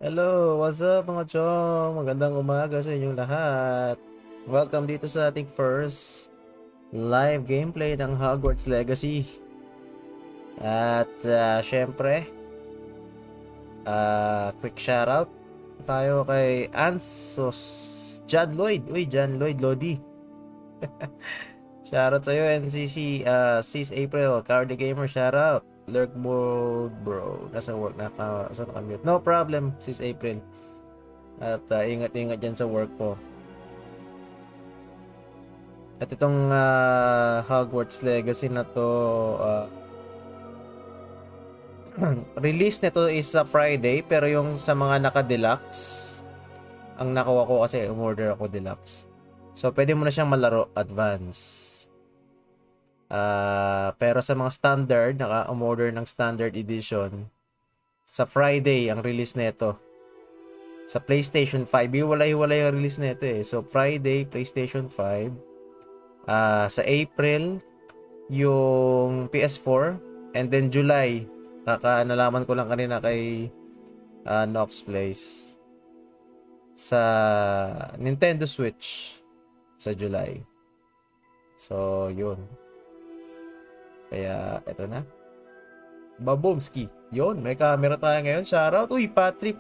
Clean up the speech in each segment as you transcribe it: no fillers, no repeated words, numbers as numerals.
Hello, what's up mga chong? Magandang umaga sa inyong lahat. Welcome dito sa ating first live gameplay ng Hogwarts Legacy. At syempre, quick shoutout tayo kay Ansos John Lloyd. Uy, John Lloyd Lodi. Shoutout sa'yo, NCC, Sis April, Cardi Gamer, shoutout. Lurk mode, bro. Nasa work, nakamute. No problem, Sis April. At ingat-ingat dyan sa work po. At itong Hogwarts Legacy na to, release nito is sa Friday, pero yung sa mga naka-deluxe, ang nakuha ko kasi umorder ako deluxe. So pwede mo na siyang malaro advance. Pero sa mga standard, naka-umorder ng standard edition, sa Friday ang release nito. Sa PlayStation 5, hiwalay-hiwalay ang release nito eh. So Friday, PlayStation 5. Sa April, yung PS4, and then July, nalaman ko lang kanina kay Nox Place, sa Nintendo Switch sa July. So yun, kaya eto na, Babomski. Yun, may camera tayo ngayon. Shoutout. Uy, Patrick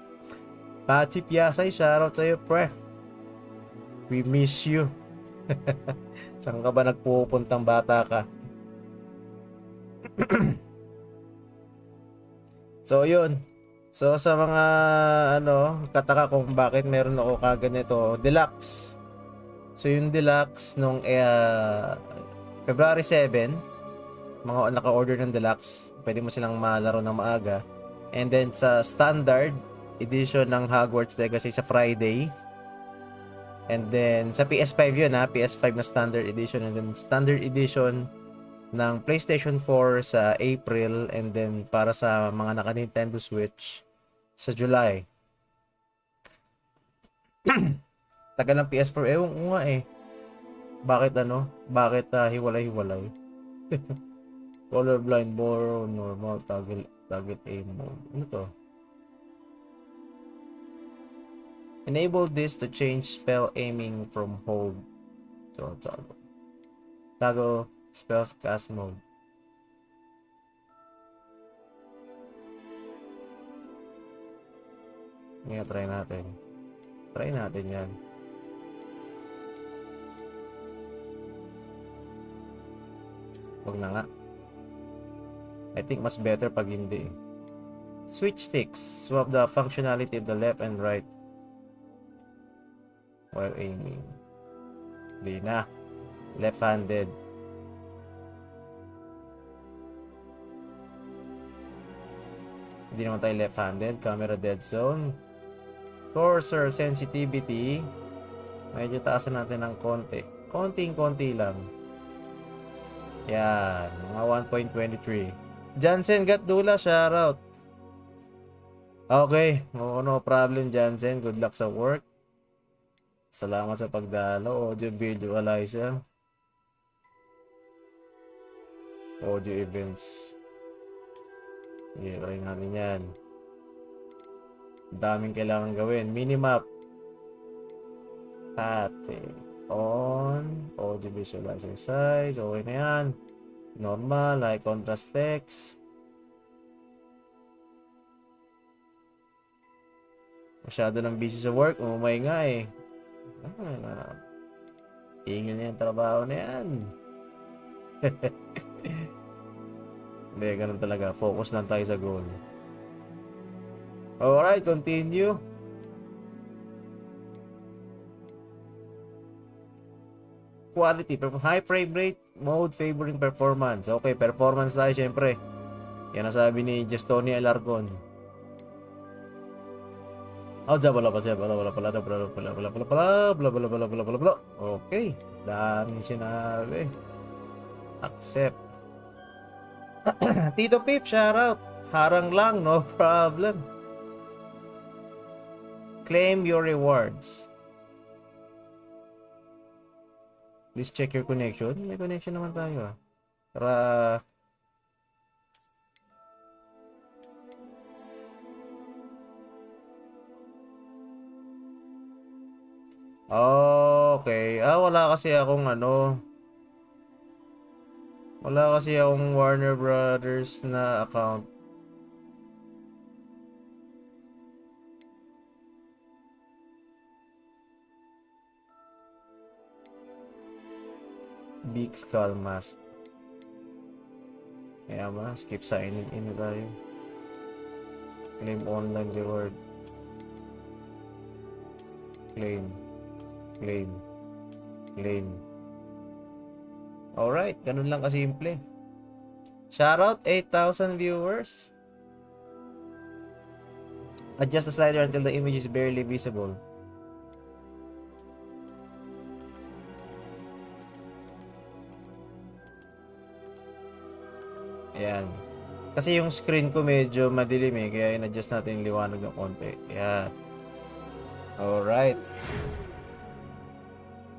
Yasay, shoutout sa'yo, pre. We miss you. Saan ka ba nagpupuntang bata ka? So yun. So sa mga kataka kung bakit meron ako kagad nito, deluxe. So yung deluxe nung February 7, mga naka-order ng deluxe, pwede mo silang malaro ng maaga. And then sa standard edition ng Hogwarts Legacy sa Friday. And then sa PS5 yun PS5 na standard edition, and then standard edition ng PlayStation 4 sa April, and then para sa mga naka Nintendo Switch sa July. Tagal ng PS4 ewan ko nga eh. Bakit hiwalay-hiwalay? Colorblind, more normal, target aim mode. Ano to? Enable this to change spell aiming from hold to toggle. Toggle spells cast mode. Ngayon, try natin. Try natin yan. Huwag na nga. I think mas better pag hindi. Switch sticks. Swap the functionality of the left and right while aiming. Di na. Left-handed. Hindi naman tayo left-handed. Camera dead zone. Cursor sensitivity. Medyo taasan natin ng konti. Konting-konti lang. Yan. Mga 1.23. Jansen Gatdula, shoutout. Okay. No problem, Jansen. Good luck sa work. Salamat sa pagdalo. Audio visualizer. Audio events. I-try natin yan. Daming kailangan gawin. Minimap. Pate. On. Audio visualizer size. Okay na yan. Normal. High contrast text. Masyado nang busy sa work. Umumay nga eh. Tingin na yung trabaho na yan. Hindi, ganun talaga. Focus lang tayo sa goal. Alright, continue. Quality, high frame rate, mode favoring performance. Okay, performance tayo syempre. Yan ang sabi ni Justoni Alarcon. Okay, daming sinabi. Accept. Tito Pip, shoutout. Harang lang, no problem. Claim your rewards. Please check your connection. May connection naman tayo Para Okay. Wala kasi akong ano. Wala kasi akong Warner Brothers na account. Big Skull Mask. Kaya ba? Skip signing in na tayo. Claim online reward. Claim. Claim. Claim. Alright, ganun lang kasimple. Shoutout 8,000 viewers. Adjust the slider until the image is barely visible. Ayan. Kasi yung screen ko medyo madilim eh, kaya in-adjust natin yung liwanag ng konti. Ayan. Alright.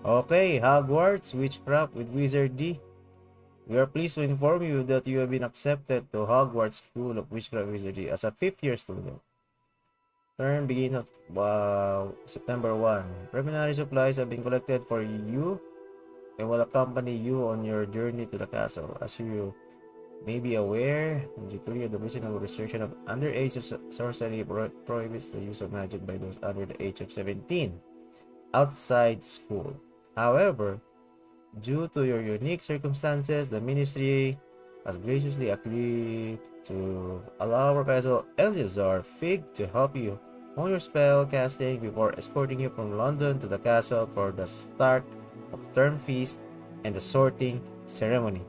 Okay, Hogwarts Witchcraft with Wizard D. We are pleased to inform you that you have been accepted to Hogwarts School of Witchcraft Wizardry as a 5th-year student. Term begins at September 1. Preliminary supplies have been collected for you and will accompany you on your journey to the castle. As you may be aware, in Korea, the reasonable restriction of underage sorcery prohibits the use of magic by those under the age of 17 outside school. However, due to your unique circumstances, the ministry has graciously agreed to allow Professor Eleazar Fig to help you on your spell casting before escorting you from London to the castle for the start of term feast and the sorting ceremony.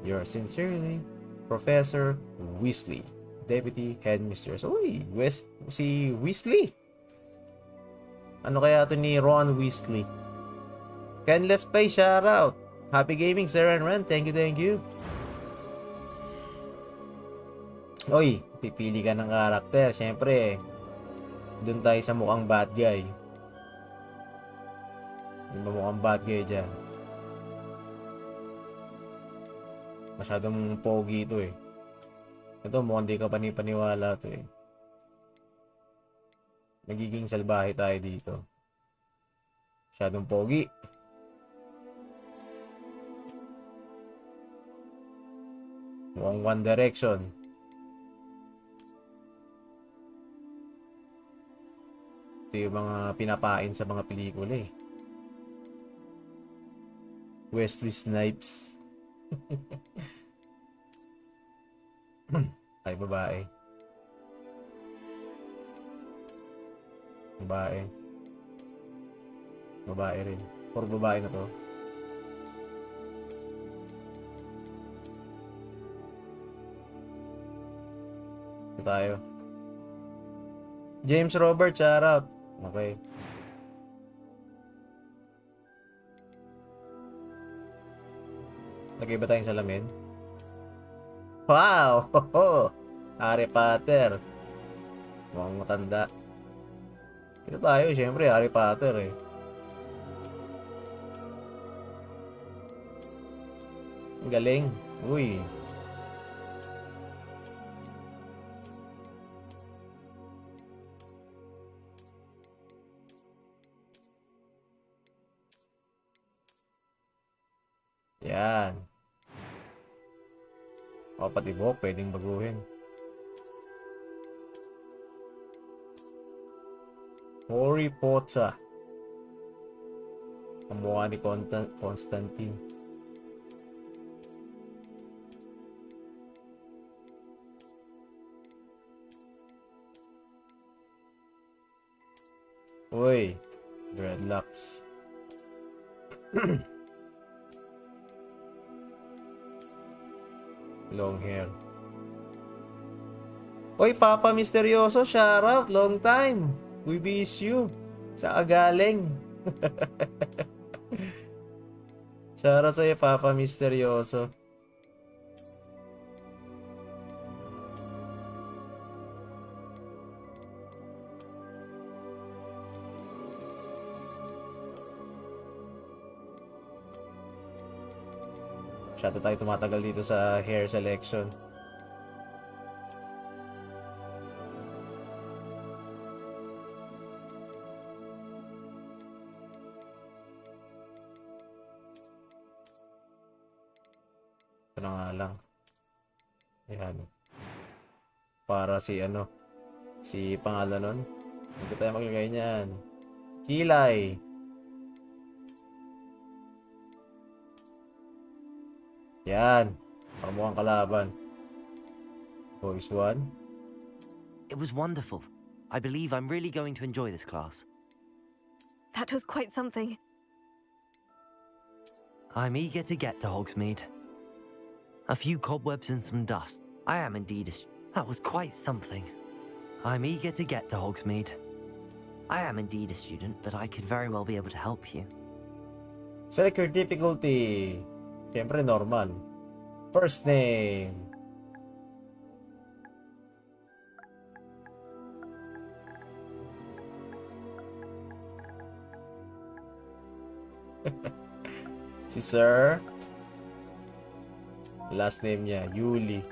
Yours sincerely, Professor Weasley, Deputy Headmistress. Uy, si Weasley. Ano kaya ito ni Ron Weasley? Ken Let's Play, shoutout. Happy gaming, Sir and Ren. Thank you, thank you. Oy, pipili ka ng karakter. Siyempre, dun tayo sa mukhang bad guy. Yung mukhang bad guy dyan. Masyadong pogi ito eh. Ito mukhang di ka panipaniwala ito eh. Nagiging salbahe tayo dito. Masyadong pogi. Mukhang One Direction. Ito yung mga pinapain sa mga pelikula eh. Wesley Snipes. Ay, babae. Babae. Babae rin. Puro babae na to. Ito tayo. James Robert, shoutout. Okay. Lagay ba tayong salamin? Wow! Harry Potter. Mukhang matanda. Ito tayo, syempre, Harry Potter eh. Ang galing. Uy. Yan. O, pati buhok, pwedeng baguhin. Harry Potter. Ang mukha ni Constantine. Uy. Dreadlocks. Long hair. Uy, Papa Misteryoso, shoutout. Long time. We miss you. Sa agaling. Shoutout sa'yo, Papa Misteryoso. Masyado tayo tumatagal dito sa hair selection. Ito na nga lang. Ayan. Para si ano, si pangalan nun. Hindi tayo maglagay niyan. Kilay. Yan. Pamukhang kalaban. Voice 1. It was wonderful. I believe I'm really going to enjoy this class. That was quite something. I'm eager to get to Hogsmeade. A few cobwebs and some dust. I am indeed That was quite something. I'm eager to get to Hogsmeade. I am indeed a student, but I could very well be able to help you. Select your difficulty. Siyempre normal. First name. Si Sir. Last name niya, Yuli.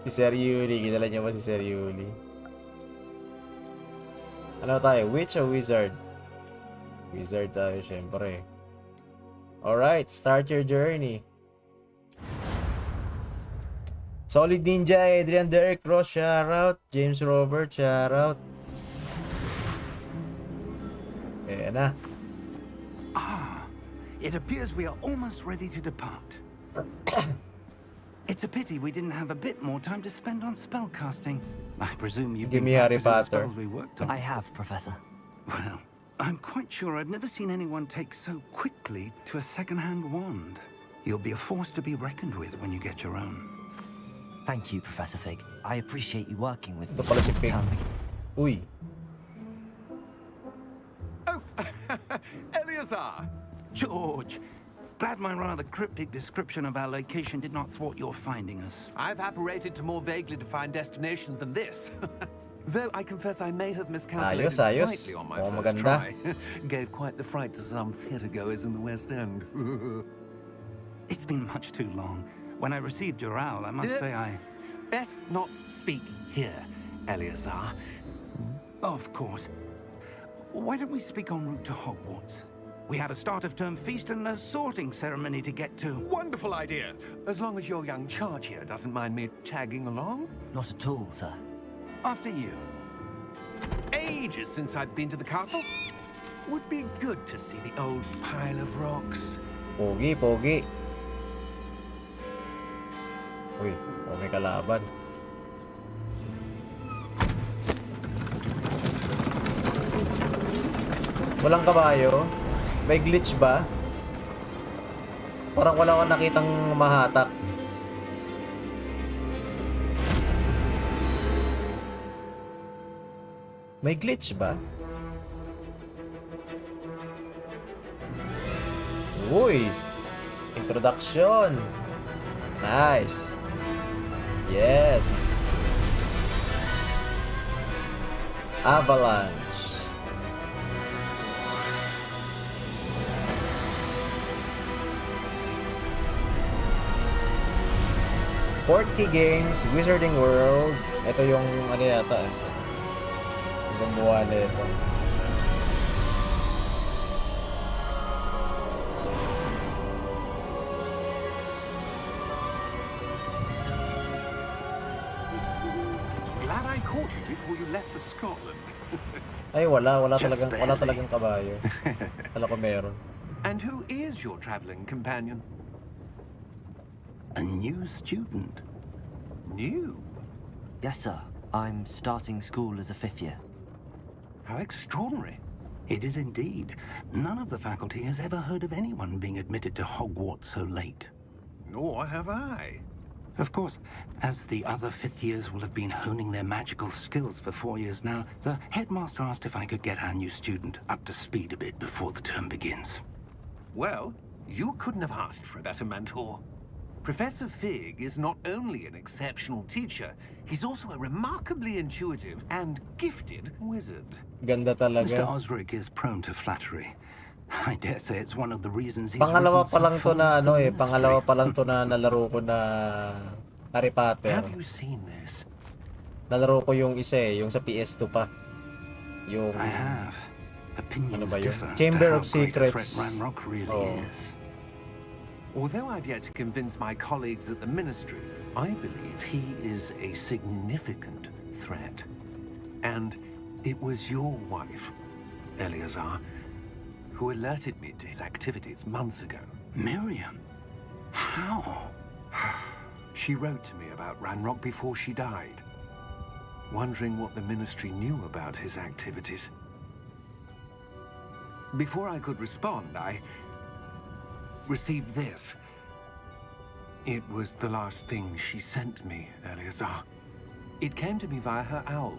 Si Sir Yuli. Kilala niyo ba si Sir Yuli? Ano tayo? Witch o Wizard? Wizard tayo, syempre. Alright, start your journey. Solid Ninja, Adrian Derek Ross, shoutout. James Robert, shoutout. Ayan na. It appears we are almost ready to depart. It's a pity we didn't have a bit more time to spend on spellcasting. I presume you've Give been me Harry practicing the Potter. spells we worked on. I have, Professor. Well, I'm quite sure I've never seen anyone take so quickly to a second-hand wand. You'll be a force to be reckoned with when you get your own. Thank you, Professor Fig. I appreciate you working with Ito me. pala si Fig. Uy. Oh, Eleazar! George, glad my rather cryptic description of our location did not thwart your finding us. I've apparated to more vaguely defined destinations than this. Though I confess I may have miscalculated Ayos. slightly on my Oh, first maganda. try. Gave quite the fright to some theatregoers in the West End. It's been much too long. When I received your owl, I must say I... Best not speak here, Eleazar. Of course. Why don't we speak en route to Hogwarts? We have a start-of-term feast and a sorting ceremony to get to. Wonderful idea. As long as your young charge here doesn't mind me tagging along. Not at all, sir. After you. Ages since I've been to the castle. Would be good to see the old pile of rocks. Pogi, pogi. Uy, may kalaban. Walang kabayo? May glitch ba? Parang wala akong nakitang mahatak. May glitch ba? Uy! Introduction! Nice! Yes! Avalanche! Portkey Games, Wizarding World. Ito yung ano yata eh. Gumawa na ito. Glad I caught you before you left for Scotland. Ay wala talagang kabayo. Kala ko meron. And who is your traveling companion? A new student. New? Yes, sir. I'm starting school as a 5th year. How extraordinary. It is indeed. None of the faculty has ever heard of anyone being admitted to Hogwarts so late. Nor have I. Of course, as the other 5th years will have been honing their magical skills for 4 years now, the headmaster asked if I could get our new student up to speed a bit before the term begins. Well, you couldn't have asked for a better mentor. Professor Fig is not only an exceptional teacher, he's also a remarkably intuitive and gifted wizard. Ganda Mr. talaga. Osric is prone to flattery. I dare say it's one of the reasons he's Pangalawa risen pa so lang to far na in ano the eh, ministry. pangalawa pa lang to na nalaro ko na Harry Potter. Have you seen this? Nalaro ko yung isa eh, yung sa PS2 pa. Yung I have. Opinions Ano ba yun? differ as to Chamber how of great a threat Secrets. Ranrock really Oh. is. Although I've yet to convince my colleagues at the Ministry, I believe he is a significant threat. And it was your wife, Eleazar, who alerted me to his activities months ago. Miriam? How? She wrote to me about Ranrock before she died, wondering what the Ministry knew about his activities. Before I could respond, I received this. It was the last thing she sent me, Eleazar. It came to me via her owl,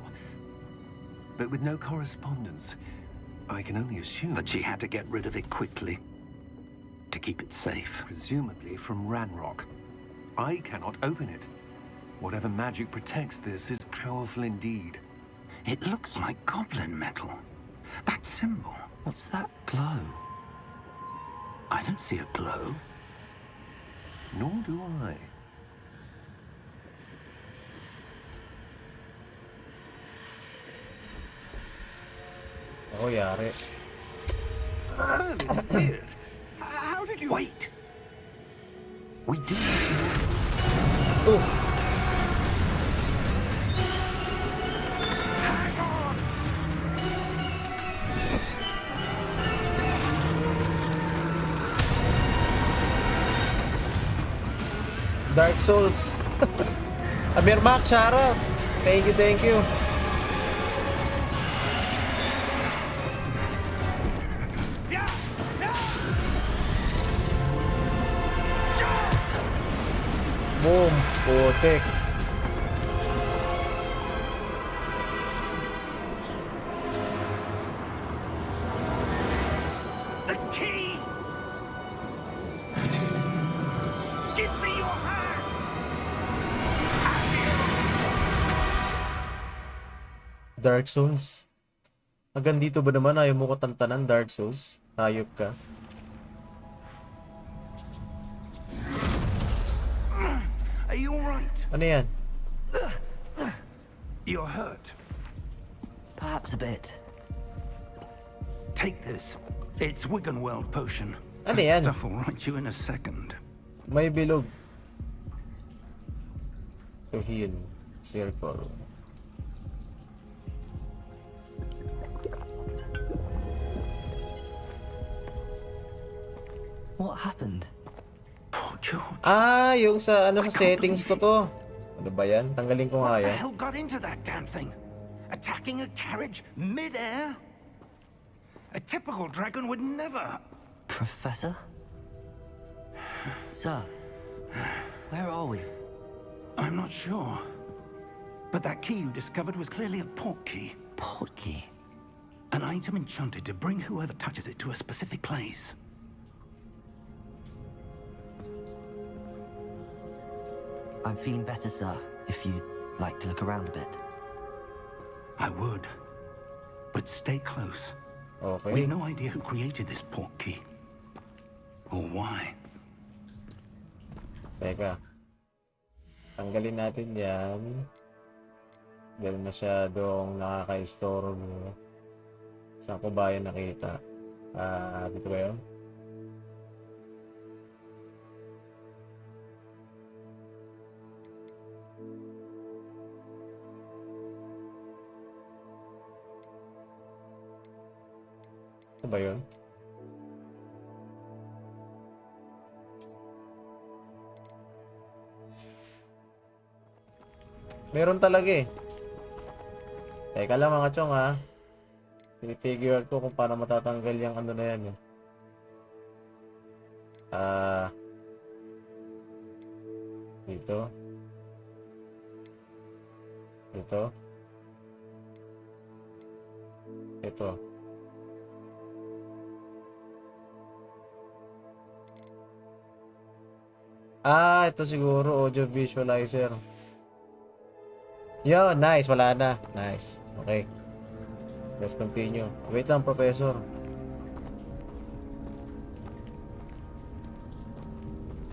but with no correspondence. I can only assume That she had to get rid of it quickly to keep it safe. presumably from Ranrock. I cannot open it. Whatever magic protects this is powerful indeed. It looks like goblin metal. That symbol. What's that glow? I don't see a glow. Nor do I. Ako yari. Merlin's beard. How did you... Wait! We do. Oh! Hang on! Dark Souls. Amir Mac, shout out. Thank you, thank you. Boom, putik. The key! Give me your hand! Dark Souls. Hanggang dito ba naman ayaw mo ko tantanan, Dark Souls? Hayop ka. Are you alright? Ano yan? You're hurt. Perhaps a bit. Take this. It's Wiggenweld potion. Ano That yan? stuff will right you in a second. May bilog. To heal. Circle. What happened? Poor George. Ah, yung sa ano sa settings ko to. Ano ba yan? Tanggalin ko nga What the yan. hell got into that damn thing? Attacking a carriage mid-air? A typical dragon would never. Professor? Sir, where are we? I'm not sure. But that key you discovered was clearly a port key. Port key. An item enchanted to bring whoever touches it to a specific place. I'm feeling better, sir, if you'd like to look around a bit. I would. But stay close. Okay. We've no idea who created this port key. Or why. Teka. Tanggalin natin yan. Dahil masyadong nakaka-istorbo. Saan ko ba yan nakita? Dito ba yun? Ito ba yun? Meron talaga eh. Teka lang mga chong ha. I-figure out ko kung paano matatanggal yung ano na yan eh. Dito. Dito. Ito. Ito siguro audio visualizer. Yo, nice. Wala na. Nice. Okay. Let's continue. Wait lang, Professor.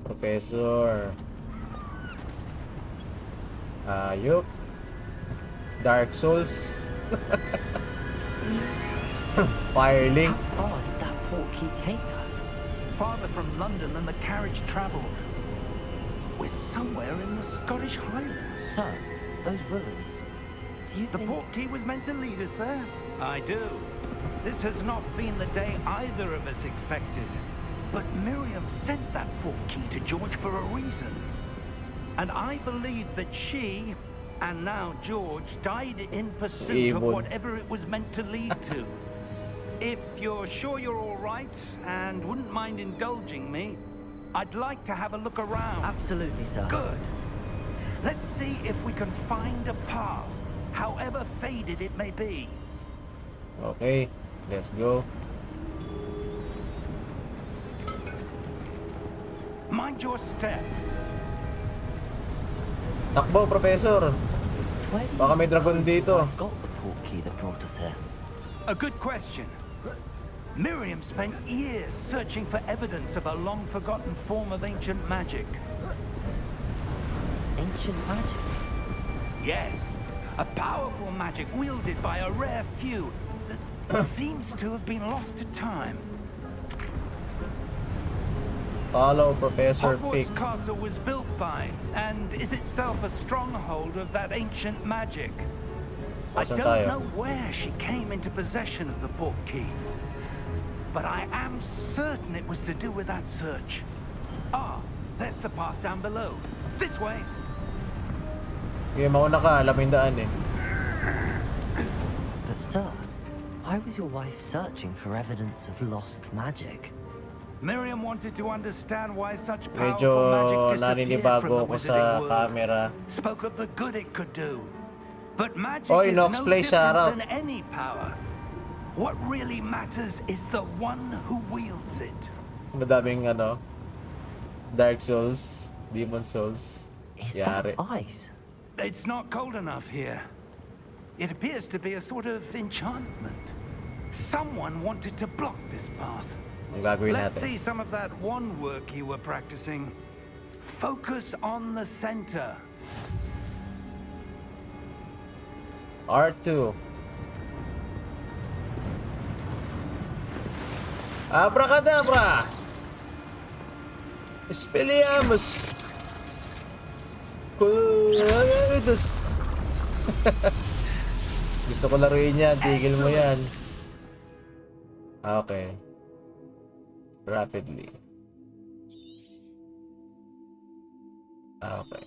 Professor. Ayop. Dark Souls. Firelink. How far did that port key take us? farther from London than the carriage travelled. We're somewhere in the Scottish Highlands. Sir, those ruins. Do you The think... portkey was meant to lead us there? I do. This has not been the day either of us expected. But Miriam sent that portkey to George for a reason. And I believe that she, and now George, died in pursuit of Ibon. whatever it was meant to lead to. If you're sure you're all right and wouldn't mind indulging me, I'd like to have a look around. Absolutely, sir. Good. Let's see if we can find a path, however faded it may be. Okay, let's go. Mind your step. Takbo, Professor. Where do you Baka may dragon suppose dito. I've got the portkey that brought us here? A good question. Miriam spent years searching for evidence of a long-forgotten form of ancient magic. Ancient magic? Yes, a powerful magic wielded by a rare few that seems to have been lost to time. Follow Professor Hogwarts Fig. Castle was built by, and is itself a stronghold of that ancient magic. I Asan don't tayo? know where she came into possession of the portkey, but I am certain it was to do with that search. Ah, there's the path down below. This way. Okay, mauna ka. Alam mo yung daan eh. But sir, why was your wife searching for evidence of lost magic? Miriam wanted to understand why such Medyo powerful magic disappeared from naninibago the ako wizarding sa world. camera. Spoke of the good it could do. But magic Oy, is Nox no Play, shout out. different than any power. What really matters is the one who wields it. Madaming ano, Dark Souls, Demon Souls. Is Yari. that ice? It's not cold enough here. It appears to be a sort of enchantment. Someone wanted to block this path. Ang gagawin Let's natin. see some of that wand work you were practicing. Focus on the center. R2. Abracadabra! Expelliarmus! Kudos! Gusto ko laruin yan. Tigil mo yan. Okay. Rapidly. Okay.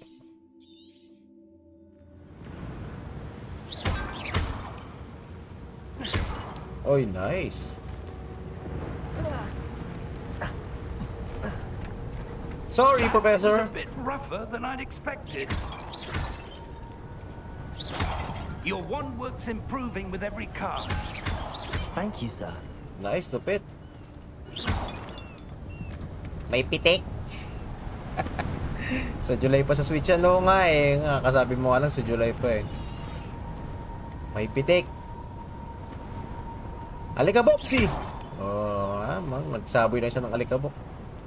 Oy, nice. Sorry, It was Professor. a bit rougher than I'd expected. Your wand work's improving with every cast. Thank you, sir. Nice, lupit. May pitik. Sa July pa sa Switch yan. Oo nga eh. Nga, kasabi mo nga lang sa July pa eh. May pitik. Alikaboksi! Oh, mang nagsaboy na siya ng alikabok.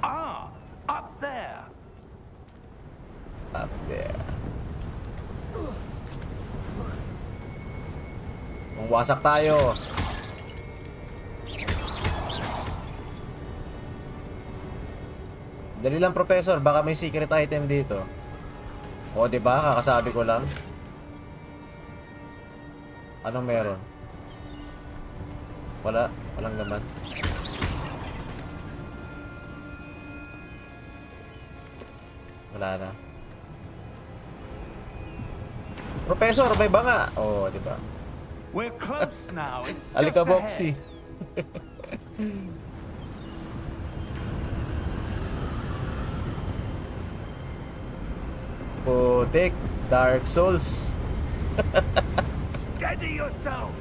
Ah, up there. Up there. Wasak tayo. Dali lang, Professor. Baka may secret item dito. O, diba? Kakasabi ko lang. Anong meron? Wala. Walang naman. Wala na. Professor, may banga. O, diba? We're close now. It's just Alikaboksi. ahead. Putik. Dark Souls. Steady yourself.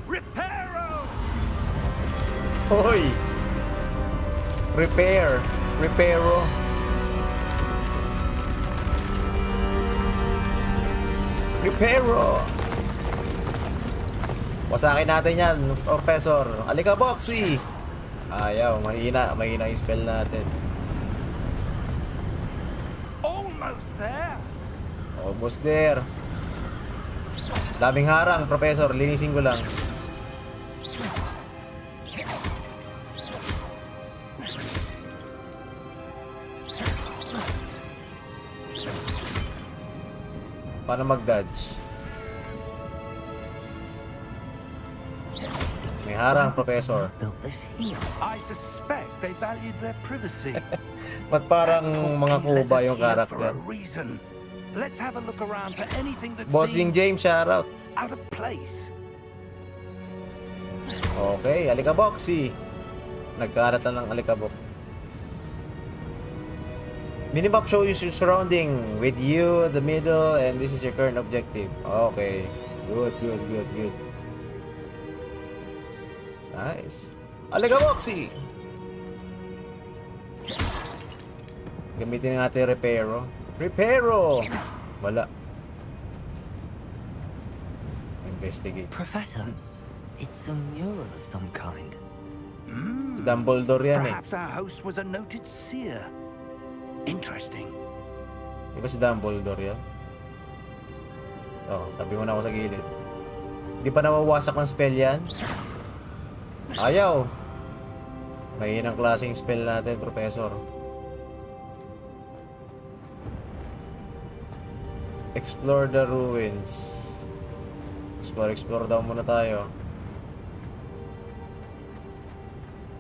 Reparo. Hoy! Repair. Reparo. Reparo. Wasakin natin yan, Professor. Alikaboksi! Ayaw, mahina. Mahina yung spell natin. Almost there. Almost there. Daming harang, Professor. Linisin ko lang. Paano mag-dodge? May harang, Professor. Built this here. I suspect they valued their privacy. Ba't parang mga Portkey led kuba us yung here for karakter? a reason. Let's have a look around for anything that Bossing seems James, shoutout. out of place. Okay, Alikaboxy. Nagkalat na ng alikabok. Minimap shows you your surrounding with you, the middle, and this is your current objective. Okay. Good, good, good, good. Nice. Alikaboxy! Gamitin natin Reparo. Reparo! Wala. Investigate. Professor, it's a mural of some kind. Si Dumbledore yan eh. Perhaps our host was a noted seer. Interesting. Di ba si Dumbledore yan? Oh, tabi mo na ako sa gilid. Di pa nawawasak ng spell yan? Ayaw. Mahinang klaseng spell natin, Professor. Explore the ruins. Explore daw muna tayo.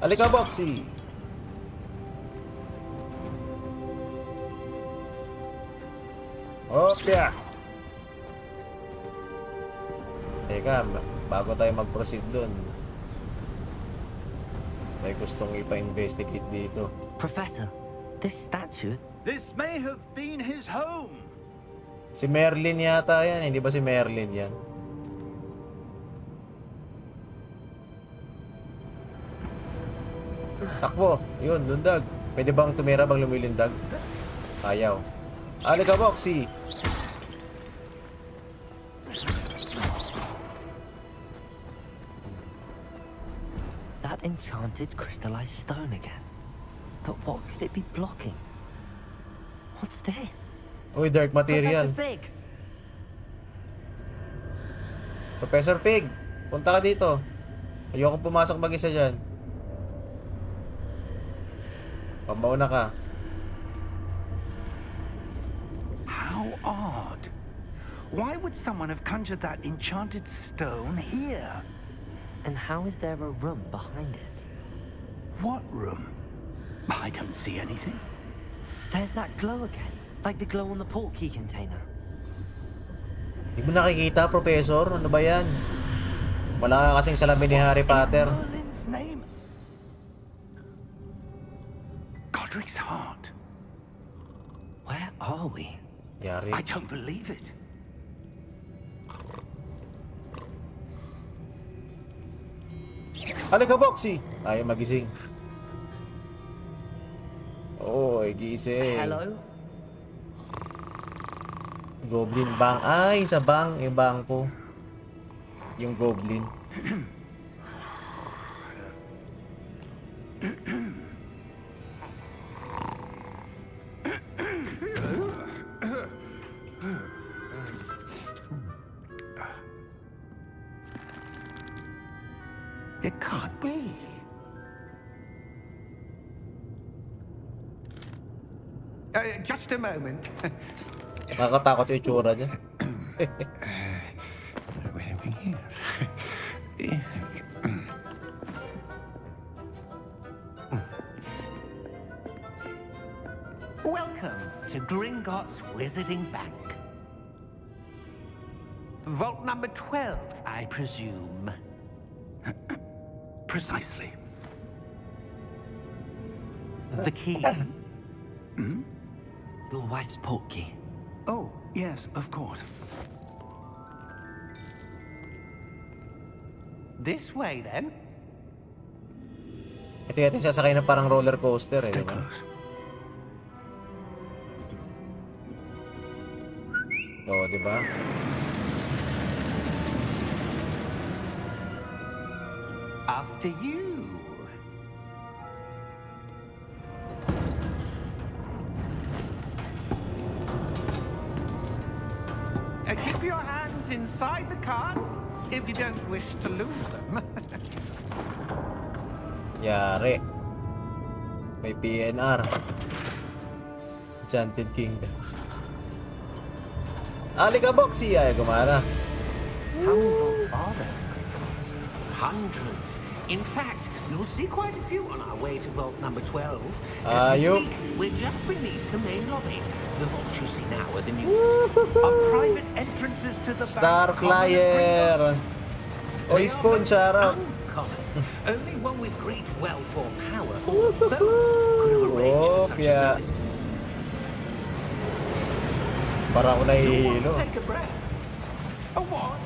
Alikaboxy! Opya! Teka, bago tayo mag-proceed dun, may gustong ipa-investigate dito. Professor, this statue. This may have been his home. Si Merlin yata yan, hindi ba si Merlin yan? Takbo, yun, lundag. Pwede bang tumira bang lumilindag? Ayaw. Alikaboxy! That enchanted crystallized stone again. But what could it be blocking? What's this? Uy, dark material. Professor Fig! Professor Pig, punta ka dito. Ayoko pumasok mag-isa dyan. Pamauna ka. How odd. Why would someone have conjured that enchanted stone here? And how is there a room behind it? What room? I don't see anything. There's that glow again, like the glow on the portkey container. Di mo nakikita, Professor? Ano ba yan? Wala ka kasing salamin ni Harry Potter. In Merlin's name? Godric's heart. Where are we? Yari. I don't believe it. Alikaboxy! Ayaw magising. Oy, gising. Hello? Goblin bang. Ay, sa bang. Yung bangko. Yung goblin. It can't be. Just a moment. Nakakatakot yung itsura niya. Where are we here? Welcome to Gringotts Wizarding Bank. Vault number 12, I presume. Precisely. The key. Your wife's portkey. Oh, yes, of course. This way, then. Ito yata yung sasakay na parang roller coaster eh. Stay Diba? close. Oo, diba? After you. Keep your hands inside the cart if you don't wish to lose them. Yari. May PNR. Enchanted Kingdom. Alikaboxy ay gumana. How many vaults are there in Hogwarts? Hundreds. In fact, you'll see quite a few on our way to vault number 12. Ah, As we you- speak, we're just beneath the main lobby. The vaults you see now are the newest. Are private entrances to the Star bank common at Flyer. Gringotts? Oy, They are Spoon, most shout out. uncommon. Only one with great wealth or power, or both, could have arranged for such a yeah. service. Para ako You want nahihilo. to take a breath? A what?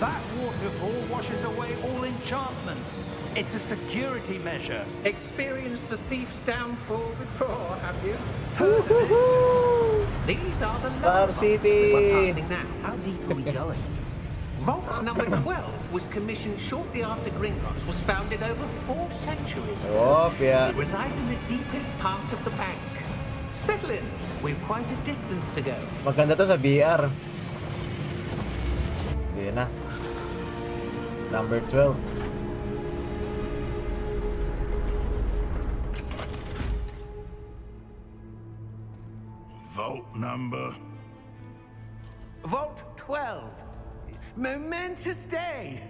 That waterfall washes away all enchantments. It's a security measure. Experienced the thief's downfall before, have you? Heard of it? These are the Star lower vaults City. that we're passing now. How deep are we going? Vault number 12 was commissioned shortly after Gringotts was founded over 4 centuries ago. Op, yeah. It resides in the deepest part of the bank. Settle in. We've quite a distance to go. Maganda to sa VR. Yan na. Number 12. Vault number. Vault 12. Momentous day.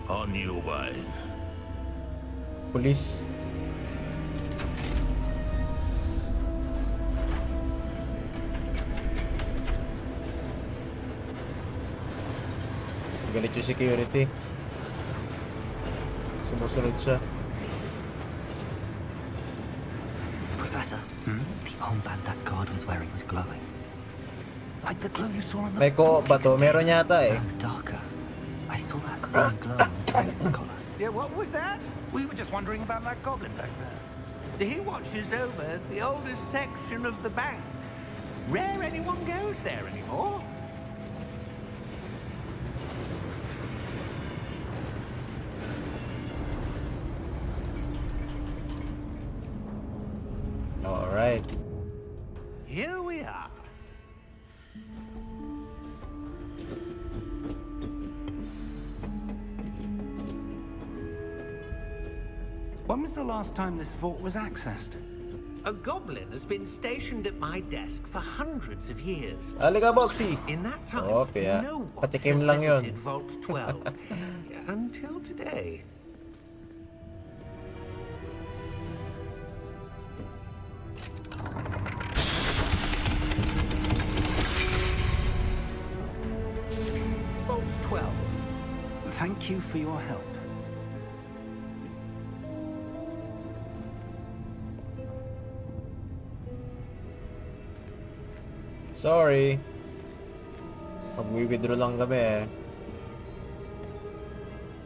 On your way. Police. Galit yung security. Sumusunod siya. Professor, the armband that guard was wearing was glowing. Like the glow you saw on the May co-op ba to? Meron yata eh. No, darker. I saw that same glow on the dragon's collar. Yeah, what was that? We were just wondering about that goblin back there. He watches over the oldest section of the bank. Rare anyone goes there anymore. Alright. Here we are. When was the last time this vault was accessed? A goblin has been stationed at my desk for hundreds of years. Alikaboxy! In that time, Okay, ah. no one Patikim has lang yun. visited Vault 12 until today. Vault 12. Thank you for your help. Sorry. Mag-withdraw lang kami eh.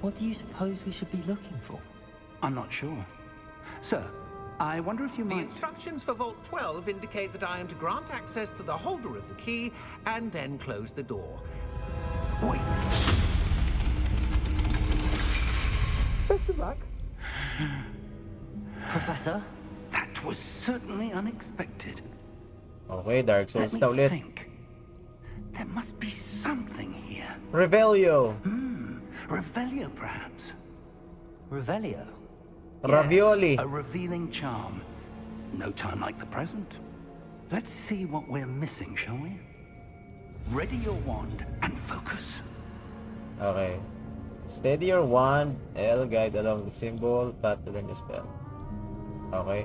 What do you suppose we should be looking for? I'm not sure. Sir, I wonder if you The might... instructions for Vault 12 indicate that I am to grant access to the holder of the key and then close the door. Wait. Professor? That was certainly unexpected. Okay, Dark Let Souls me na ulit. think. There must be something here. Revelio. Revelio, perhaps. Revelio? Ravioli. Yes, a revealing charm. No time like the present. Let's see what we're missing, shall we? Ready your wand and focus. Okay. Steady your wand. L, guide along the symbol. Path to learn the spell. Okay.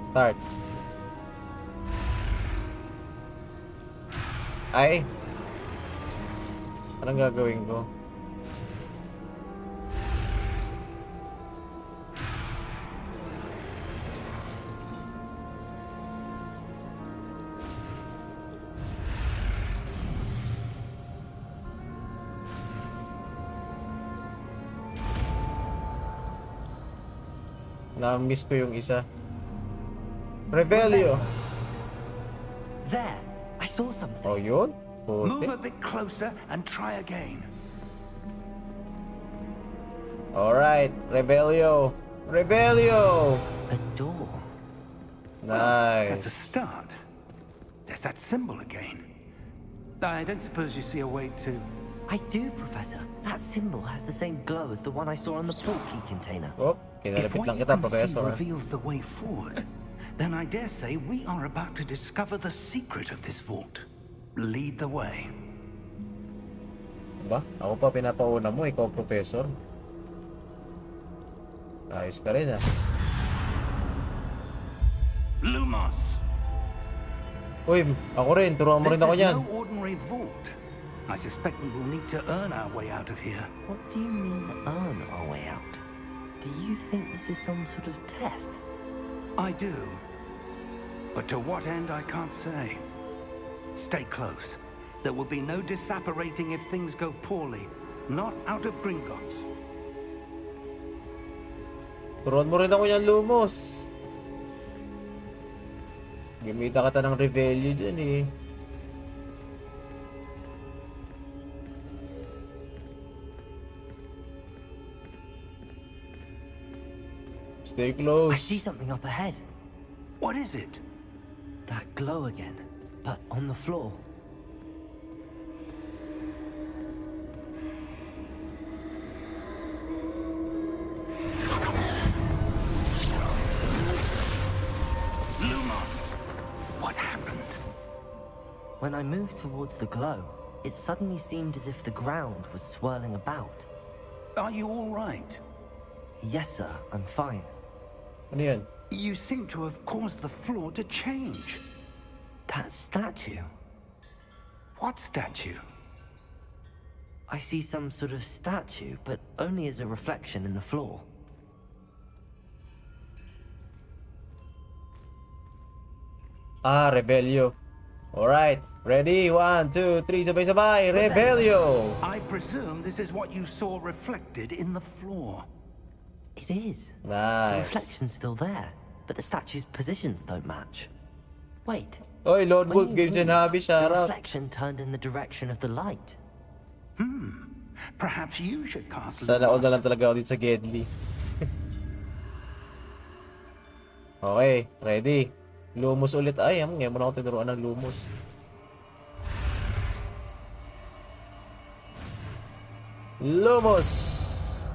Start. Ay! Anong gagawin ko? Na-miss ko yung isa. Revelio. There! I saw something. Oh, yun? Move a Puti. bit closer and try again. Alright. Revelio. Revelio! A door. That's a Nice. start. There's that symbol again. I don't suppose you see a way to... I do, Professor. That symbol has the same glow as the one I saw on the portkey container. Oh, If Kinarepit what lang you kita, can see Professor. reveals the way forward, then I dare say we are about to discover the secret of this vault. Lead the way. Diba? Ako pa pinapauna mo, ikaw Professor. Ayos ka rin ah. Lumos! Uy, ako rin. Turuan mo rin This ako is niyan. no ordinary vault. I suspect we will need to earn our way out of here. What do you mean, earn our way out? Do you think this is some sort of test? I do. But to what end, I can't say. Stay close. There will be no disapparating if things go poorly. Not out of Gringotts. Turuan mo rin ako yan, Lumos. Gimita ka ng Revelio dyan eh. Stay I close. see something up ahead. What is it? That glow again, but on the floor. Lumos! What happened? When I moved towards the glow, it suddenly seemed as if the ground was swirling about. Are you all right? Yes, sir, I'm fine. Ano yan? You seem to have caused the floor to change. That statue. What statue? I see some sort of statue, but only as a reflection in the floor. Ah, Revelio. Alright. Ready? 1, 2, 3, sabay-sabay. Revelio! I presume this is what you saw reflected in the floor. It is. The Nice. reflection's still there, but the statue's positions don't match. Wait. Oy, Lord when Wolf you Games and moved, Hobby, shout the out. reflection turned in the direction of the light. Perhaps you should cast Sana all na Lumos. lang talaga ako dito sa Gedli. Okay, ready. Lumos ulit. Ay, ngayon mo na ako tinuruan ng Lumos. Lumos!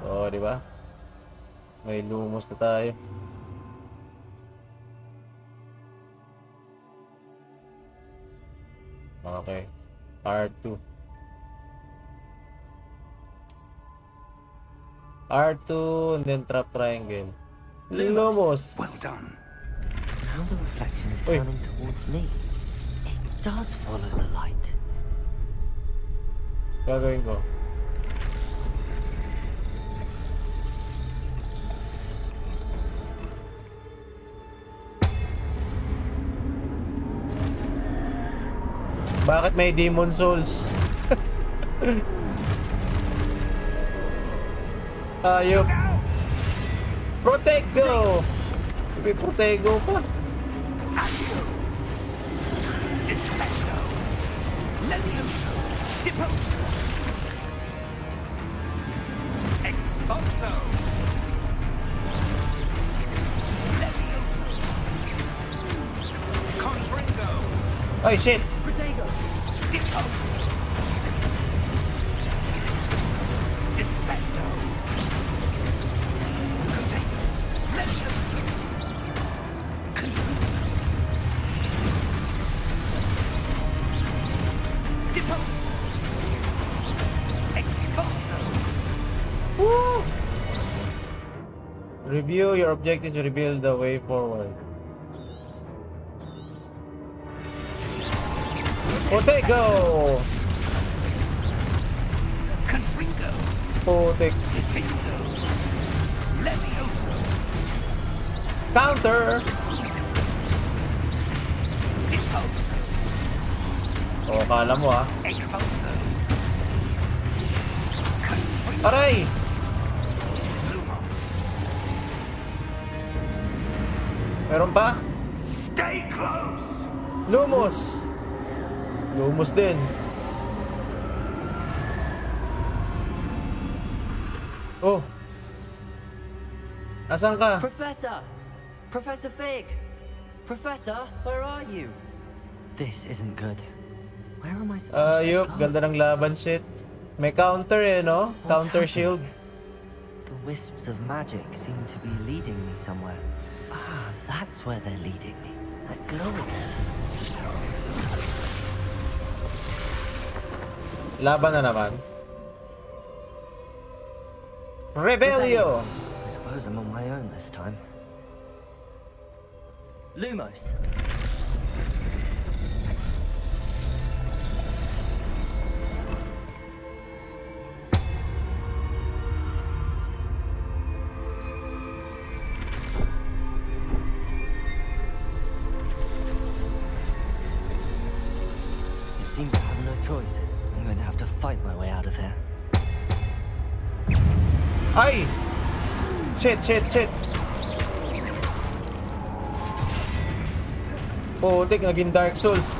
Oh, di ba? May Lumos na tayo. Okay. R2. R2 and then trap triangle. Lumos! Well done. Now the reflection is Oi. turning towards me. It does follow the light. Gagawin ko. Bakit may demon souls? Ayop. Protego! May Protego pa. Defendo. Levioso. Deposo. Expulso. Levioso. Confringo. Ay, shit! Protego! Deposo. Defendo. Protego. Levioso. Deposo. Expulso. Woo! Review your objectives to reveal the way forward. Protego! Confringo. Putik. Defendo. Levioso. Counter! Deposo. O, kala mo ah. Expulso. Confringo. Aray! Lumos. Meron pa? Stay close. Lumos! Lumos din. Oh! Asan ka? Professor! Professor Fig! Professor, where are you? This isn't good. Where am I supposed Ayop, to go? ganda ng laban shit. May counter eh, no? What's Counter happened? shield. The wisps of magic seem to be leading me somewhere. Ah, that's where they're leading me. That glow again. Laban na naman. Rebellion! I suppose I'm on my own this time. Lumos. It seems I have no choice. I'm going to have to fight my way out of here. Ay! Shit, shit, shit! Putik, naging Dark Souls.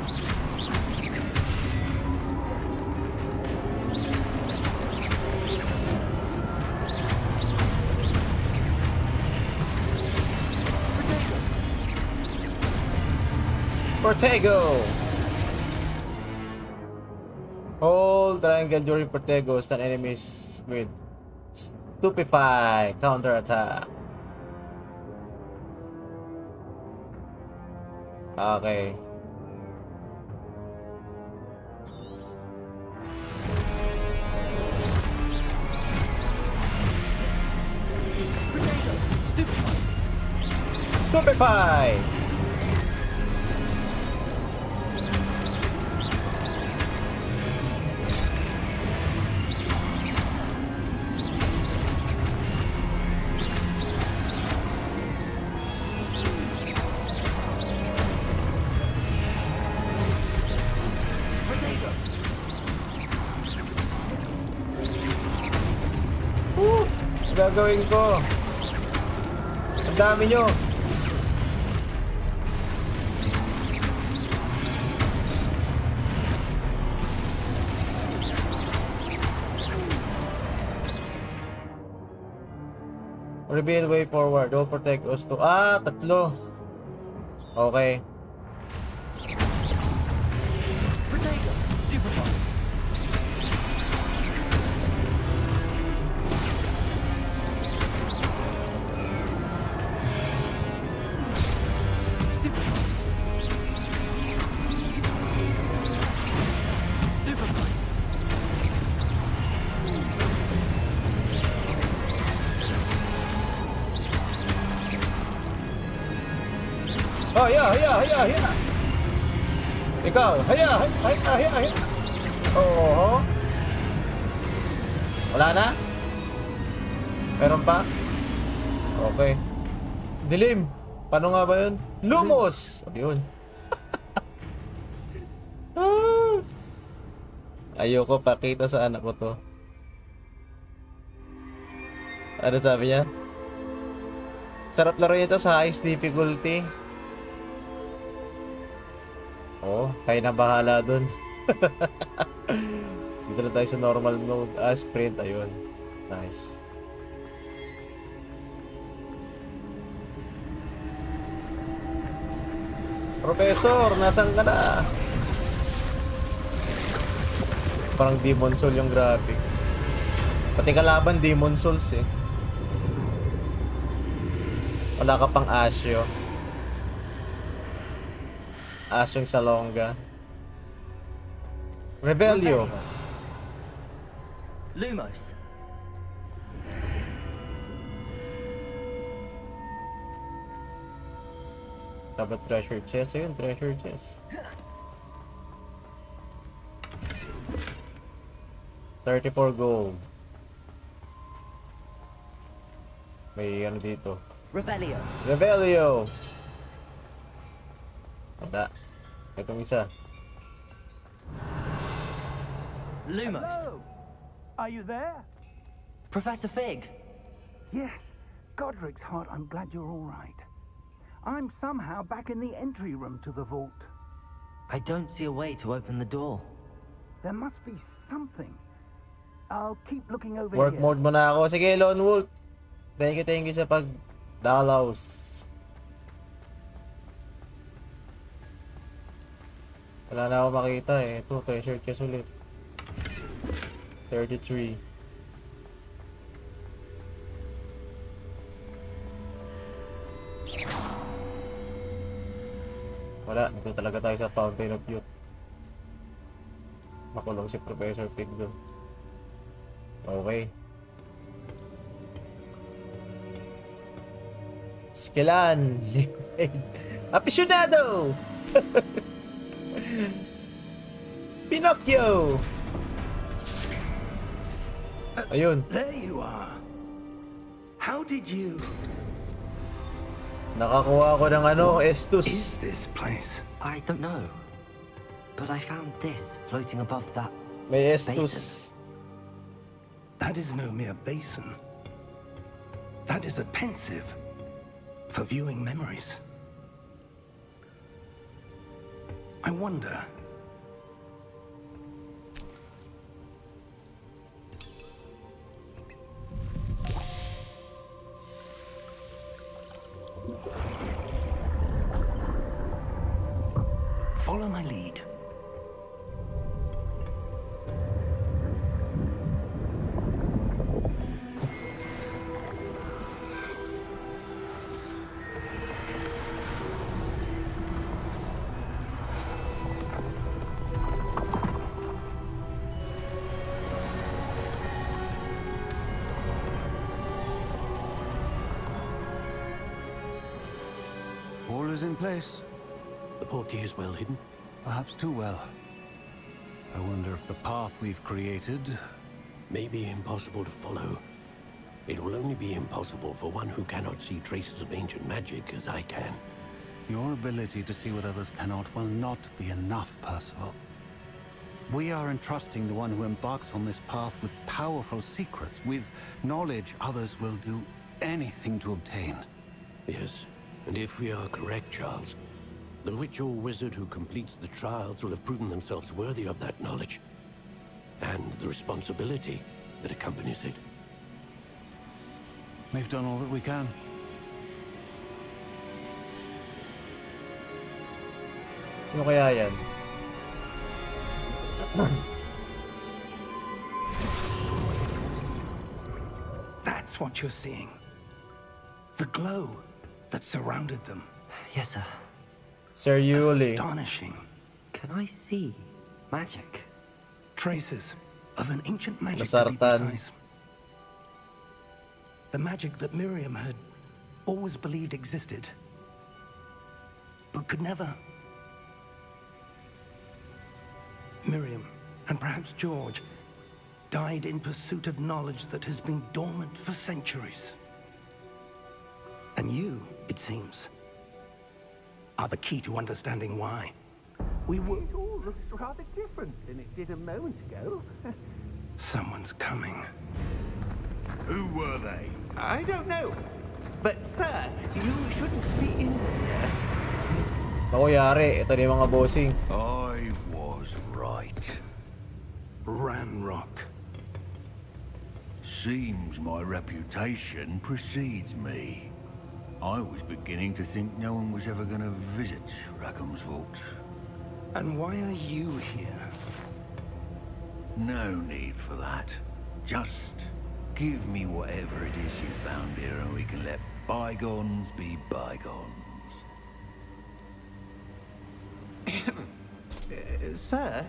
Protego! Hold triangle during Protego, stun enemies with Stupefy, counter attack. Okay. Stupefy! Gagawin ko. Ang dami nyo. Reveal way forward. Don't protect us to. Ah, tatlo. Okay. Oh, yeah. Ikaw, haya. Oo. Wala na? Meron pa? Okay. Dilim. Paano nga ba yun? Lumos! Yun. Ayoko pakita sa anak ko to. Ano sabi niya? Sarap laro ito sa highest difficulty. Oh, kayo na bahala dun. Dito na tayo sa normal mode. Ah, sprint. Ayun. Nice. Professor, nasan ka na? Parang Demon Soul yung graphics. Pati kalaban Demon Souls eh. Wala ka pang Asyo. Asyong Salonga. Rebellion. Lumos. Dapat treasure chest. Ayun, treasure chest. 34 gold. May ano dito. Revelio. Rebellion. Wala. Itong isa. Lumos. Hello? Are you there? Professor Fig. Yes. Godric's heart, I'm glad you're all right. I'm somehow back in the entry room to the vault. I don't see a way to open the door. There must be something. I'll keep looking over Work here. mode muna ako. Sige, Lone Wolf. Thank you sa pag-dalaws. Wala na ako makita eh. Ito, treasure chest ulit. 33. Wala, dito talaga tayo sa Fountain of Youth. Makulong si Professor Fig doon. Okay. Skilan! Aficionado! Pinocchio! Ayun, There you are. How did you... nakakuha ako ng ano, Is Estus. this place? I don't know. But I found this floating above that. May Estus. That is no mere basin. That is a pensive for viewing memories. I wonder... Follow my lead. All is in place. The portkey is well hidden. Perhaps too well. I wonder if the path we've created... May be impossible to follow. It will only be impossible for one who cannot see traces of ancient magic as I can. Your ability to see what others cannot will not be enough, Percival. We are entrusting the one who embarks on this path with powerful secrets, with knowledge others will do anything to obtain. Yes, and if we are correct, Charles, the witch or wizard who completes the trials will have proven themselves worthy of that knowledge, and the responsibility that accompanies it. We've done all that we can. Ano kaya yan? That's what you're seeing. The glow that surrounded them. Yes, sir. Sir Yuli. Astonishing. Can I see magic? Traces of an ancient magic, to be Nasartan. precise. The magic that Miriam had always believed existed, but could never. Miriam, and perhaps George, died in pursuit of knowledge that has been dormant for centuries. And you, it seems, are the key to understanding why. We were... It all looks rather different than it did a moment ago. Someone's coming. Who were they? I don't know. But, sir, you shouldn't be in here. Ako yari, ito na yung mga bossing. I was right. Ranrock. Seems my reputation precedes me. I was beginning to think no one was ever going to visit Rackham's vault. And why are you here? No need for that. Just give me whatever it is you found here and we can let bygones be bygones. Sir,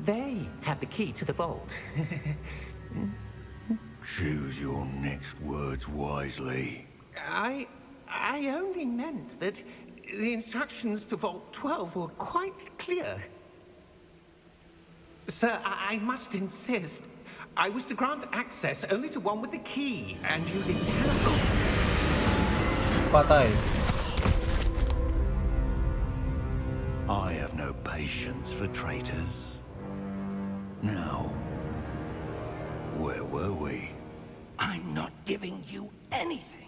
they have the key to the vault. Choose your next words wisely. I only meant that the instructions to Vault 12 were quite clear. Sir, I must insist. I was to grant access only to one with the key, and you didn't have Patay. I have no patience for traitors. Now, where were we? I'm not giving you anything.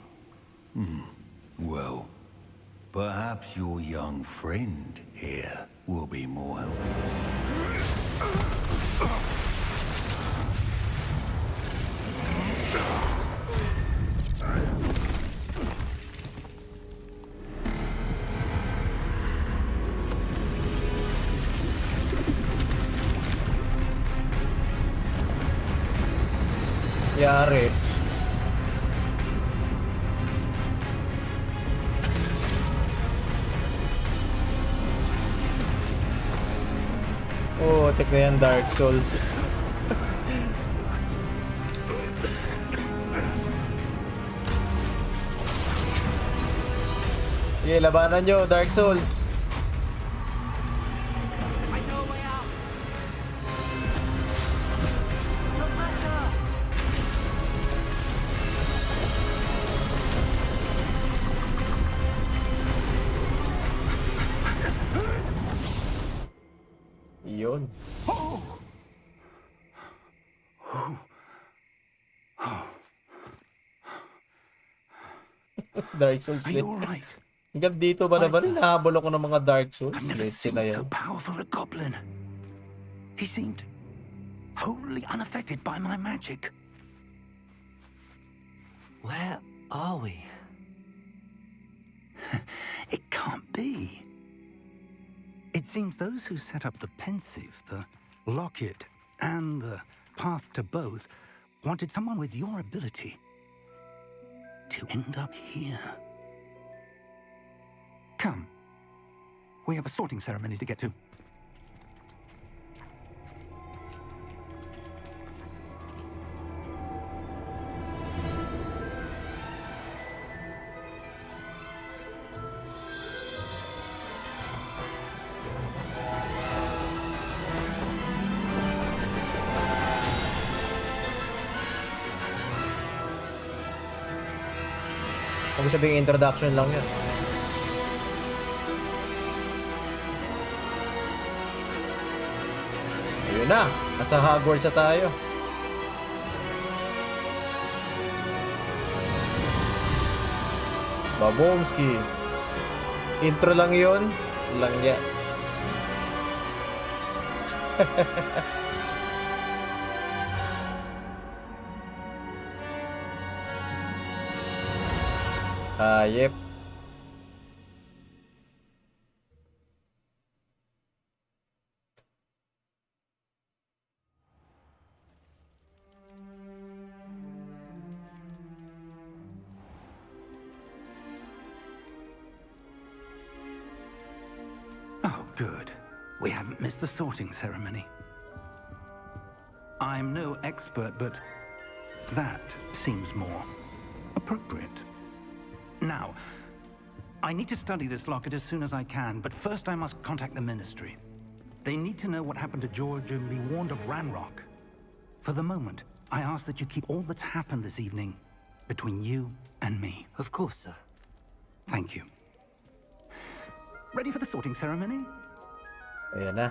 Well, perhaps your young friend here will be more helpful. Yari. Malapit na yan, Dark Souls. Sige, labanan nyo, Dark Souls. Yun. Dark Souls. Are you all right? Hanggang dito ba naman nahabol ako ng mga Dark Souls? I've never Let's seen na so yan. powerful a goblin. He seemed wholly unaffected by my magic. Where are we? It can't be. It seems those who set up the pensive, the locket, and the path to both wanted someone with your ability to end up here. Come. We have a sorting ceremony to get to. Kung sabihin introduction lang yun. Ayun na, nasa Hogwarts na tayo. Babomski. Intro lang yun. Lang yan. Yep. Oh, good. We haven't missed the sorting ceremony. I'm no expert, but that seems more appropriate. Now, I need to study this locket as soon as I can, but first I must contact the Ministry. They need to know what happened to George and be warned of Ranrock. For the moment, I ask that you keep all that's happened this evening between you and me. Of course, sir. Thank you. Ready for the sorting ceremony? Ayan na.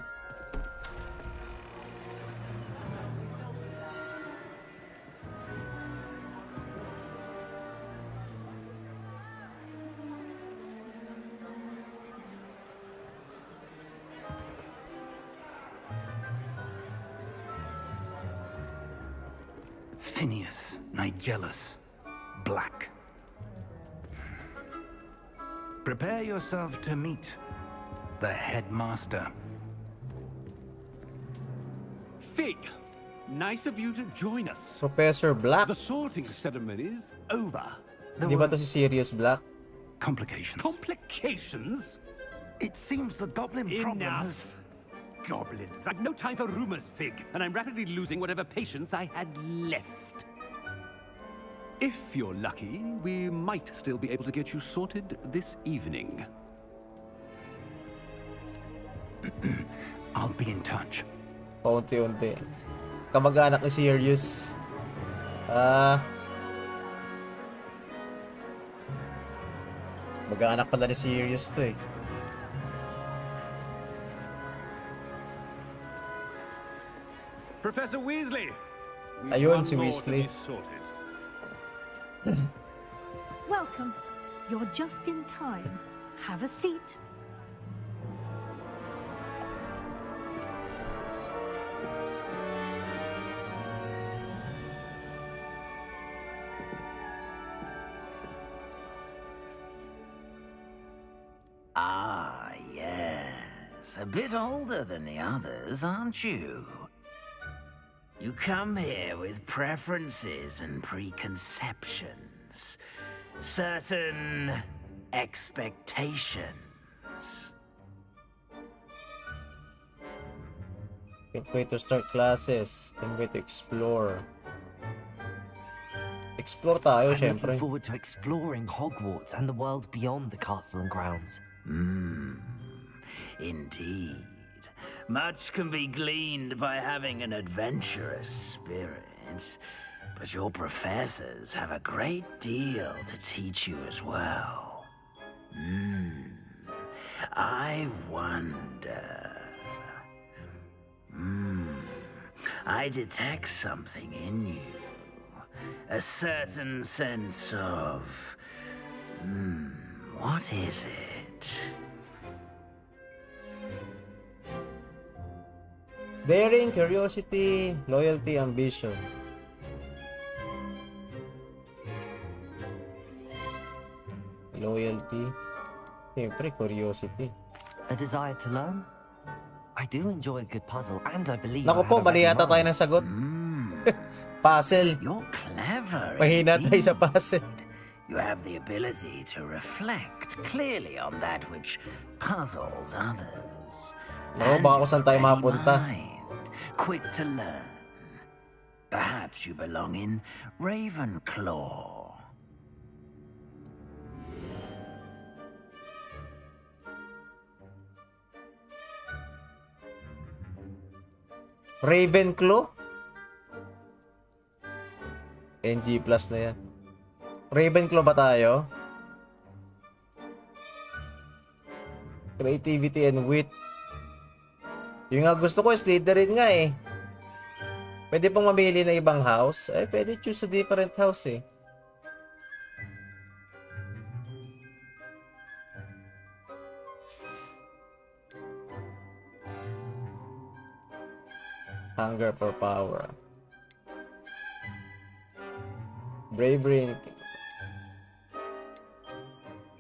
Phineas, Nigellus, Black. Prepare yourself to meet the headmaster. Fig, nice of you to join us. Professor Black. The sorting ceremony's over. There Di ba were to si Sirius Black? complications. Complications? It seems the goblin problem has... Enough. Goblins. I've no time for rumors, Fig, and I'm rapidly losing whatever patience I had left. If you're lucky, we might still be able to get you sorted this evening. I'll be in touch. Paunti-unti. Kamag-anak ni Sirius. Mag-anak pala ni Sirius to eh. Professor Weasley! We've Ayun, one si more to Weasley. be sorted. Welcome. You're just in time. Have a seat. Ah, yes. A bit older than the others, aren't you? You come here with preferences and preconceptions. Certain expectations. Can't wait to start classes. Can't wait to explore. Explore tayo, I'm looking syempre. forward to exploring Hogwarts and the world beyond the castle and grounds. Indeed. Much can be gleaned by having an adventurous spirit, but your professors have a great deal to teach you as well. I wonder... I detect something in you. A certain sense of... what is it? Daring, curiosity, loyalty, ambition. Loyalty. Siyempre, curiosity. A desire to learn? I do enjoy a good puzzle, and I believe Naku I po, have a mali ready yata tayo mind. ng sagot. Puzzle. You're clever. Mahina tayo indeed. sa puzzle. You have the ability to reflect clearly on that which puzzles others. Oo, baka kung saan tayo Ready mapunta. mind, quick to learn. Perhaps you belong in Ravenclaw. Ravenclaw? NG plus na yan. Ravenclaw ba tayo? Creativity and wit. Yung nga gusto ko, Slytherin nga eh. Pwede pong mamili ng ibang house? Eh, pwede choose a different house eh. Hunger for power. Bravery.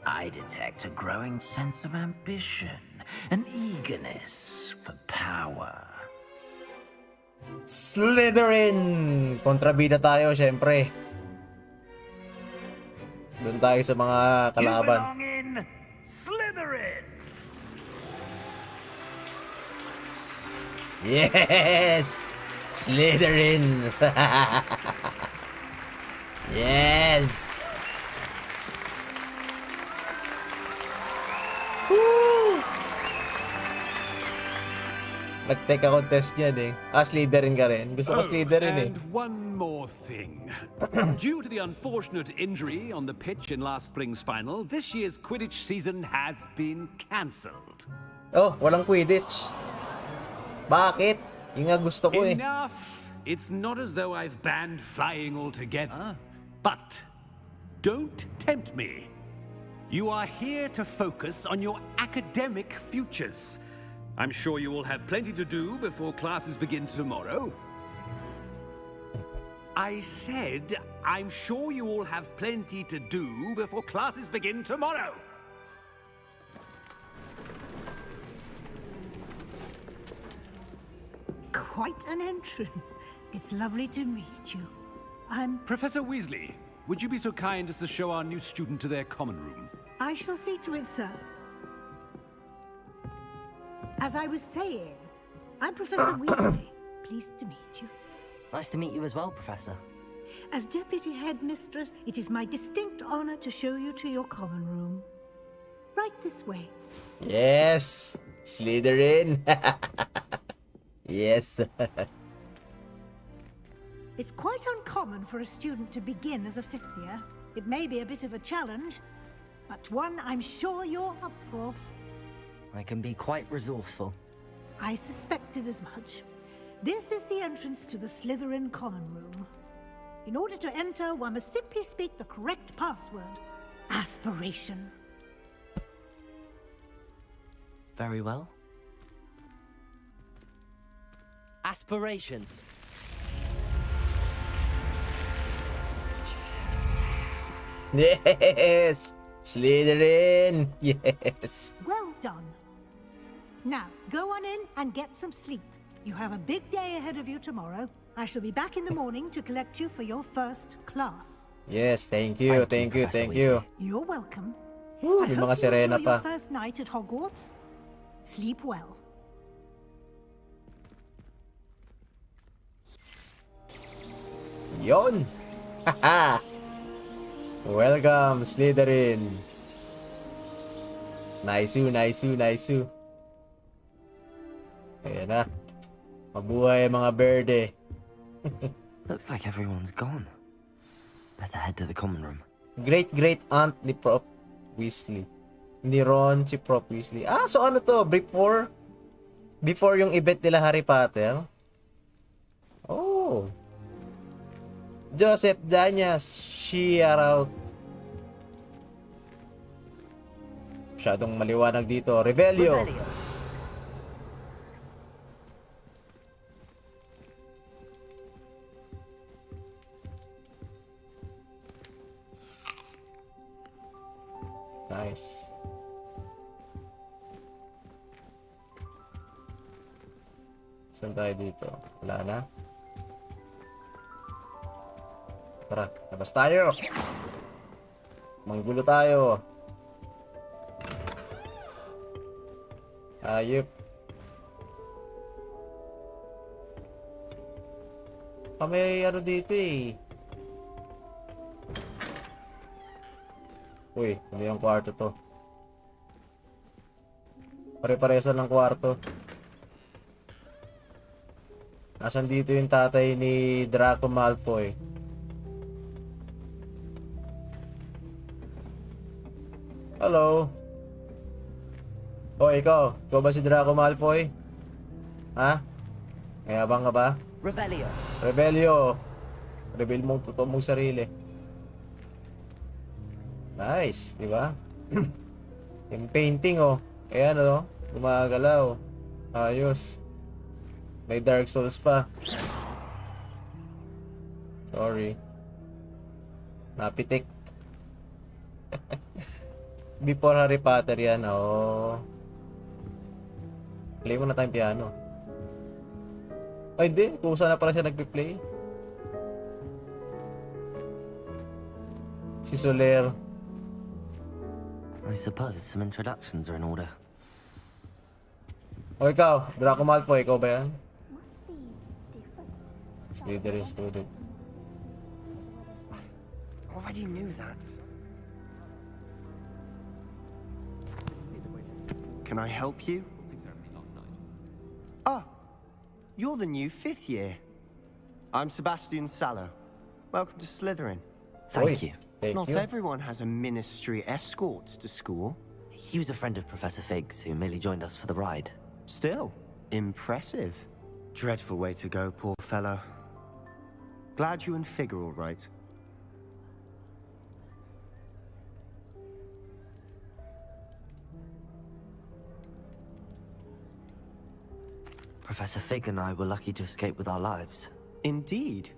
I detect a growing sense of ambition, an eagerness for power. Slytherin! Kontrabida tayo, syempre. Doon tayo sa mga kalaban. You belong in Slytherin! Yes! Slytherin! Yes! Woo! Nag-take ako test niyan eh. Slytherin ka rin. Gusto ko Slytherin eh. And one more thing. Due to the unfortunate injury on the pitch in last spring's final, this year's Quidditch season has been cancelled. Oh, walang Quidditch. Bakit? Yung nga gusto ko eh. Enough! It's not as though I've banned flying altogether, but don't tempt me. You are here to focus on your academic futures. I'm sure you will have plenty to do before classes begin tomorrow. I said, I'm sure you all have plenty to do before classes begin tomorrow. Quite an entrance. It's lovely to meet you. Professor Weasley, would you be so kind as to show our new student to their common room? I shall see to it, sir. As I was saying, I'm Professor Weasley. Pleased to meet you. Nice to meet you as well, Professor. As Deputy Headmistress, it is my distinct honor to show you to your common room. Right this way. Yes! Slytherin! Yes! It's quite uncommon for a student to begin as a fifth year. It may be a bit of a challenge, but one I'm sure you're up for. I can be quite resourceful. I suspected as much. This is the entrance to the Slytherin common room. In order to enter, one must simply speak the correct password. Aspiration. Very well. Aspiration. Yes! Slytherin! Yes! Well done. Now, go on in and get some sleep. You have a big day ahead of you tomorrow. I shall be back in the morning to collect you for your first class. Yes, thank you, thank you, Professor thank you. You're welcome. Woo, I may hope mga you sirena enjoy your pa. 1st night at Hogwarts. Sleep well. Yon! Haha! Welcome, Slytherin! Nice. Ayan na. Mabuhay mga berde. Looks like everyone's gone. Better head to the common room. Great aunt ni Prof. Weasley. Ni Ron si Prof. Weasley. Ah, so ano to? Before yung event nila Harry Potter? Oh. Joseph Danyas, shout out. Masyadong maliwanag dito. Revelio. Nice. Saan tayo dito? Wala na. Tara, labas tayo. Manggulo tayo. Ayup. May ano dito eh. Uy, hindi yung kwarto to. Pare-pares lang ng kwarto. Nasaan dito yung tatay ni Draco Malfoy? Hello? Oh, ikaw. Ikaw ba si Draco Malfoy? Ha? Mayabang ka ba? Revelio. Rebelio. Reveal mong totoo mong sarili. Nice, di ba? Yung painting oh. Ayan oh, gumagalaw. Ayos. May Dark Souls pa. Sorry. Napitik. Before Harry Potter yan, oh. Play mo na tayong piano. Ay, hindi. Kusa na pala siya nagpi-play. Si Soler. I suppose some introductions are in order. O ikaw, Draco Malfoy, ikaw ba yan? Slytherin student. Already knew that. Can I help you? Ah, you're the new 5th year. I'm Sebastian Sallow. Welcome to Slytherin. Thank you. Not everyone has a ministry escort to school. He was a friend of Professor Fig's who merely joined us for the ride. Still, impressive. Dreadful way to go, poor fellow. Glad you and Fig are all right. Professor Fig and I were lucky to escape with our lives. Indeed.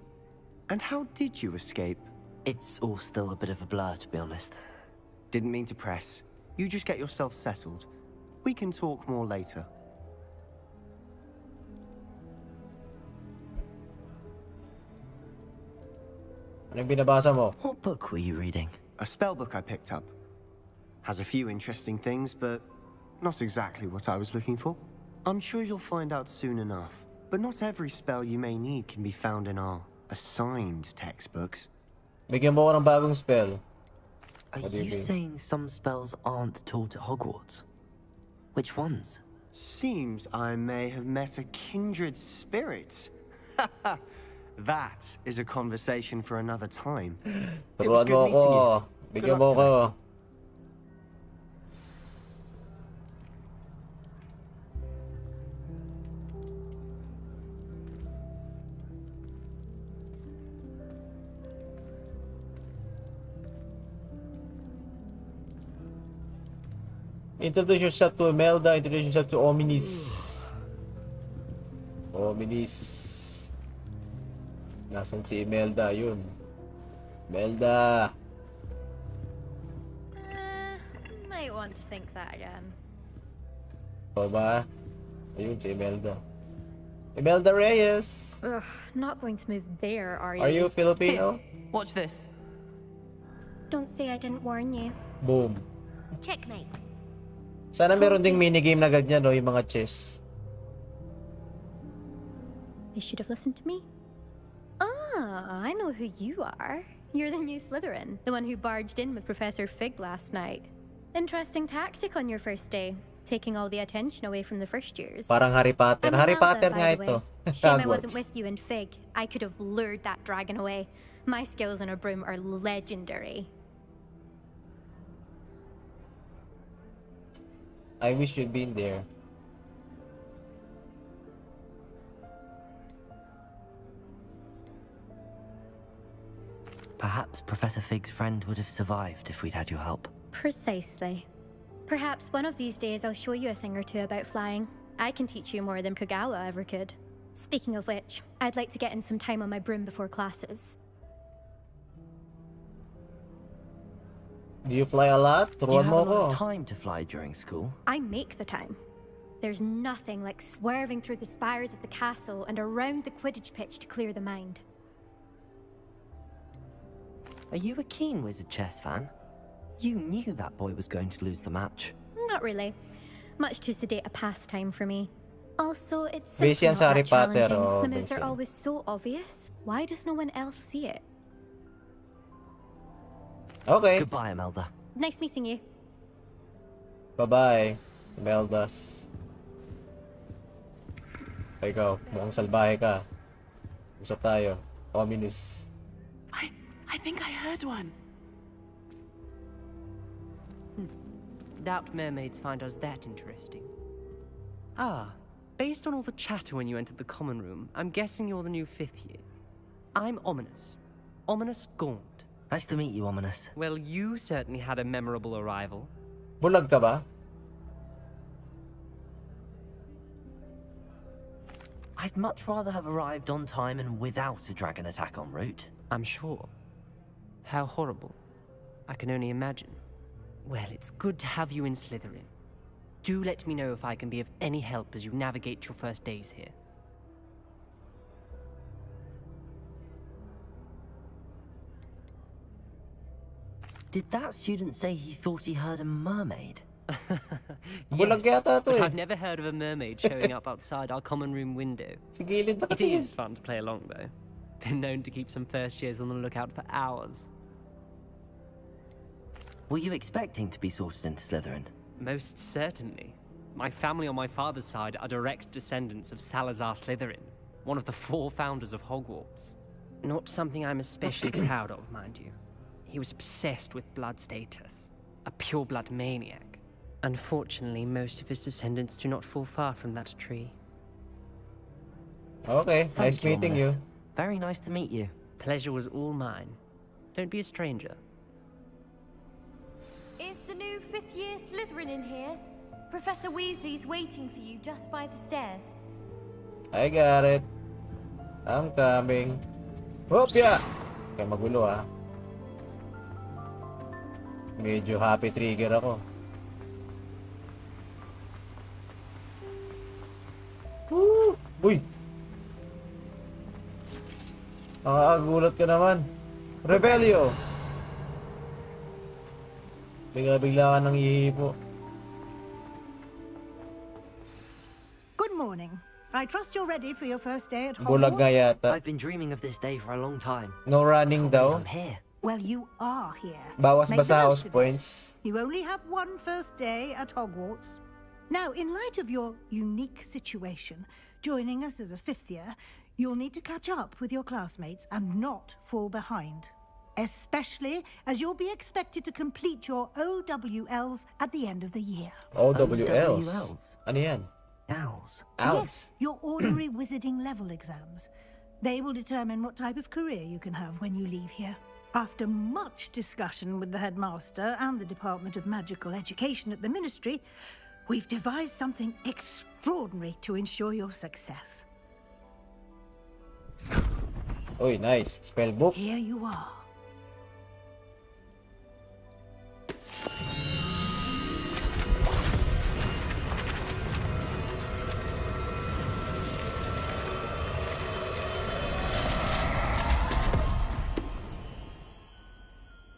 And how did you escape? It's all still a bit of a blur, to be honest. Didn't mean to press. You just get yourself settled. We can talk more later. Anong binabasa mo? What book were you reading? A spell book I picked up. Has a few interesting things, but not exactly what I was looking for. I'm sure you'll find out soon enough. But not every spell you may need can be found in our assigned textbooks. Bigyan mo ko ng bagong spell. Are What do you you mean? saying some spells aren't taught at Hogwarts? Which ones? Seems I may have met a kindred spirit. That is a conversation for another time. It was Turuan good mo meeting ako. you. Bigyan Good mo luck ko. today. Introduce yourself to Imelda. Introduce yourself to Ominis. Ominis. Nasaan si Imelda? Yun. Imelda. Might want to think that again. O ba? Ayun si Imelda. Imelda Reyes. Ugh, not going to move there, are you? Are you Filipino? Watch this. Don't say I didn't warn you. Boom. Checkmate. Sana meron ding minigame na ganyan, no? Yung mga chess. They should have listened to me. Ah, I know who you are. You're the new Slytherin, the one who barged in with Professor Fig last night. Interesting tactic on your first day, taking all the attention away from the first years. Parang Harry Potter. I'm Harry Imelda, Potter by nga the ito. way. Shame I wasn't Hogwarts. with you in Fig. I could have lured that dragon away. My skills on a broom are legendary. I wish you'd been there. Perhaps Professor Fig's friend would have survived if we'd had your help. Precisely. Perhaps one of these days I'll show you a thing or two about flying. I can teach you more than Kagawa ever could. Speaking of which, I'd like to get in some time on my broom before classes. Do you fly a lot? Do you Turuan have mo a lot ko. of time to fly during school? I make the time. There's nothing like swerving through the spires of the castle and around the Quidditch pitch to clear the mind. Are you a keen Wizard chess fan? You knew that boy was going to lose the match. Not really. Much too sedate a pastime for me. Also, it's Based simply yan not sa Harry that Potter, challenging. oh, The moves based are yan. always so obvious. Why does no one else see it? Okay. Goodbye, Imelda. Nice meeting you. Bye-bye. Meldas. Ikaw, mukhang salbahe ka. Usap tayo. Ominous. I think I heard one. Doubt mermaids find us that interesting. Ah, based on all the chatter when you entered the common room, I'm guessing you're the new 5th year. I'm Ominous. Ominous Gaunt. Nice to meet you, Ominous. Well, you certainly had a memorable arrival. Bulag ka ba? I'd much rather have arrived on time and without a dragon attack en route. I'm sure. How horrible. I can only imagine. Well, it's good to have you in Slytherin. Do let me know if I can be of any help as you navigate your first days here. Did that student say he thought he heard a mermaid? Bulag yata to But eh. I've never heard of a mermaid showing up outside our common room window. Sigilid na It kasi. is fun to play along, though. Been known to keep some first years on the lookout for hours. Were you expecting to be sorted into Slytherin? Most certainly. My family on my father's side are direct descendants of Salazar Slytherin, one of the 4 founders of Hogwarts. Not something I'm especially proud of, mind you. He was obsessed with blood status, a pure-blood maniac. Unfortunately, most of his descendants do not fall far from that tree. Okay, Thank nice meeting you. Ominous. Very nice to meet you. Pleasure was all mine. Don't be a stranger. Is the new 5th year Slytherin in here? Professor Weasley's waiting for you just by the stairs. I got it. I'm coming. Whoop, yeah! Kaya magulo ah. Medyo happy trigger ako. Woo! Uy! Nakakagulat ka naman. Rebelio! Bigla-bigla ka nang ihipo. Good morning. I trust you're ready for your first day at Bulag nga Hogwarts. yata. I've been dreaming of this day for a long time. No running daw. I'm here. Well, you are here. Bawas Make ba the sa most house of it. points? You only have one first day at Hogwarts. Now, in light of your unique situation, joining us as a 5th year, you'll need to catch up with your classmates and not fall behind. Especially as you'll be expected to complete your OWLs at the end of the year. OWLs? Ano yan? Owls. Yes, your ordinary wizarding level exams. They will determine what type of career you can have when you leave here. After much discussion with the headmaster and the Department of Magical Education at the Ministry, we've devised something extraordinary to ensure your success. Uy, nice. Spell book. Here you are.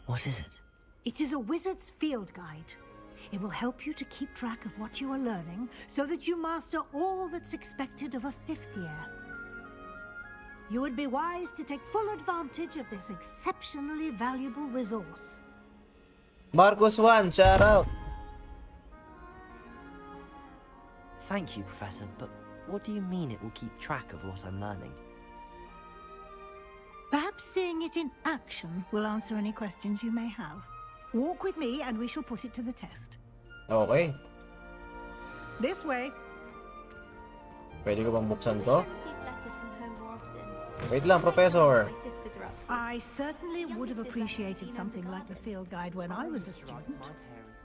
What is it? It is a wizard's field guide. It will help you to keep track of what you are learning so that you master all that's expected of a 5th year. You would be wise to take full advantage of this exceptionally valuable resource. Marcus 1, shout out. Thank you, Professor, but what do you mean it will keep track of what I'm learning? Perhaps seeing it in action will answer any questions you may have. Walk with me and we shall put it to the test. Okay. This way. Pwede ko bang buksan to? Receive letters from home more often. Wait lang, Professor. My sisters are up to. I certainly would have appreciated something like the field guide when I was a student.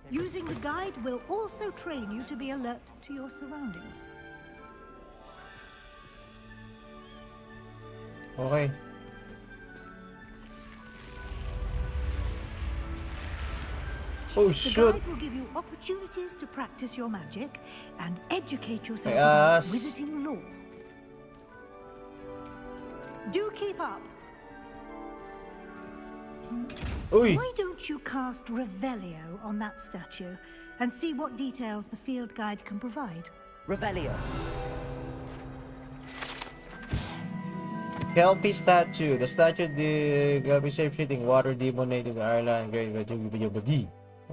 Using the guide will also train you to be alert to your surroundings. Okay. Oh, The shoot. guide will give you opportunities to practice your magic and educate yourself Yes. about wizarding lore. Do keep up. Uy. Why don't you cast Revelio on that statue and see what details the field guide can provide? Revelio. Kelpie statue. The statue, the Kelpie shape-shifting water demon native Ireland, great body.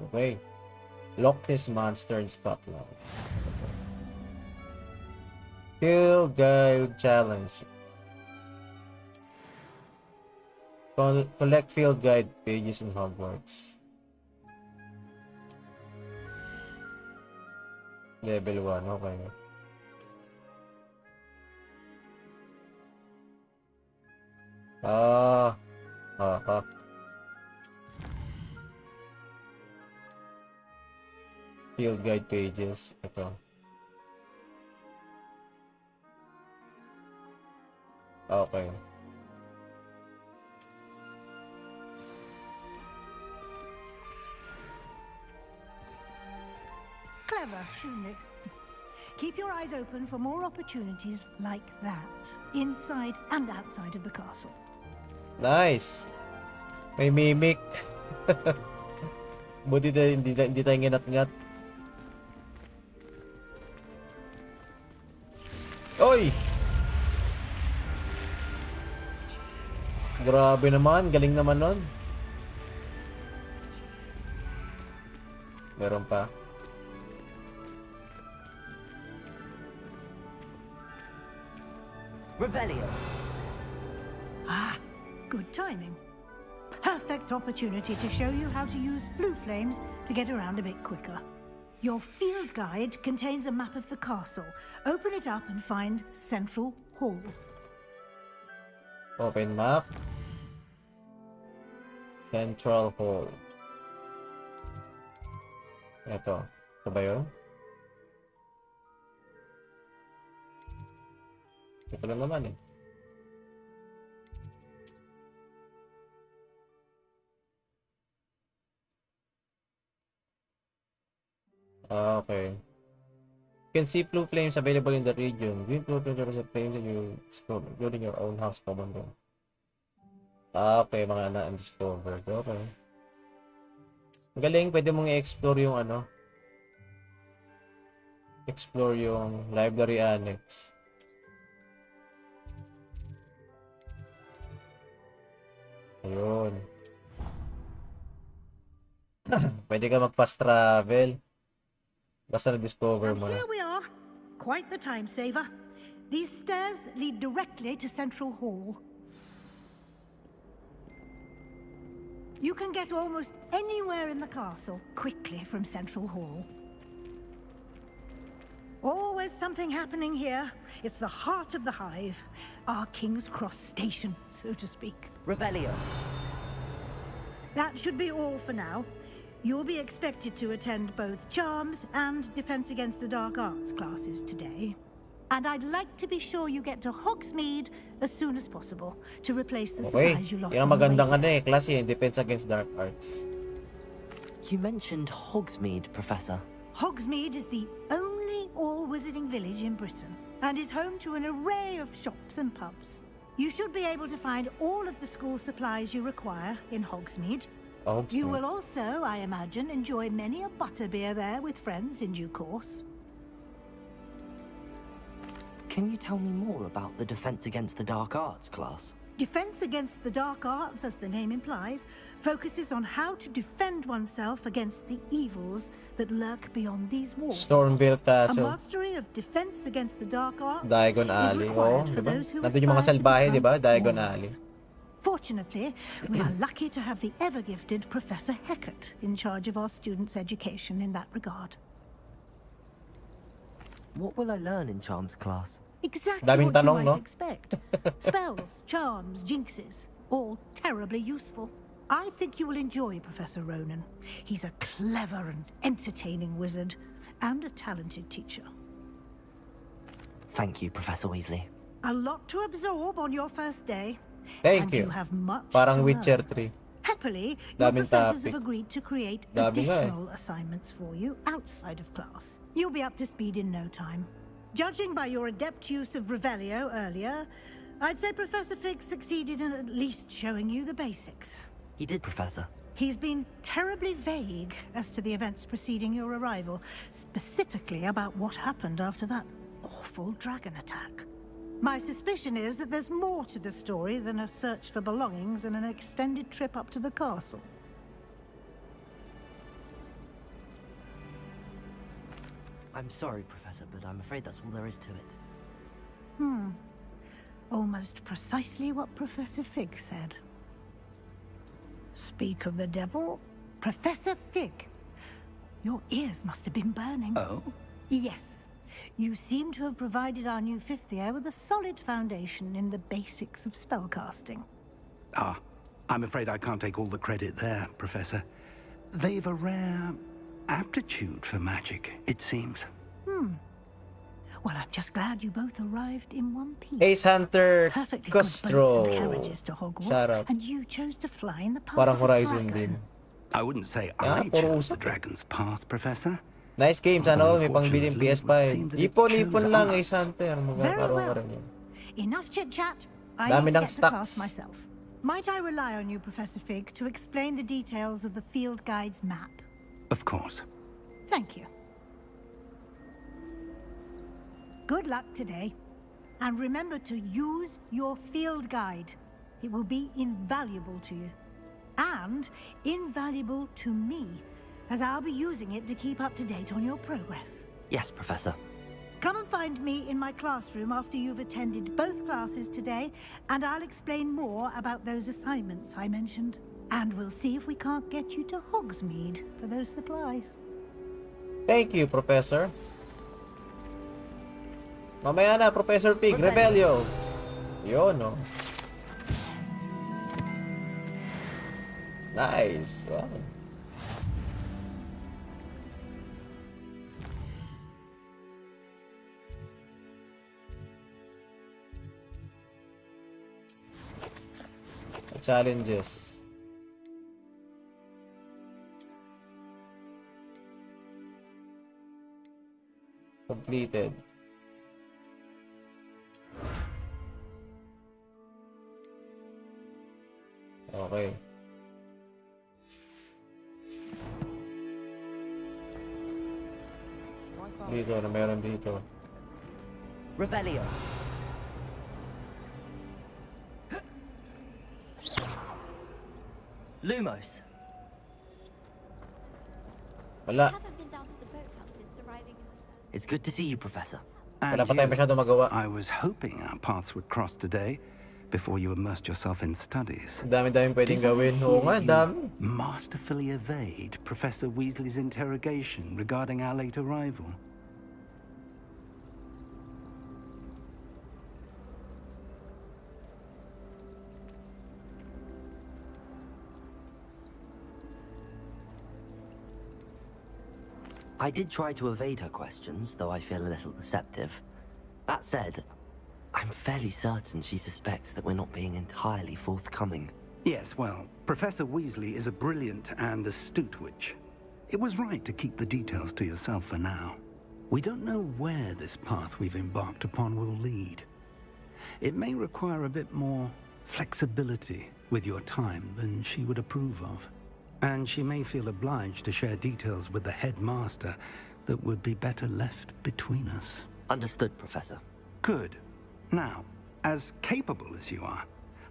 Okay. Loch Ness monster in Scotland. Field guide challenge. Collect field guide pages in Hogwarts. Level 1, okay. Field guide pages. Ito. Okay. Clever, isn't it? Keep your eyes open for more opportunities like that, inside and outside of the castle. Nice. May mimic. Buti na hindi tayo nginat-ngat. Oy! Grabe naman, galing naman nun. Meron pa. Revelio. Ah, good timing. Perfect opportunity to show you how to use flue flames to get around a bit quicker. Your field guide contains a map of the castle. Open it up and find Central Hall. Open map. Central Hall. Ito. Ito ba yun? Ito lang naman eh. Okay. You can see blue flames available in the region. Green blue flames represent flames in your scope, including your own house common room. Okay, mga na-undiscovered. Okay. Ang galing, pwede mong i-explore yung ano. Explore yung library annex. Ayun. Pwede ka mag-fast travel. Basta na-discover mo na. Here we are. Quite the time saver. These stairs lead directly to Central Hall. You can get almost anywhere in the castle quickly from Central Hall. Always something happening here. It's the heart of the hive. Our King's Cross station, so to speak. Revelio. That should be all for now. You'll be expected to attend both Charms and Defense Against the Dark Arts classes today. And I'd like to be sure you get to Hogsmeade as soon as possible to replace the Okay. supplies you lost Yan ang on the way magandang here. klase yung Defense Against Dark Arts. You mentioned Hogsmeade, Professor. Hogsmeade is the only all-wizarding village in Britain and is home to an array of shops and pubs. You should be able to find all of the school supplies you require in Hogsmeade. You will also, I imagine, enjoy many a butterbeer there with friends in due course. Can you tell me more about the Defense Against the Dark Arts class? Defense Against the Dark Arts, as the name implies, focuses on how to defend oneself against the evils that lurk beyond these walls. Stormville A Castle. mastery of Defense Against the Dark Arts Diagon is Alley. required Oh, for diba? those who Nandun yung mga aspire to salbahe, become diba? Diagon warriors. Alley. Fortunately, we are lucky to have the ever-gifted Professor Heckert in charge of our students' education in that regard. What will I learn in Charms class? Exactly Daming what you tanong, might no? expect. Spells, charms, jinxes, all terribly useful. I think you will enjoy Professor Ronan. He's a clever and entertaining wizard, and a talented teacher. Thank you, Professor Weasley. A lot to absorb on your first day. Thank and you. you have much Parang to Witcher learn. 3. Happily, your Daming professors topic. have agreed to create Dami nga eh. additional assignments for you outside of class. You'll be up to speed in no time. Judging by your adept use of Revelio earlier, I'd say Professor Fig succeeded in at least showing you the basics. He did, Professor. He's been terribly vague as to the events preceding your arrival, specifically about what happened after that awful dragon attack. My suspicion is that there's more to the story than a search for belongings and an extended trip up to the castle. I'm sorry, Professor, but I'm afraid that's all there is to it. Almost precisely what Professor Fig said. Speak of the devil, Professor Fig. Your ears must have been burning. Oh? Yes. You seem to have provided our new fifth year with a solid foundation in the basics of spellcasting. Ah, I'm afraid I can't take all the credit there, Professor. They've a rare aptitude for magic, it seems. Well, I'm just glad you both arrived in one piece. Ace Hunter Perfectly good boats Costro. and carriages to Hogwarts, Shout out. and you chose to fly in the path Parang of the Horizon dragon. din. I wouldn't say Ah, I puro chose the usap eh. dragon's path, Professor. Nice game. Sana all may pangbiling Unfortunately, it would PS5. seem that it Ipon chose lang us. Ace Hunter. Very Magkakaroon well. ka rin yun. Enough chit-chat. I Dami need to ng get to class stocks. myself. Might I rely on you, Professor Fig, to explain the details of the field guide's map? Of course. Thank you. Good luck today. And remember to use your field guide. It will be invaluable to you. And invaluable to me, as I'll be using it to keep up to date on your progress. Yes, Professor. Come and find me in my classroom after you've attended both classes today, and I'll explain more about those assignments I mentioned. And we'll see if we can't get you to Hogsmeade for those supplies. Thank you, Professor. Mamaya na, Professor Pig. Rebelio. Yun, no? Nice. Wow. Challenges. Completed. Okay. Dito, na meron dito. Revelio. Lumos. Wala. Haven't been down to the boathouse since arriving in the first. It's good to see you, Professor. Wala pa tayo masyado magawa. I was hoping our paths would cross today before you immersed yourself in studies. Dami-daming pwedeng gawin. Oo nga, dami. Masterfully evade Professor Weasley's interrogation regarding our late arrival. I did try to evade her questions, though I feel a little deceptive. That said, I'm fairly certain she suspects that we're not being entirely forthcoming. Yes, well, Professor Weasley is a brilliant and astute witch. It was right to keep the details to yourself for now. We don't know where this path we've embarked upon will lead. It may require a bit more flexibility with your time than she would approve of. And she may feel obliged to share details with the headmaster that would be better left between us. Understood, Professor. Good. Now, as capable as you are,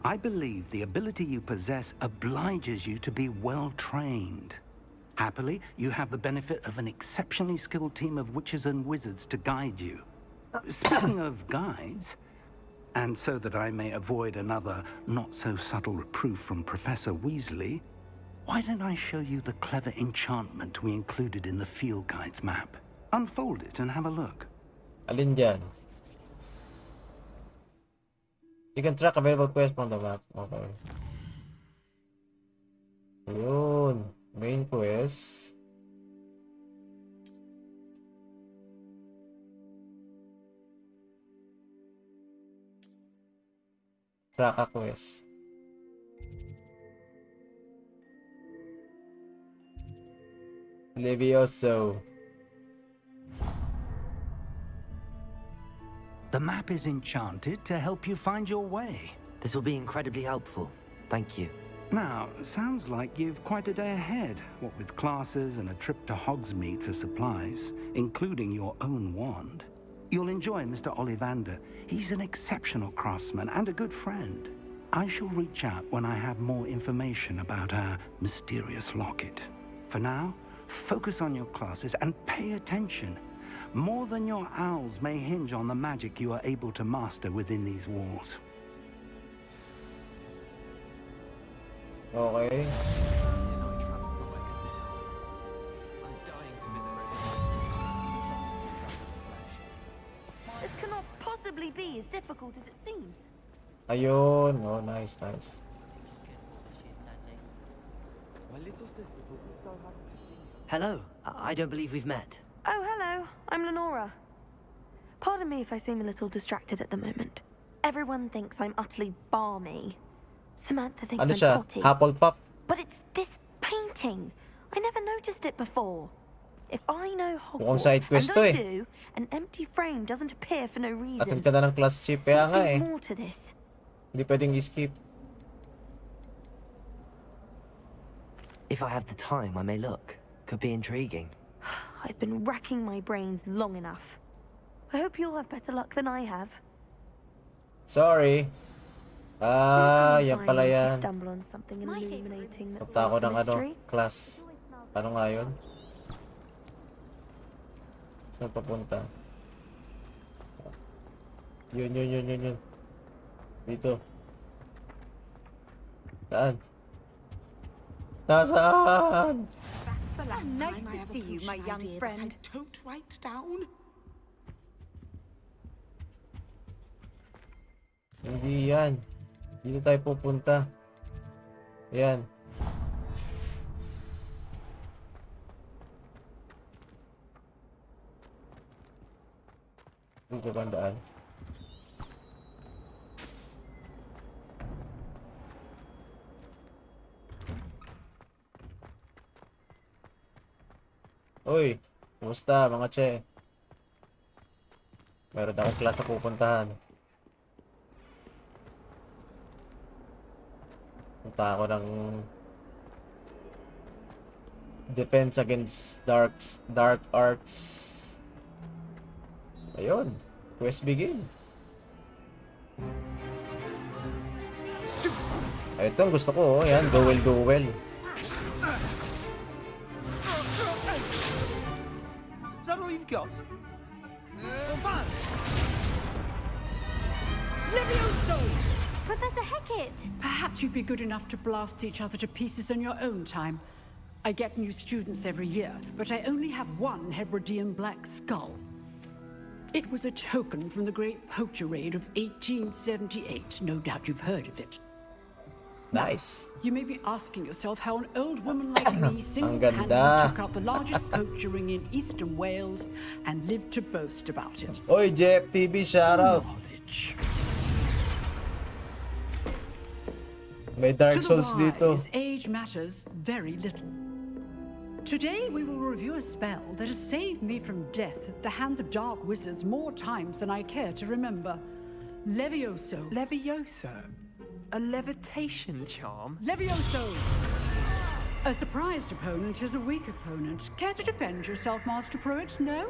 I believe the ability you possess obliges you to be well trained. Happily, you have the benefit of an exceptionally skilled team of witches and wizards to guide you. Speaking of guides, and so that I may avoid another not-so-subtle reproof from Professor Weasley, why don't I show you the clever enchantment we included in the field guide's map? Unfold it and have a look. Alin dyan? You can track available quests from the map. Okay. Ayun. Main quest. Track a quest. Levioso. The map is enchanted to help you find your way. This will be incredibly helpful. Thank you. Now, sounds like you've quite a day ahead, what with classes and a trip to Hogsmeade for supplies, including your own wand. You'll enjoy Mr. Ollivander. He's an exceptional craftsman and a good friend. I shall reach out when I have more information about our mysterious locket. For now, focus on your classes and pay attention. More than your owls may hinge on the magic you are able to master within these walls. Okay. This cannot possibly be as difficult as it seems. Ayun. Oh, nice, nice. Hello. I don't believe we've met. Oh, hello. I'm Lenora. Pardon me if I seem a little distracted at the moment. Everyone thinks I'm utterly balmy. Samantha thinks Ano I'm siya? potty. Hufflepuff? But it's this painting. I never noticed it before. If I know Mukhang Hogwarts, side quest and to I eh. do, an empty frame doesn't appear for no reason. Attend ka na ng class chip. Kaya nga eh. Something more to this. Hindi pwedeng i-skip. If I have the time, I may look. Could be intriguing. I've been racking my brains long enough. I hope you'll have better luck than I have. Sorry. Yan pala If you yan. stumble on something illuminating that Punta ako solves the ng ano, mystery. class. Ano nga yun? Saan papunta? Yun. Dito. Saan? Nasaan? The last Nice time to I have a see you, my potion young idea friend. that I don't write down. Hindi yan. Dito tayo pupunta. Yan. Dito ba ang daan? Uy, kumusta mga che? Meron akong class na pupuntahan. Punta ako ng Defense Against Dark Arts. Ayun, quest begin. Ito ang gusto ko, oh. Yan, duel. Is that all you've got? Levioso! Professor Hecat! Perhaps you'd be good enough to blast each other to pieces on your own time. I get new students every year, but I only have one Hebridean black skull. It was a token from the Great Poacher Raid of 1878. No doubt you've heard of it. Nice. You may be asking yourself how an old woman like me single-handedly ganda. took out the largest poacher ring in eastern Wales and lived to boast about it. Oy, Jeff TV, shoutout. May Dark Souls To the dito. wise, age matters very little. Today we will review a spell that has saved me from death at the hands of dark wizards more times than I care to remember. Levioso. Levioso? A levitation charm? Levioso! A surprised opponent is a weak opponent. Care to defend yourself, Master Pruitt? No?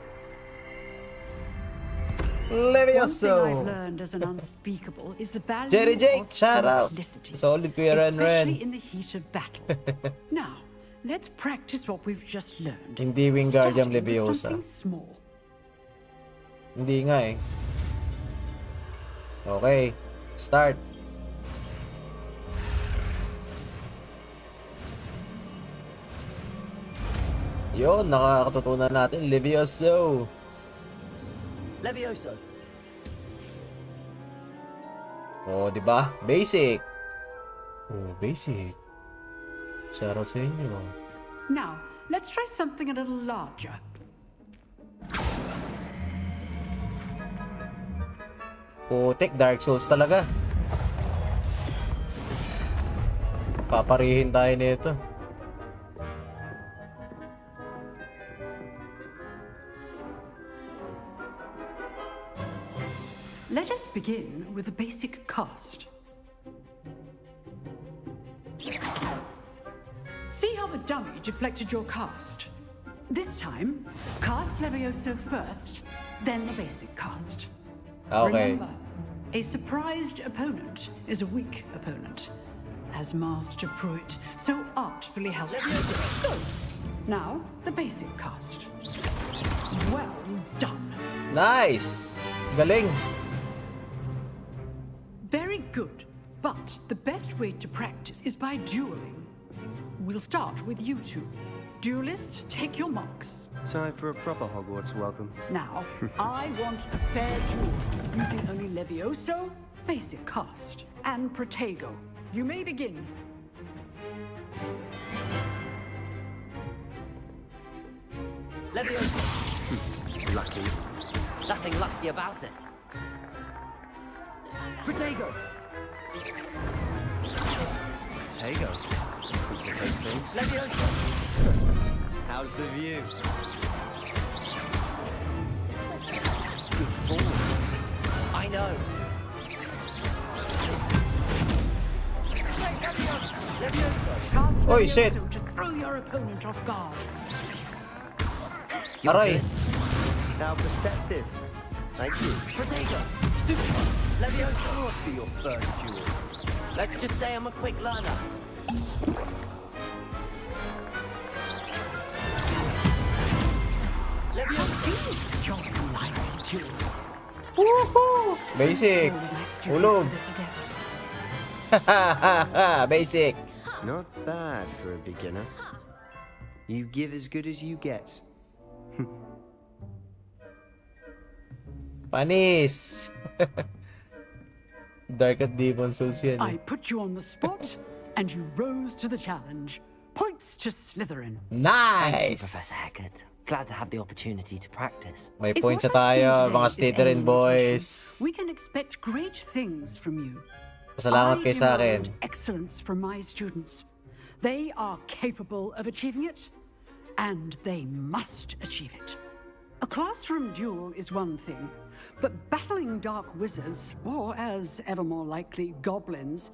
One thing I've Levioso. learned as an unspeakable is the value Jerry Jake, of shout out. simplicity, Solid Kuya Ren especially Ren. in the heat of battle. Now, let's practice what we've just learned. Hindi Wingardium Starting with Leviosa. something small. Hindi nga eh. Okay. Start. Yun, nakakatutunan natin. Levioso. Levioso. Oh, di ba? Basic. Oh, basic. Shoutout sa inyo. Now, let's try something a little larger. Putik, Dark Souls talaga. Paparihin tayo nito. Let us begin with a basic cast. See how the dummy deflected your cast? This time, cast Levioso first, then the basic cast. Okay. Remember, a surprised opponent is a weak opponent, as Master Pruitt so artfully helped you. Now, the basic cast. Well done. Nice! Galing! Very good, but the best way to practice is by dueling. We'll start with you two. Duelists, take your marks. Time for a proper Hogwarts welcome. Now, I want a fair duel, using only Levioso, basic cast, and Protego. You may begin. Levioso. Lucky. Nothing lucky about it. Protego. Protego. Those things. Levioso. How's the view? Good form. I know. Levioso. Cast Oi, Levioso shit. to throw your opponent off guard. Aray! How perceptive. Thank you. Protego. Stupid. Levioso. What be your first duel? Let's just say I'm a quick learner. Levioso. Your lively duel. Woohoo! Basic! Ulog! Basic! Not bad for a beginner. You give as good as you get. Panis! Dark at Demon Souls yan I eh. put you on the spot, and you rose to the challenge. Points to Slytherin. Thank you, Professor Nice! Haggard. Glad to have the opportunity to practice. May If points na what I've seen tayo, today mga is Slytherin any boys. indication, we can expect great things from you. Pasalamat kayo sa akin. demand excellence from my students. They are capable of achieving it, and they must achieve it. A classroom duel is one thing, but battling dark wizards, or as ever more likely, goblins,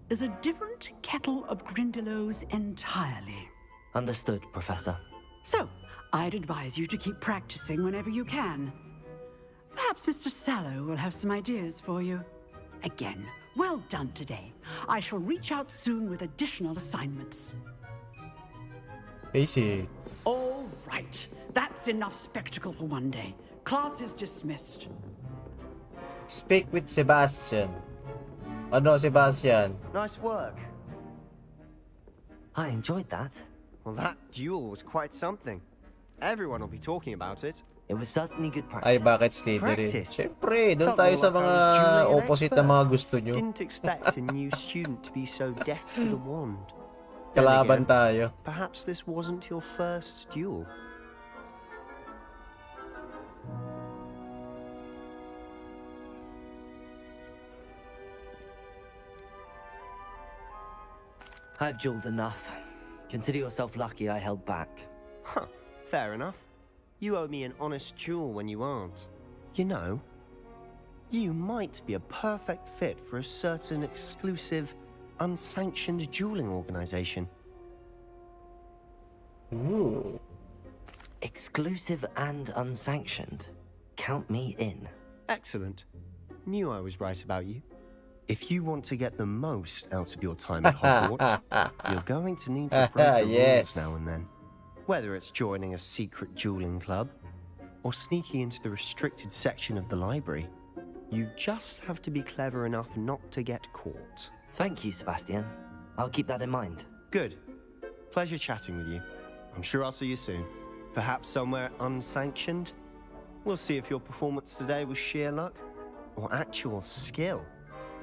is a different kettle of Grindylows entirely. Understood, Professor. So, I'd advise you to keep practicing whenever you can. Perhaps Mr. Sallow will have some ideas for you. Again, well done today. I shall reach out soon with additional assignments. Basic. All right, that's enough spectacle for one day. Class is dismissed. Speak with Sebastian. Ano, Sebastian? Nice work. I enjoyed that. Well, that duel was quite something. Everyone will be talking about it. It was certainly good practice. Ay, bakit Slytherin? Practice? Siyempre, doon Felt tayo more sa like I mga was dueling an opposite na mga expert. gusto nyo. Didn't expect a new student to be so deft with a wand. Then Kalaban again, tayo. Perhaps this wasn't your first duel. I've dueled enough. Consider yourself lucky I held back. Huh, fair enough. You owe me an honest duel when you aren't. You know, you might be a perfect fit for a certain exclusive, unsanctioned dueling organization. Ooh. Exclusive and unsanctioned. Count me in. Excellent. Knew I was right about you. If you want to get the most out of your time at Hogwarts, you're going to need to break the Yes. rules now and then. Whether it's joining a secret dueling club, or sneaking into the restricted section of the library, you just have to be clever enough not to get caught. Thank you, Sebastian. I'll keep that in mind. Good. Pleasure chatting with you. I'm sure I'll see you soon. Perhaps somewhere unsanctioned? We'll see if your performance today was sheer luck or actual skill.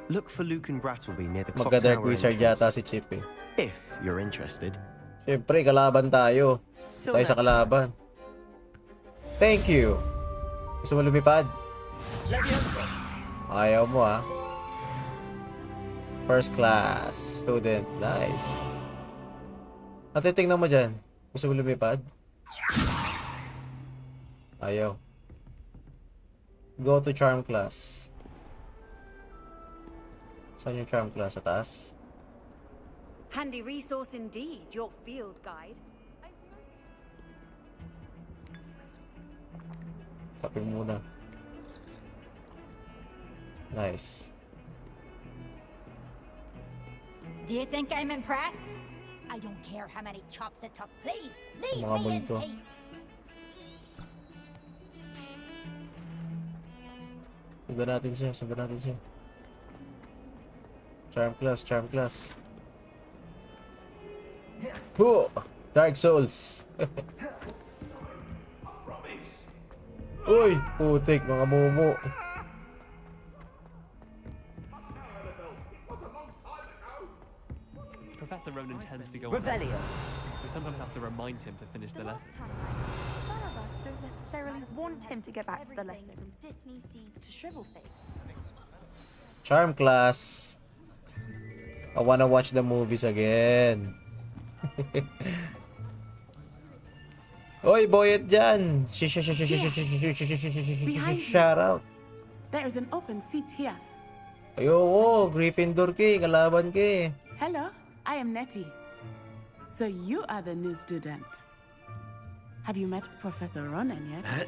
Look for Luke and Brattleby near the clock Magka-Dark tower Wizard entrance. yata si Chip eh. If you're interested. Siyempre, kalaban tayo. Till Tayo sa next kalaban. Thank you. Gusto mo lumipad? Ayaw mo ah. First class student. Nice. At titingnan mo dyan. Gusto mo lumipad? Ayaw. Go to charm class. Saan yung charm class? Sa taas? Handy resource indeed, your field guide. Kaping muna. Nice. Do you think I'm impressed? I don't care how many chops it took. Please, leave Mga me in multo. peace. Sundan natin siya. Sundan natin siya. Charm class. Charm class. Huh! Dark Souls. Uy! Putik, mga mumu. Professor Ronan tends to go Revelio. on. We sometimes have to remind him to finish the lesson. Some of us don't necessarily want him to get back to the lesson. From Disney seeds to shrivel things. Charm class. I wanna watch the movies again. Oy, boyet dyan. Shout out. There is an open seat here. Ayoko, Gryffindor ka eh. Kalaban ka eh. Hello, I am Nettie. So you are the new student. Have you met Professor Ronan yet?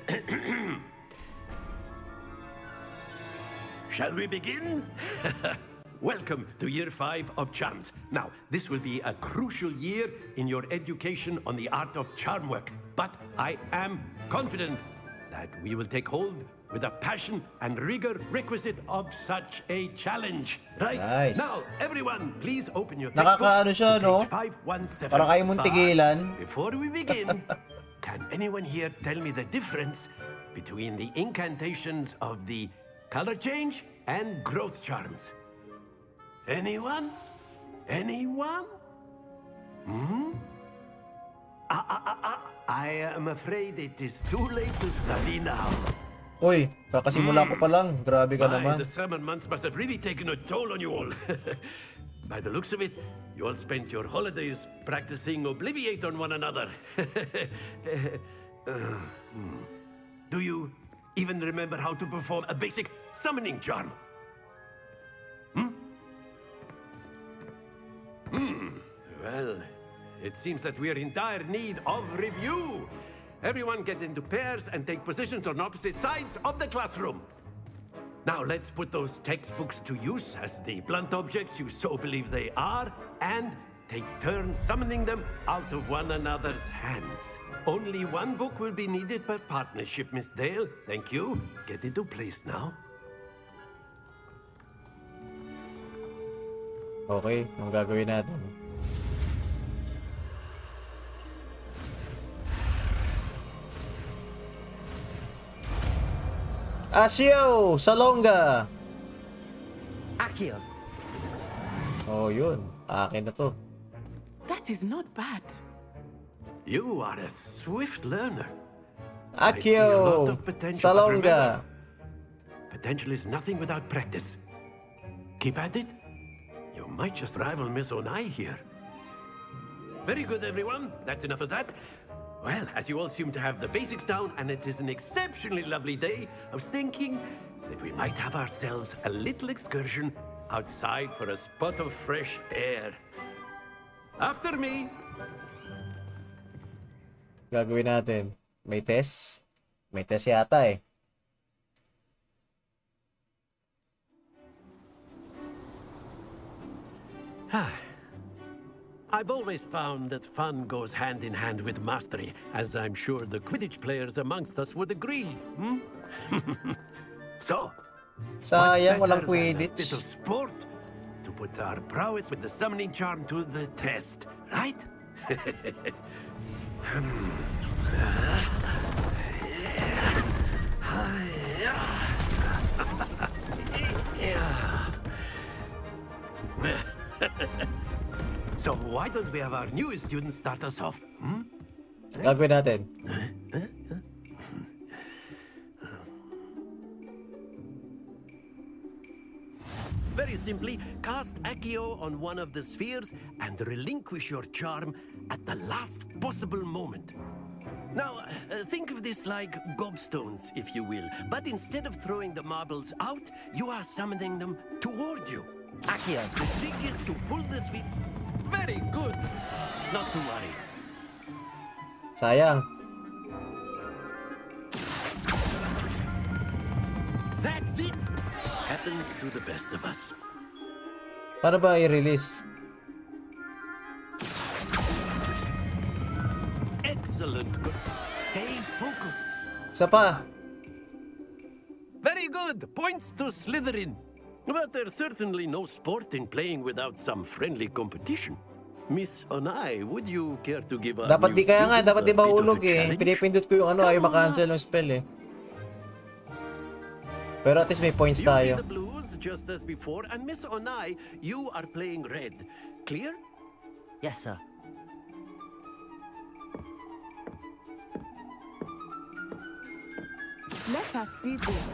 Shall we begin? Welcome to Year 5 of Charms. Now, this will be a crucial year in your education on the art of charm work. But I am confident that we will take hold with the passion and rigor requisite of such a challenge. Right? Nice. Now, everyone, please open your Nakakaano textbooks siya, to no? page 517. Parang ayaw mong tigilan. Before we begin, can anyone here tell me the difference between the incantations of the color change and growth charms? Anyone? Anyone? Hmm? I am afraid it is too late to study now. Uy, kakasimula ko pa lang. Grabe ka My, naman. the summer months must have really taken a toll on you all. By the looks of it, you all spent your holidays practicing Obliviate on one another. Do you even remember how to perform a basic summoning charm? Well, it seems that we are in dire need of review. Everyone get into pairs and take positions on opposite sides of the classroom. Now let's put those textbooks to use as the blunt objects you so believe they are, and take turns summoning them out of one another's hands. Only one book will be needed per partnership, Miss Dale. Thank you. Get into place now. Okay, ang gagawin natin. Asio! Salonga! Accio. Oh, yun. Akin na to. That is not bad. You are a swift learner. Accio! Salonga! Potential is nothing without practice. Keep at it. You might just rival Miss Onai here. Very good, everyone. That's enough of that. Well, as you all seem to have the basics down, and it is an exceptionally lovely day, I was thinking that we might have ourselves a little excursion outside for a spot of fresh air. After me. Gagawin natin. May test. May test yata eh. I've always found that fun goes hand in hand with mastery, as I'm sure the Quidditch players amongst us would agree. So, sayang walang better than a Quidditch. bit of sport to put our prowess with the summoning charm to the test, right? So why don't we have our newest student start us off? Gagawin natin. Very simply, cast Accio on one of the spheres and relinquish your charm at the last possible moment. Now, think of this like gobstones, if you will. But instead of throwing the marbles out, you are summoning them toward you. Accio. The trick is to pull the sphere. Very good. Not to worry. Sayang. That's it. Happens to the best of us. Paano ba i-release? Excellent. Stay focused. Isa pa. Very good. Points to Slytherin. But there's certainly no sport in playing without some friendly competition. Miss Onai, would you care to give a Dapat di kaya nga, dapat di mahulog eh. challenge? Pinipindot ko yung ano, ayaw makancel ng spell eh. Pero at least may points You tayo. play the blues just as before, and Miss Onai, you are playing red. Clear? Yes, sir. Let us see this.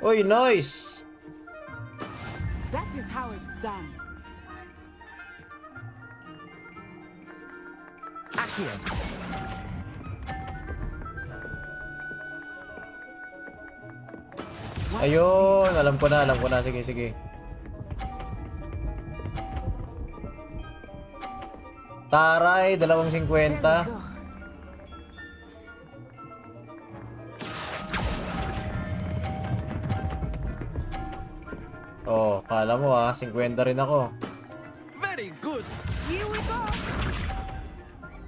Oy, nice! That is how it's done. Accio. Ayun, alam ko na. Sige, sige. Taray, 250. Oh, kala mo 50 rin ako. Very good. Here we go.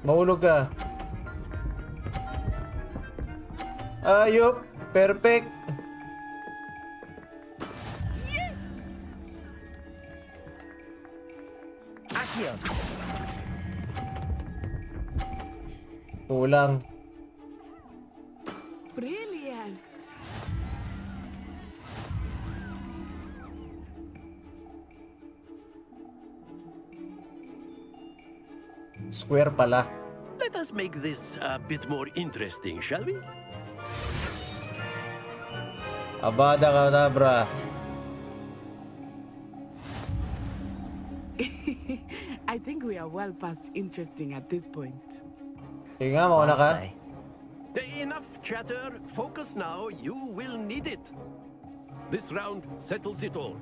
Mahulog ka. Ayup, perfect. Accio. Kulang. Brilliant. Square pala. Let us make this a bit more interesting, shall we? Abada kadabra. I think we are well past interesting at this point. Sige nga, mauna ka. Enough chatter. Focus now. You will need it. This round settles it all.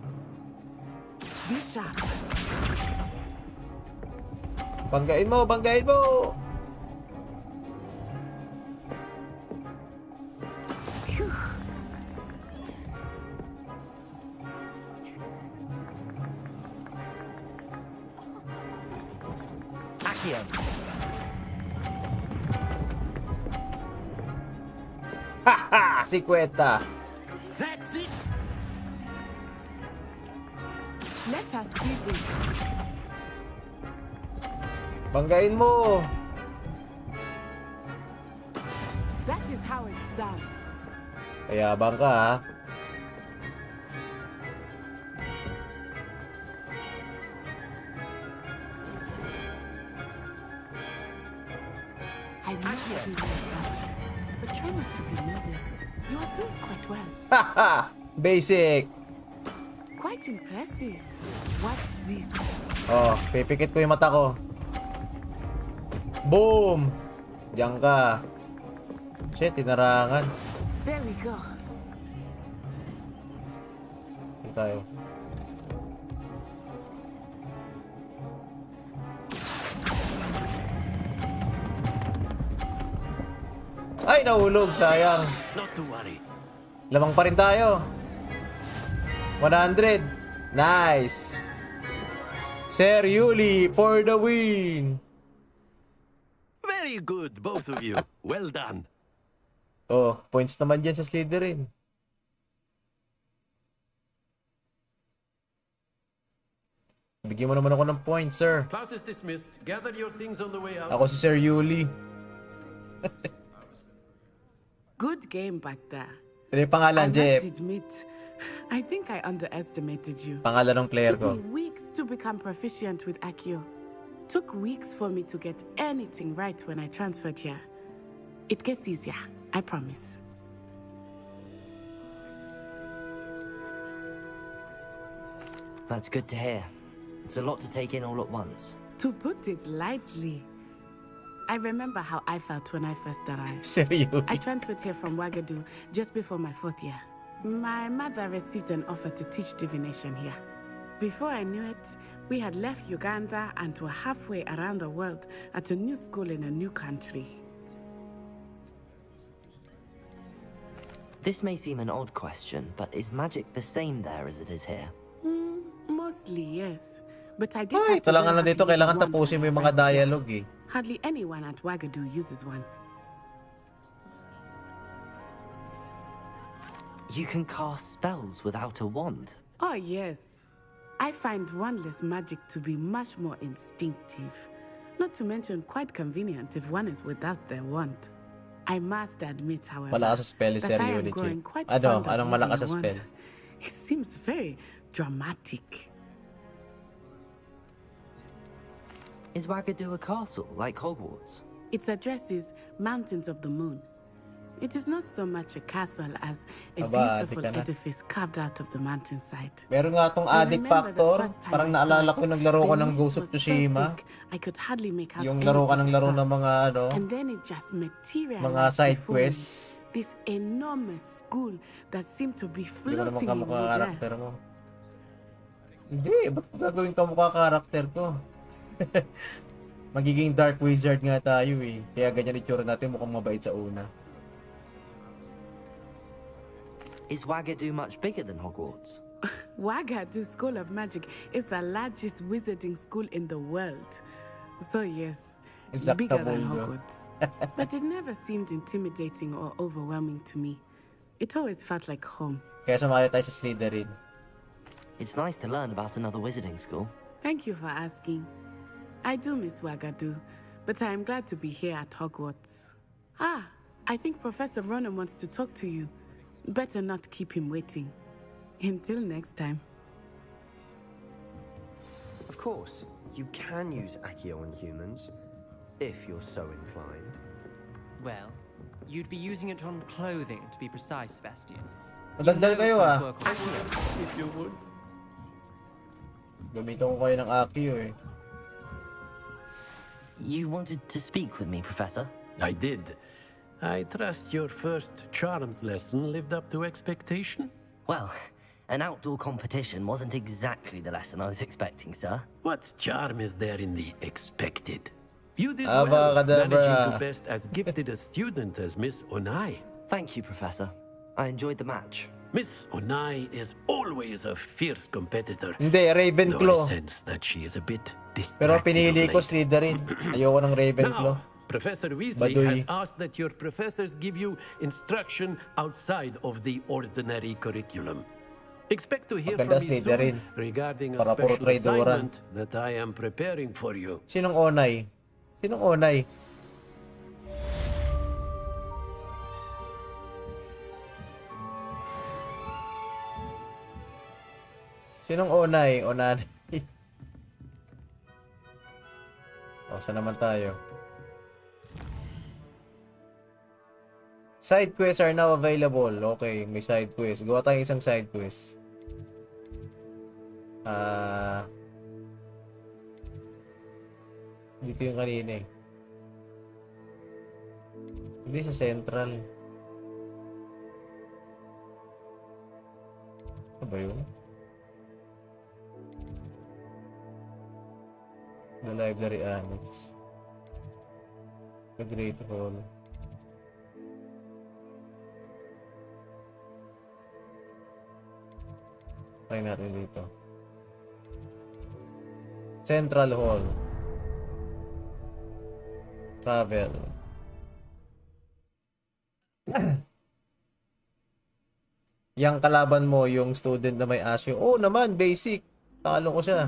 Be sharp. Banggain mo, banggain mo. Accio. Haha, 50. That's it. Let us see this. Banggain mo. That is how it's done. Kayabang ka ha. I know you do this much, but try not to be nervous. You are doing quite well. Haha, basic. Quite impressive. Watch this. Oh, pipikit ko yung mata ko. Boom! Diyan ka. Shit, tinarangan. There we go. Dito tayo. Ay, nahulog. Sayang. Not to worry. Lamang pa rin tayo. 100. Nice. Sir Yuli for the win. Very good, both of you. Well done. Oh, points naman dyan sa Slytherin. Bigyan mo naman ako ng points, sir. Class is dismissed. Gather your things on the way out. Ako si Sir Yuli. Good game back there. Ano yung pangalan, I Jeff? must admit, I think I underestimated you. Pangalan ng player ko. Took me weeks to become proficient with Accio. Took weeks for me to get anything right when I transferred here. It gets easier, I promise. That's good to hear. It's a lot to take in all at once. To put it lightly, I remember how I felt when I first arrived. Seriously? I transferred here from Wagadu just before my 4th year. My mother received an offer to teach divination here. Before I knew it, we had left Uganda and were halfway around the world at a new school in a new country. This may seem an odd question, but is magic the same there as it is here? Mostly, yes. But I did Ay, have to learn kailangan na how to dito, use kailangan one tapusin mo yung right mga here. dialogue eh. Hardly anyone at Wagadu uses one. You can cast spells without a wand. Oh, yes. I find wandless magic to be much more instinctive. Not to mention quite convenient if one is without their wand. I must admit, however, Malakas sa spell, that Sir I am Yuli, growing Chief. quite Ano? fond of Anong using malakas a sa wand. spell? It seems very dramatic. Is Wagadu a castle, like Hogwarts? Its address is Mountains of the Moon. It is not so much a castle as a Aba, beautiful adik ka na. edifice carved out of the mountainside. Meron nga tong I addict remember the factor. first time Parang I saw naalala it, ko naglaro ko the ng mist Ghost of was so Tsushima. thick, I could hardly make out Yung laro ka ng anything laro at all. ng mga ano, And then it just materialized mga side before me. quests. This enormous school that seemed to be Hindi mo naman floating in kamukha midair. karakter mo. Hindi, ba't gagawin kamukha karakter ko? Magiging dark wizard nga tayo eh. Kaya ganyan itsura natin, mukhang mabait sa una. Is Wagadu much bigger than Hogwarts? Wagadu School of Magic is the largest wizarding school in the world. So yes, Exacto, bigger than Bulgo. Hogwarts. But it never seemed intimidating or overwhelming to me. It always felt like home. Kaya sumali tayo sa Slytherin. It's nice to learn about another wizarding school. Thank you for asking. I do miss Wagadu, but I am glad to be here at Hogwarts. Ah, I think Professor Ronan wants to talk to you. Better not keep him waiting. Until next time. Of course, you can use Accio on humans, if you're so inclined. Well, you'd be using it on clothing, to be precise, Sebastian. Madaldal kayo ah. If you would. Gamitin ko kayo ng Accio eh. You wanted to speak with me, Professor? I did. I trust your first charms lesson lived up to expectation? Well, an outdoor competition wasn't exactly the lesson I was expecting, sir. What charm is there in the expected? You did Aba, well, kadabra. managing to best as gifted a student as Miss Onai. Thank you, Professor. I enjoyed the match. Miss Onai is always a fierce competitor. Hindi, Ravenclaw. Though I sense that she is a bit Pero distracted pinili of ko late. Slytherin. Ayoko ng Ravenclaw. Now, Professor Weasley Baduy. has asked that your professors give you instruction outside of the ordinary curriculum. Expect to hear Maganda from me Slytherin. soon regarding a Para puro special traidoran. assignment that I am preparing for you. Sinong Onay? Sinong Onay? Sinong Onay? Onay. O, saan naman tayo? Side quests are now available. Okay, may side quest. Gawa tayong isang side quest. Dito yung kanina eh. Hindi sa central. Ano ba yun? The library annex. The Great Hall. Try natin dito. Central Hall. Travel. Yang kalaban mo, yung student na may asyo. Oo naman, basic. Talo ko siya.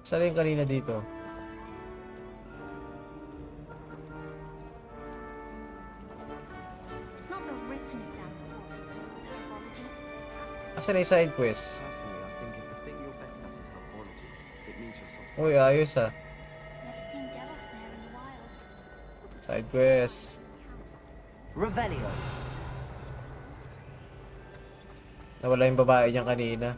Saan yung kanina dito? It's not the written exam that worries me, anthropology. Asan yung side quest? Personally, I think if the thing you're best at is herbology, it means you're soft. Uy, ayos ah. Never seen devil snare in the wild. Side quest. Revelio. Nawala yung babae niyan kanina.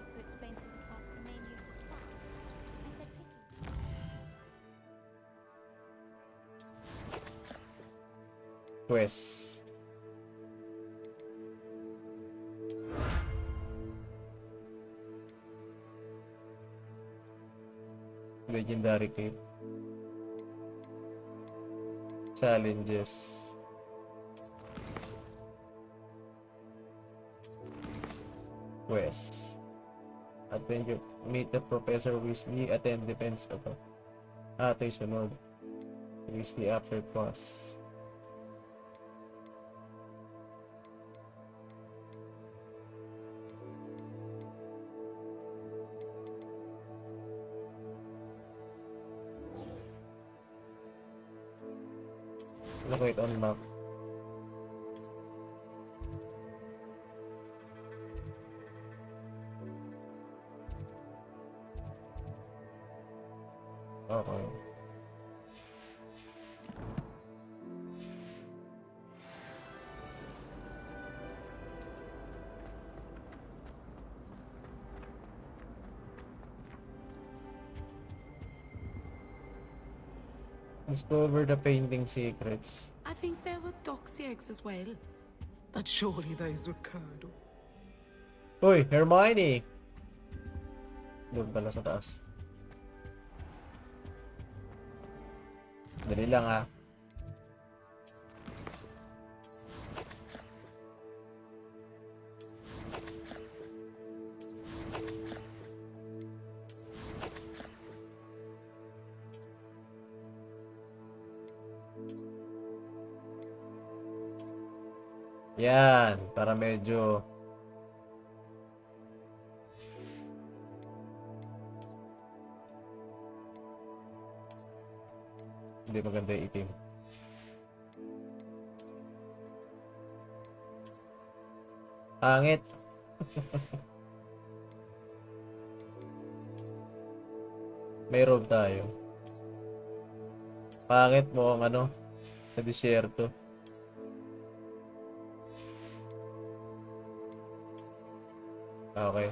Quest. Legendary cave. Challenges. Quest. Attend your meet the Professor Weasley. Attend defense ako. Ate sunod. Weasley after class. Locate on map. Okay. Discover the painting secrets. I think there were doxy eggs as well. But surely those were curdle. Uy, Hermione! Doon pala sa taas. Dali lang ah. Yan, para medyo hindi maganda yung itim. Pangit. May robe tayo. Pangit mo ang ano sa disyerto. Okay.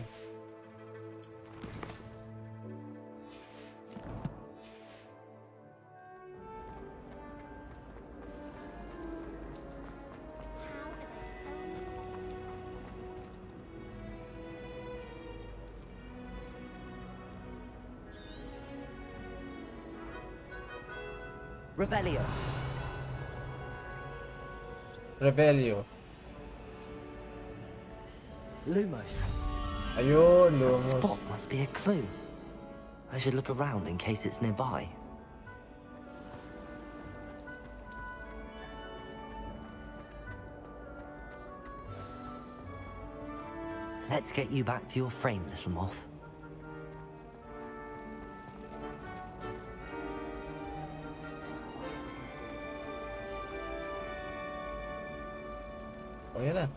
Revelio. Revelio. Lumos. Ayun, That Lumos. spot must be a clue. I should look around in case it's nearby. Let's get you back to your frame, little moth. Oh, yan na.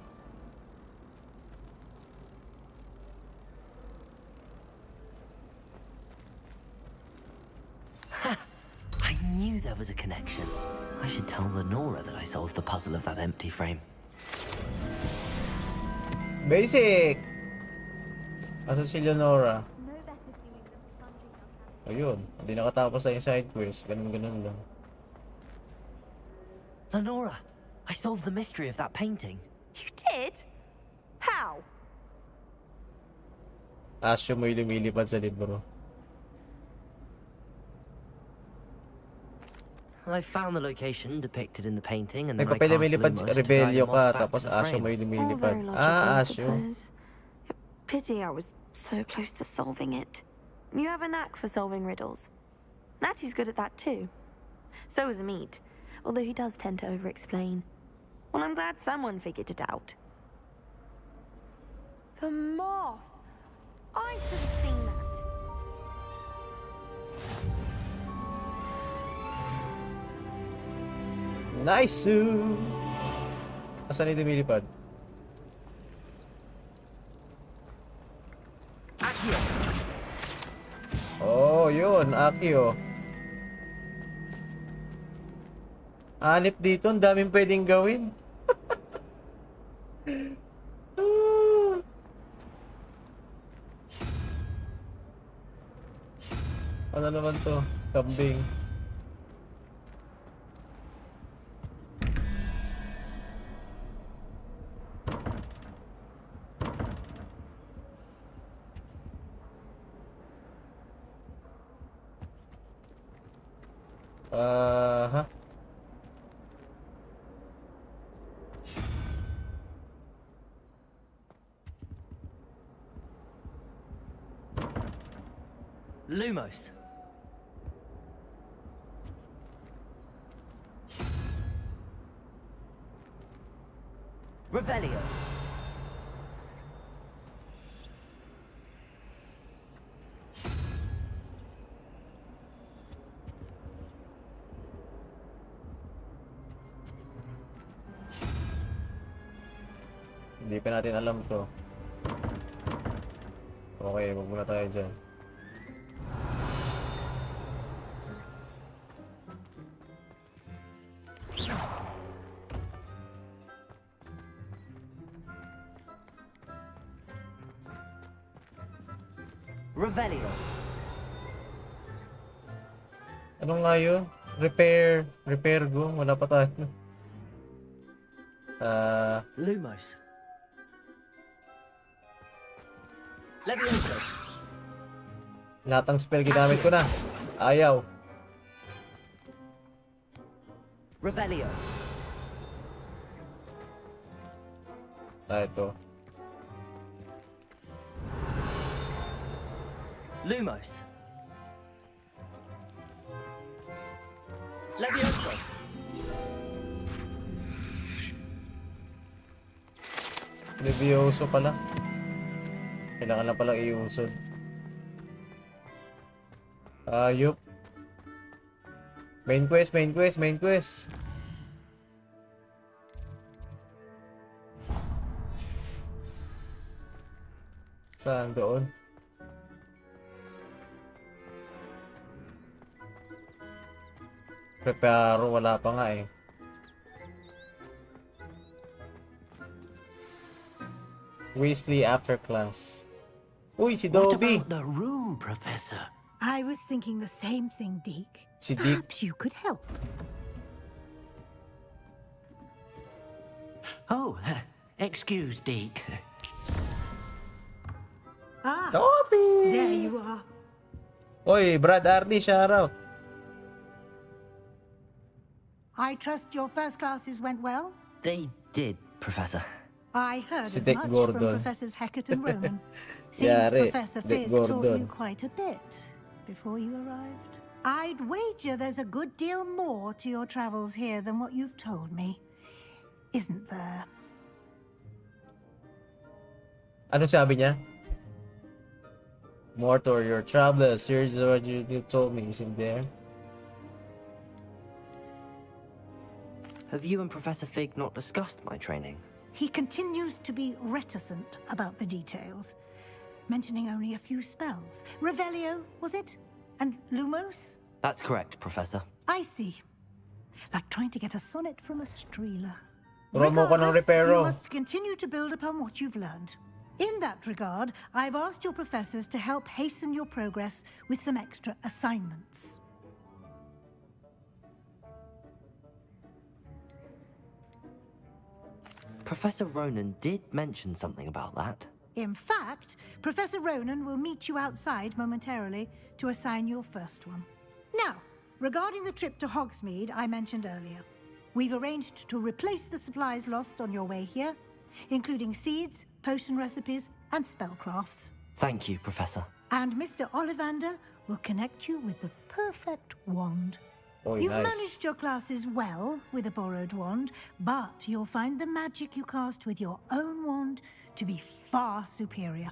I knew there was a connection. I should tell Lenora that I solved the puzzle of that empty frame. Basic! Asa si Leonora? Ayun, hindi nakatapos na yung side quest. Ganun-ganun lang. Lenora, I solved the mystery of that painting. You did? How? Asyo mo'y lumilipad sa libro. I found the location depicted in the painting and then I cast Nagpapilipad, Lumos to guide rebelyo him ka, off back to tapos the Asyo frame. mo yung All lumilipad. very logical, I Asyo. suppose. Pity I was so close to solving it. You have a knack for solving riddles. Natty's good at that too. So is Amit, although he does tend to over-explain. Well, I'm glad someone figured it out. The moth! I should have seen that. Nice! Asan yung lumilipad? Oh, yun. Akio. Anip dito. Ang daming pwedeng gawin. Ano naman to? Kambing. Huh? Lumos. Revelio. Hindi pa natin alam to. Okay, wag muna tayo dyan. Revelio. Ano nga yun? Repair go. Wala pa tayo. Lumos. Levioso. Lahat ng spell ginamit ko na. Ayaw. Revelio. Ito. Lumos. Levioso. Levioso pala. Kailangan na palang iusod. Ayup. Main quest. Saan doon? Preparo, wala pa nga eh. Weasley after class. Uy, si What Dobby! about the room, Professor? I was thinking the same thing, Deke. Si Deke. Perhaps you could help. Oh, excuse, Deke. Ah, Dobby! there you are. Oy, Brad Arnie, shout out. I trust your first classes went well? They did, Professor. I heard Si as Dick much Gordon. from Professors Hackett and Roman. Seems Yari, Professor Dick Fig taught Gordon. you quite a bit before you arrived. I'd wager there's a good deal more to your travels here than what you've told me. Isn't there? Anong sabi niya? More to your travels. Here's what you told me, isn't there? Have you and Professor Fig not discussed my training? He continues to be reticent about the details, mentioning only a few spells. Revelio, was it? And Lumos? That's correct, Professor. I see. Like trying to get a sonnet from a streeler. Promo ko ng Regardless, reparo. you must continue to build upon what you've learned. In that regard, I've asked your professors to help hasten your progress with some extra assignments. Professor Ronan did mention something about that. In fact, Professor Ronan will meet you outside momentarily to assign your first one. Now, regarding the trip to Hogsmeade I mentioned earlier, we've arranged to replace the supplies lost on your way here, including seeds, potion recipes, and spellcrafts. Thank you, Professor. And Mr. Ollivander will connect you with the perfect wand. Oy, You've nice. managed your classes well with a borrowed wand, but you'll find the magic you cast with your own wand to be far superior.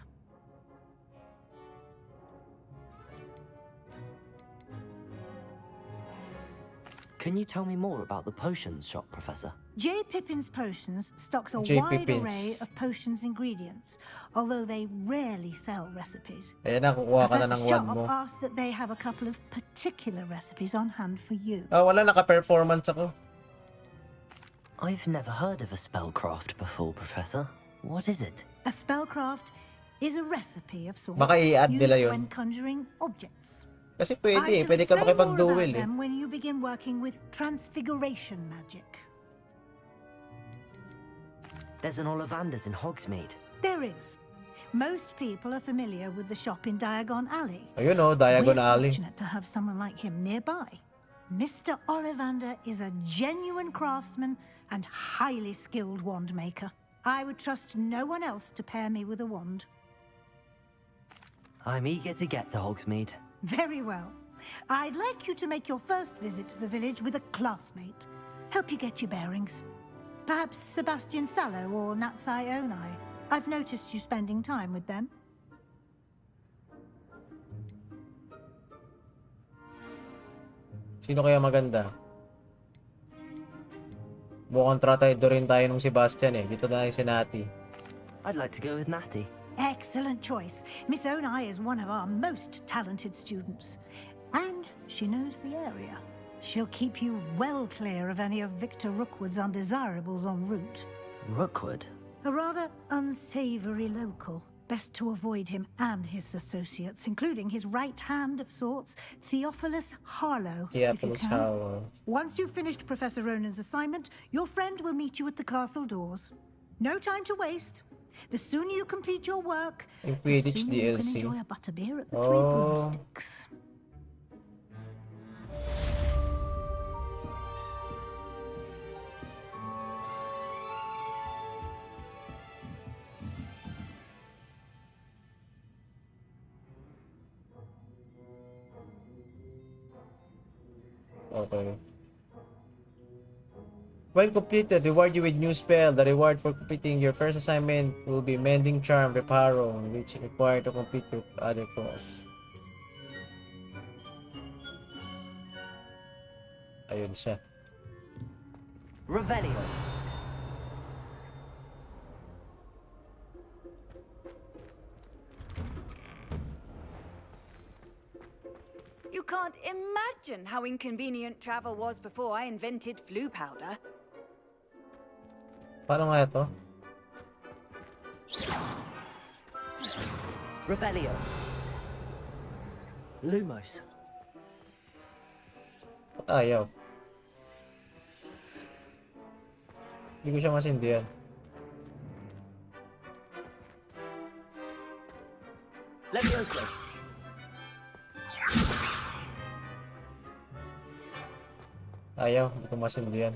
Can you tell me more about the potions shop, Professor? J. Pippin's Potions stocks a J. wide array Pippin's. of potions ingredients, although they rarely sell recipes. Ayan na, kukuha ka na ng Professor wand mo. Shop asks that they have a couple of particular recipes on hand for you. Oh, wala, naka-performance ako. I've never heard of a spellcraft before, Professor. What is it? A spellcraft is a recipe of sorts Baka i-add used nila yun. when conjuring objects. Kasi I pwede eh. shall Pwede ka explain more makipag-duel about eh. them when you begin working with transfiguration magic. There's an Ollivander's in Hogsmeade. There is. Most people are familiar with the shop in Diagon Alley. Ayun oh, Diagon We're Alley. fortunate to have someone like him nearby. Mr. Ollivander is a genuine craftsman and highly skilled wand maker. I would trust no one else to pair me with a wand. I'm eager to get to Hogsmeade. Very well. I'd like you to make your first visit to the village with a classmate. Help you get your bearings. Perhaps Sebastian Sallow or Natsai Onai. I've noticed you spending time with them. Sino kaya maganda? Mukhang tratado rin tayo nung Sebastian eh. Dito na yung si Natty. I'd like to go with Natty. Excellent choice. Miss Onai is one of our most talented students. And she knows the area. She'll keep you well clear of any of Victor Rookwood's undesirables en route. Rookwood? A rather unsavory local. Best to avoid him and his associates, including his right hand of sorts, Theophilus Harlow. Theophilus if you can. Harlow. Once you've finished Professor Ronan's assignment, your friend will meet you at the castle doors. No time to waste. The sooner you complete your work, Yung the Quidditch sooner you can DLC. enjoy a butterbeer at the Three Oh. Broomsticks. Okay. When completed, reward you with new spell. The reward for completing your first assignment will be Mending Charm, Reparo, which is required to complete your other class. Ayun siya. Revelio. You can't imagine how inconvenient travel was before I invented flu powder. Paano nga ito? Revelio. Lumos. Ba't ayaw? Hindi ko siya masindihan. Levioso. Ayaw, hindi ko masindihan.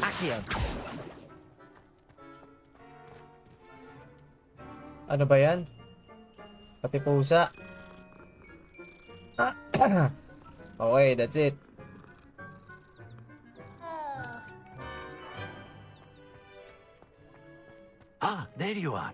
Accio. Ano ba yan? Pati pusa. Okay, that's it. Ah, there you are.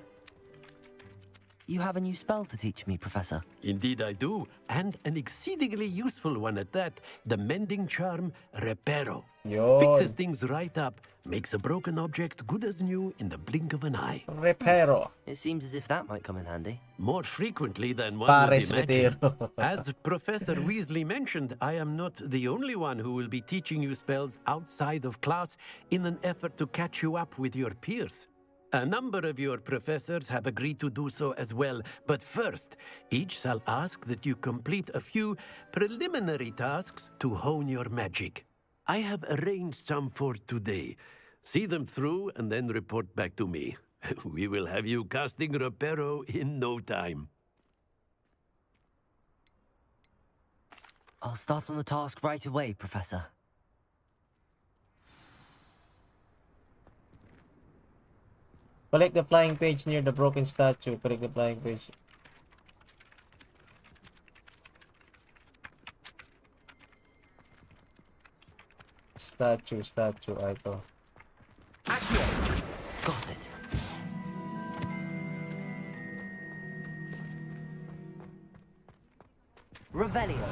You have a new spell to teach me, Professor. Indeed I do, and an exceedingly useful one at that. The Mending Charm Reparo. Yun. Fixes things right up, makes a broken object good as new in the blink of an eye. Reparo. It seems as if that might come in handy. More frequently than one Pares would imagine. Retiro. As Professor Weasley mentioned, I am not the only one who will be teaching you spells outside of class in an effort to catch you up with your peers. A number of your professors have agreed to do so as well, but first, each shall ask that you complete a few preliminary tasks to hone your magic. I have arranged some for today. See them through and then report back to me. We will have you casting Reparo in no time. I'll start on the task right away, Professor. Collect the flying page near the broken statue. Collect the flying page. Statue. Ah, ito. Got it. Revelio.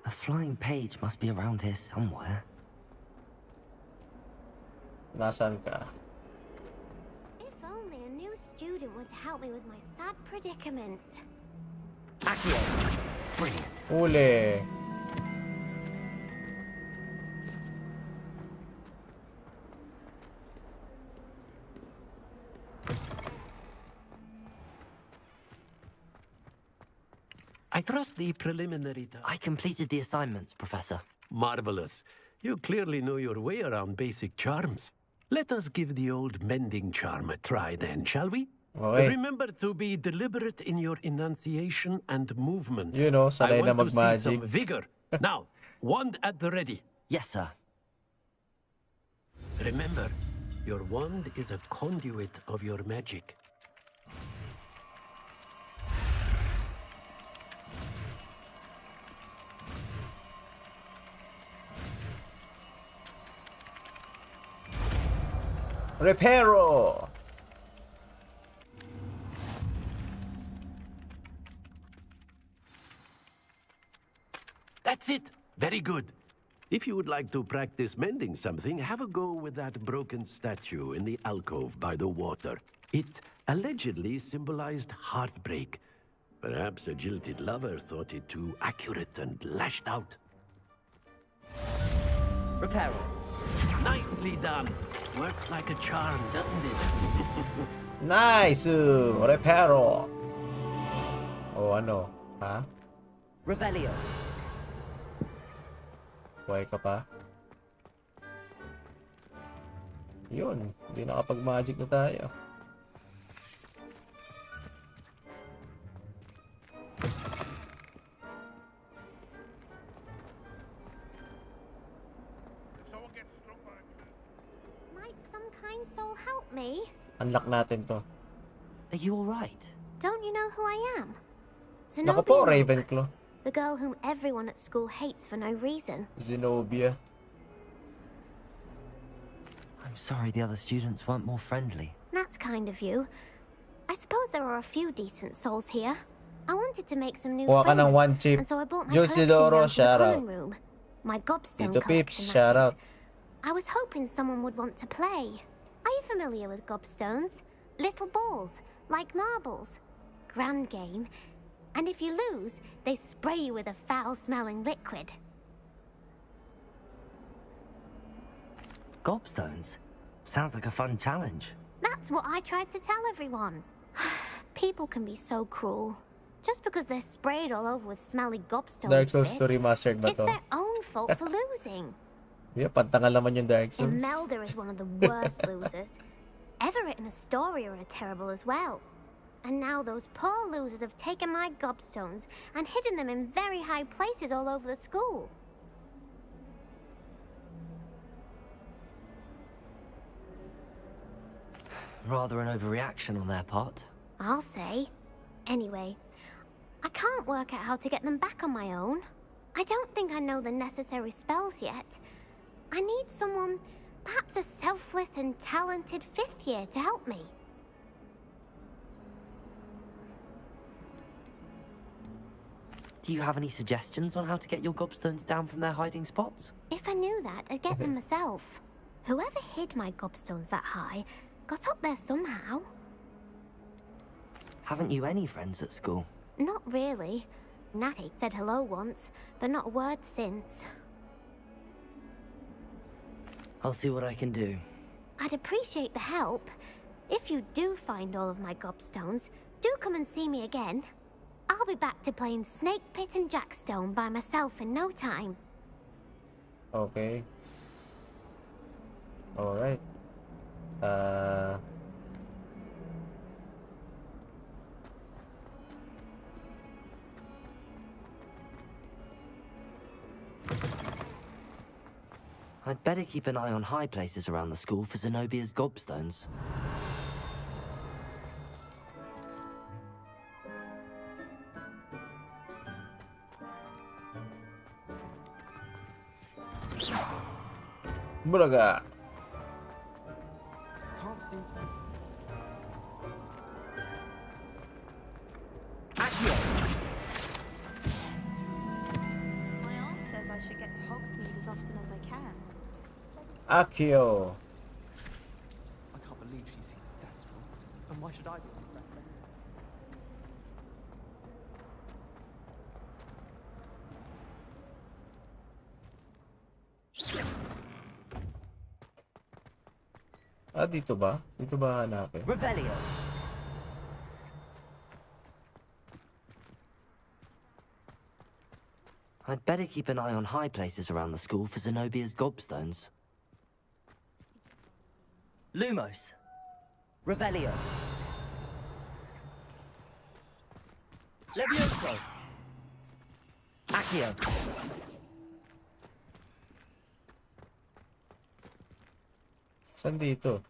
A flying page must be around here somewhere. Nasaan ka? If only a new student would help me with my sad predicament. Accio. Brilliant. Uli. I trust the preliminary... I completed the assignments, Professor. Marvelous. You clearly know your way around basic charms. Let us give the old mending charm a try then, shall we? Okay. Remember to be deliberate in your enunciation and movements. You know, I sanay na want to see mag-magic. some vigor. Now, wand at the ready. Yes, sir. Remember, your wand is a conduit of your magic. Reparo. That's it. Very good. If you would like to practice mending something, have a go with that broken statue in the alcove by the water. It allegedly symbolized heartbreak. Perhaps a jilted lover thought it too accurate and lashed out. Reparo. Nicely done. Works like a charm, doesn't it? Nice! Reparo. Oh, ano? Ha? Revelio. Buhay ka pa? Yun. Hindi nakapag-magic na tayo. Might some kind soul help me? Unlock natin to. Are you alright? Don't you know who I am? Naku po, Ravenclaw. The girl whom everyone at school hates for no reason. Zenobia. I'm sorry the other students weren't more friendly. That's kind of you. I suppose there are a few decent souls here. I wanted to make some new Kuha ka friends, ng one chip. and so I brought my Jules collection Sidoro, down to the shout out. common room. My gobstone Tito collection, Pips, that shout is. out. I was hoping someone would want to play. Are you familiar with gobstones? Little balls, like marbles. Grand game. And if you lose, they spray you with a foul-smelling liquid. Gobstones? Sounds like a fun challenge. That's what I tried to tell everyone. People can be so cruel. Just because they're sprayed all over with smelly gobstones. Dark Souls spit, 2 Remastered ba it's to? their own fault for losing. Yeah, pantangal naman yung Dark Souls. Imelda is one of the worst losers. Everett and Astoria are terrible as well. And now those poor losers have taken my gobstones and hidden them in very high places all over the school. Rather an overreaction on their part. I'll say. Anyway, I can't work out how to get them back on my own. I don't think I know the necessary spells yet. I need someone, perhaps a selfless and talented fifth year to help me. Do you have any suggestions on how to get your gobstones down from their hiding spots? If I knew that, I'd get them myself. Whoever hid my gobstones that high got up there somehow. Haven't you any friends at school? Not really. Natty said hello once, but not a word since. I'll see what I can do. I'd appreciate the help. If you do find all of my gobstones, do come and see me again. I'll be back to playing Snake Pit and Jackstone by myself in no time. Okay. Alright. Ah, I'd better keep an eye on high places around the school for Zenobia's gobstones. Bulaga. My aunt says I should get to Hogsmeade as often as I can. Accio. I can't believe she's seen Thestral. And why should I be? Ah, dito ba? Dito ba hanapin? Revelio. I'd better keep an eye on high places around the school for Zenobia's gobstones. Lumos. Revelio. Levioso. Accio. Saan dito?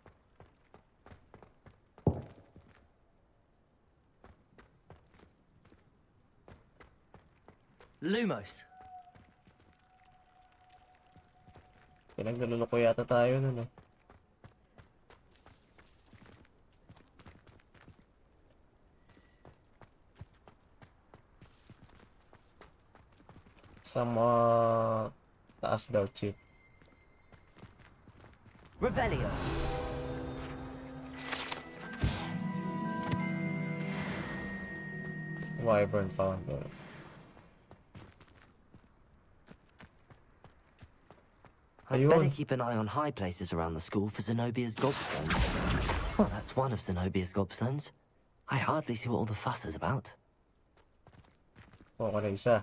Lumos. Pinagluloko yata tayo nun eh. Sa mga taas daw, chip. Revelio. Wyvern Founder. I'd better keep an eye on high places around the school for Zenobia's gobstones. Well, that's one of Zenobia's gobstones. I hardly see what all the fuss is about. Okay na isa.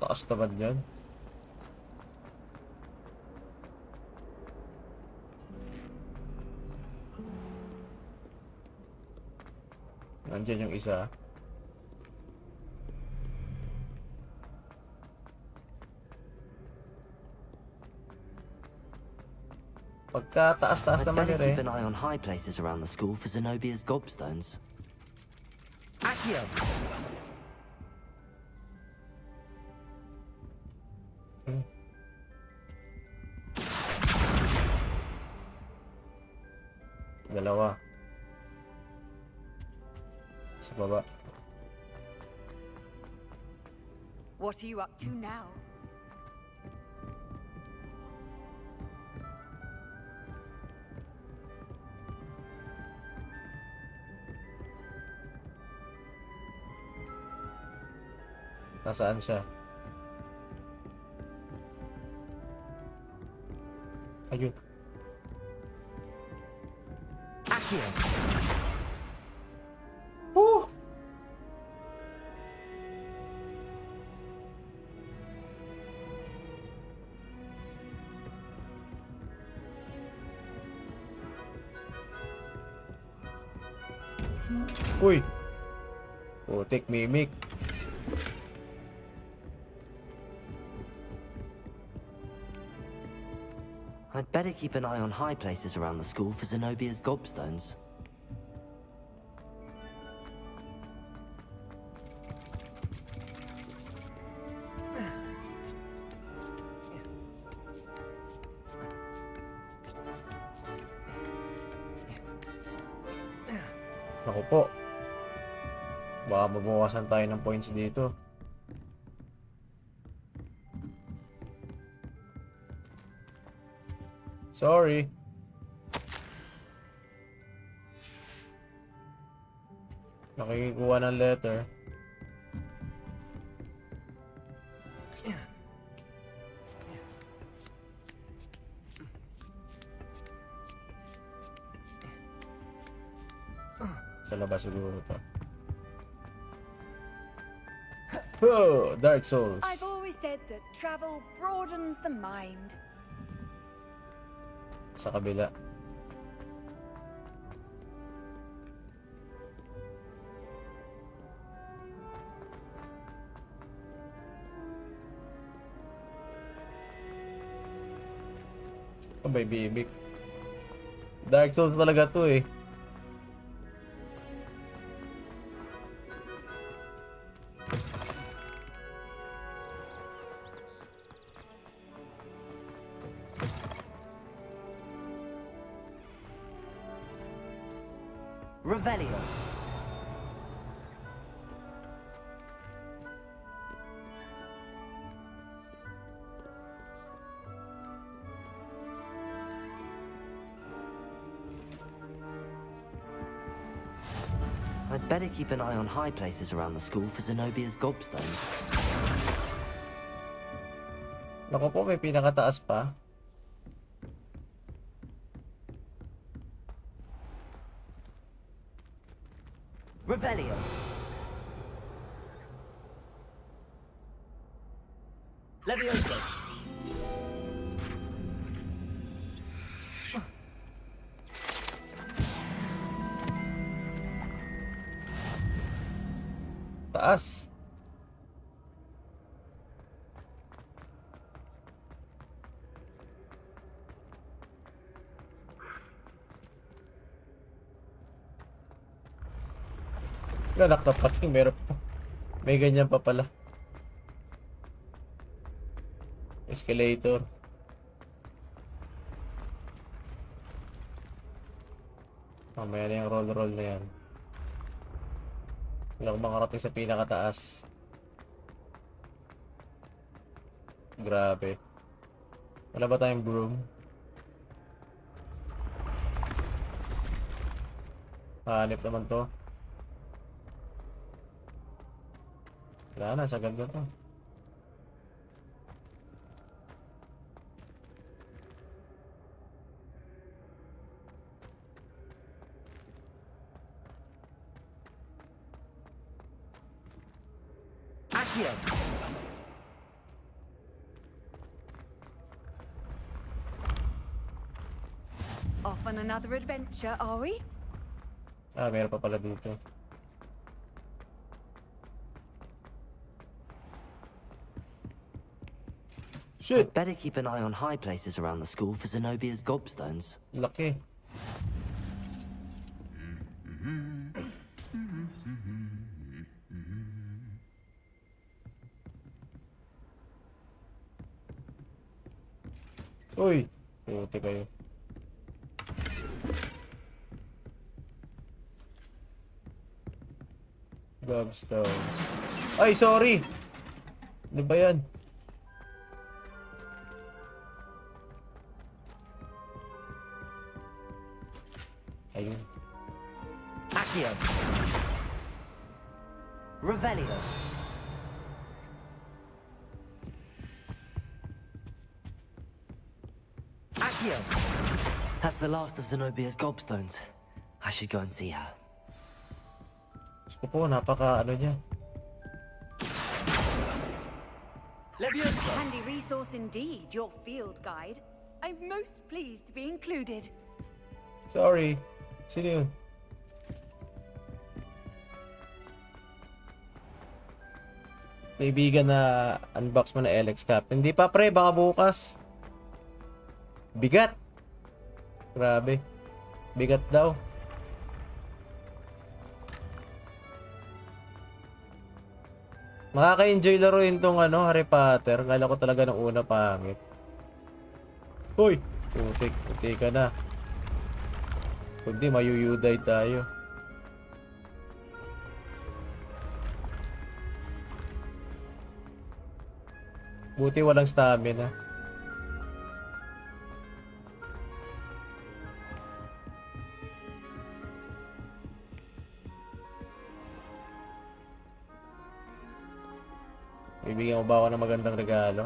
Taas naman yan. Nandiyan yung isa. Pagka taas-taas I'd naman better yun eh. keep an eye on high places around the school for Zenobia's gobstones. Accio. Dalawa. Sa baba. What are you up to now? Nasaan siya? Ayun. Accio. Woo! Uy! Putik mimik. I'd better keep an eye on high places around the school for Zenobia's gobstones. Naku po. Baka mabawasan tayo ng points dito. Sorry. Nakikikuha ng letter. Sa labas siguro ito. Oh, Dark Souls. I've always said that travel broadens the mind. Sa kabila. Oh, may bibig. Dark Souls talaga to eh. Revelio. I'd better keep an eye on high places around the school for Zenobia's gobstones. Naku po, may pinakataas pa. Revelio. Levioso. Taas. Ganak na pati, meron pa. May ganyan pa pala. Escalator. Mamaya na yung roll na yan. Wala akong makarating sa pinakataas. Grabe. Wala ba tayong broom? Hanip naman to. Wala na, sa ganda to. Accio. Off on another adventure, are we? Ah, meron pa pala dito. Shit. I'd better keep an eye on high places around the school for Zenobia's gobstones. Laki. Uy, puti kayo. Gobstones. Ay, sorry. Ano ba yan? Ayun. Accio. Revelio. Accio. That's the last of Zenobia's gobstones. I should go and see her. Gusto po, napaka ano niya. Levioso. Handy resource indeed, your field guide. I'm most pleased to be included. Sorry. Sino yun? Kaibigan na unbox mo na LX Cap. Hindi pa pre, baka bukas. Bigat. Grabe. Bigat daw. Makaka-enjoy laruin tong ano, Harry Potter. Kala ko talaga ng una pangit. Hoy! Putik, putik ka na. Kundi mayuyuday tayo. Buti walang stamina. Bibigyan mo ba ako ng magandang regalo?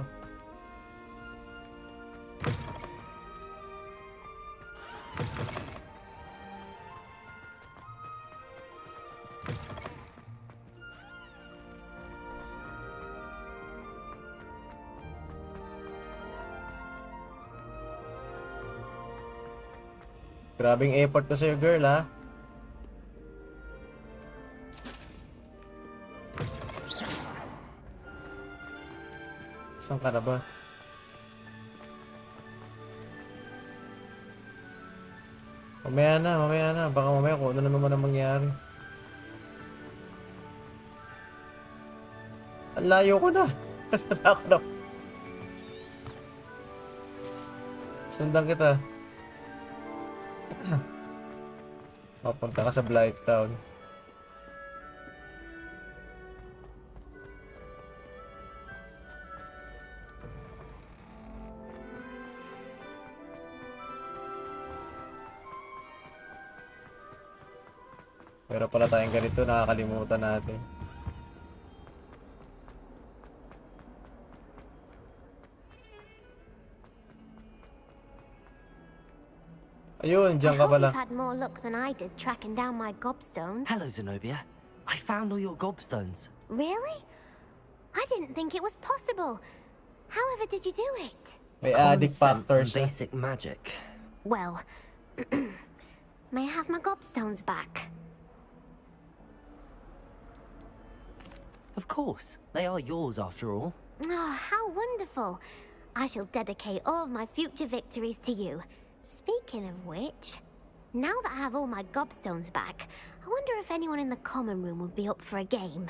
Grabing effort ko sa'yo, girl, ha? Saan ka na ba? Mamaya na. Baka mamaya kung ano na naman ang mangyari. Ang layo ko na. Ako na. Sundan kita. Papunta ka sa Blight Town. Pero pala tayong ganito, nakakalimutan natin. Ayun, diyan ka pala. You've had more luck than I did tracking down my gobstones. Hello, Zenobia. I found all your gobstones. Really? I didn't think it was possible. However did you do it? May Common addict sense factor and siya. basic magic. Well, may I have my gobstones back? Of course. They are yours after all. Oh, how wonderful. I shall dedicate all of my future victories to you. Speaking of which, now that I have all my gobstones back, I wonder if anyone in the common room would be up for a game.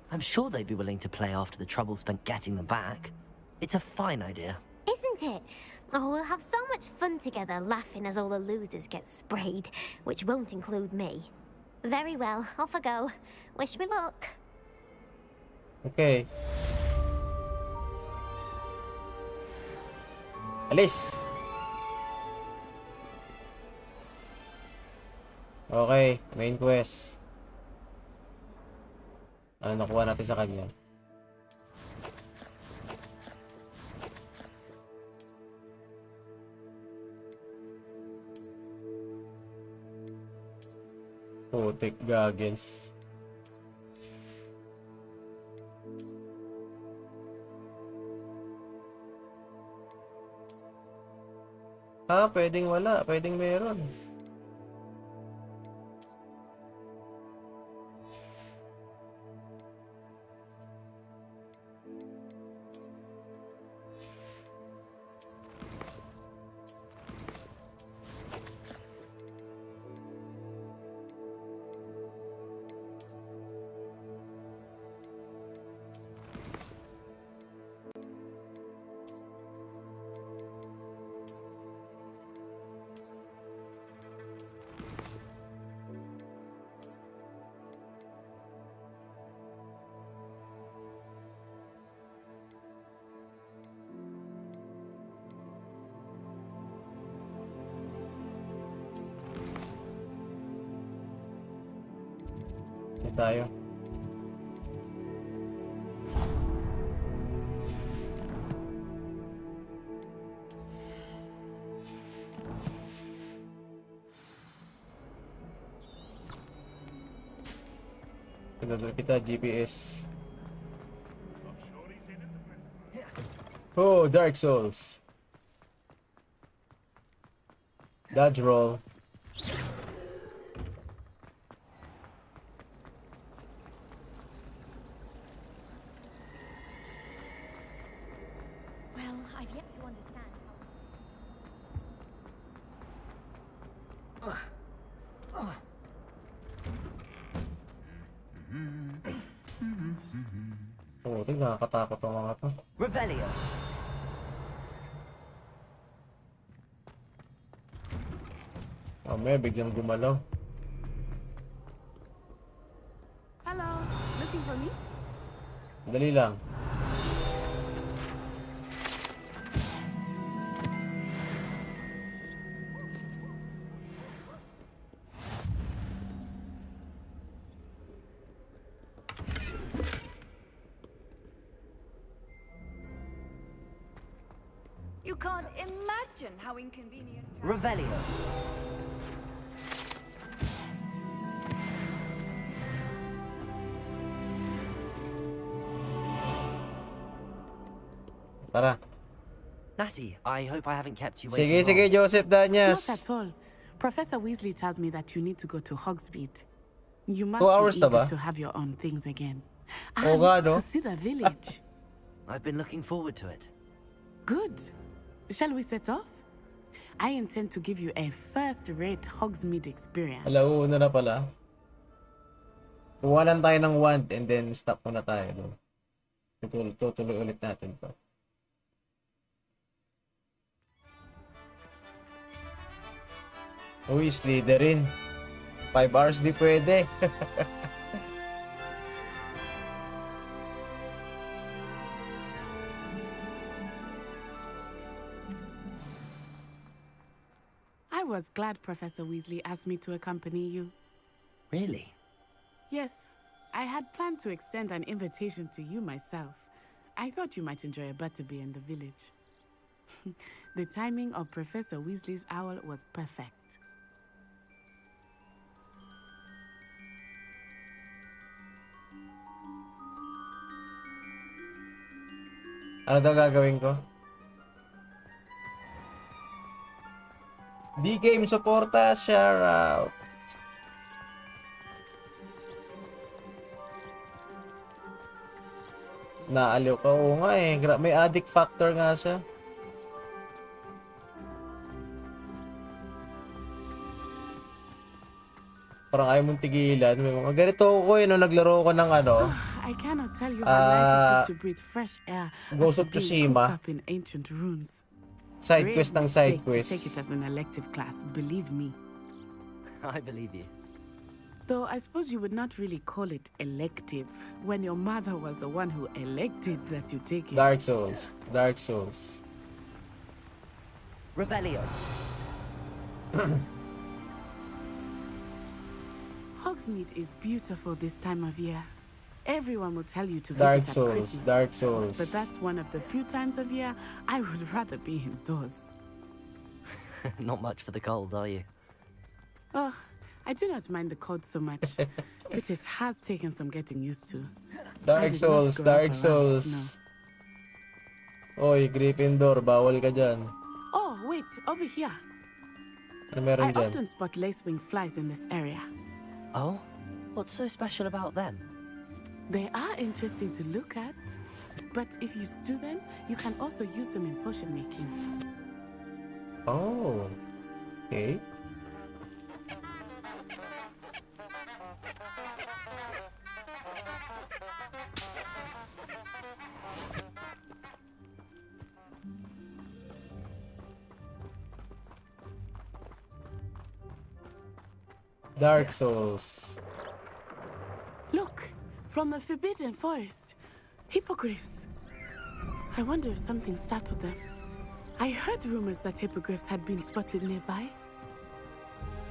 I'm sure they'd be willing to play after the trouble spent getting them back. It's a fine idea. Isn't it? Oh, we'll have so much fun together laughing as all the losers get sprayed, which won't include me. Very well, off I go. Wish me luck. Okay. Alis! Okay, main quest. Ano nakuha natin sa kanya? Putik goggles. Pwedeng wala, pwedeng meron. Tayo. Pinadala kita GPS. Oh, Dark Souls. Dodge roll. Well, I've yet to understand Oh, tingnan, nakakatakot ang mga to. Revelio. May biglang gumalaw. Hello, looking for me? Dali lang. You can't imagine how inconvenient. Revelio. Tara. Natty, I hope I haven't kept you Sige, waiting sige, long. Joseph Not Danyas. at all. Professor Weasley tells me that you need to go to Hogsmeade. You must 2 hours be na eager ba? to have your own things again. Oo And nga, no? to see the village. I've been looking forward to it. Good. Shall we set off? I intend to give you a first-rate Hogsmeade experience. Alauna na pala. Kuha lang tayo ng wand and then stop muna tayo. No? Tutuloy ulit natin to. Uy, Slytherin. 5 hours di pwede. I was glad Professor Weasley asked me to accompany you. Really? Yes, I had planned to extend an invitation to you myself. I thought you might enjoy a butterbeer in the village. The timing of Professor Weasley's owl was perfect. Ano daw gagawin ko? D-Game suporta, share out. Naaliw ka, oo nga eh. May addict factor nga siya. Parang ayaw mong tigilan. May mga ganito ko eh, no, naglaro ko ng ano. I cannot tell you how nice it is to breathe fresh air Ghost after of being cooped Tsushima. up in ancient ruins. Side Great quest ng mistake side to quest. take it as an elective class, believe me. I believe you. Though I suppose you would not really call it elective when your mother was the one who elected that you take it. Dark Souls. Dark Souls. Revelio. Hogsmeade is beautiful this time of year. Everyone will tell you to Dark visit at Souls. Christmas. Dark Souls. But that's one of the few times of year I would rather be indoors. Not much for the cold, are you? Oh, I do not mind the cold so much, but it has taken some getting used to. I Dark did not Souls. grow up Dark around Souls. snow. Oy, Gryffindor. Bawal ka dyan. Oh, wait, over here. Ano meron I dyan? often spot lacewing flies in this area. Oh? What's so special about them? They are interesting to look at, but if you stew them, you can also use them in potion making. Oh. Okay. Dark Souls. Look, from the Forbidden Forest. Hippogriffs. I wonder if something startled them. I heard rumors that hippogriffs had been spotted nearby.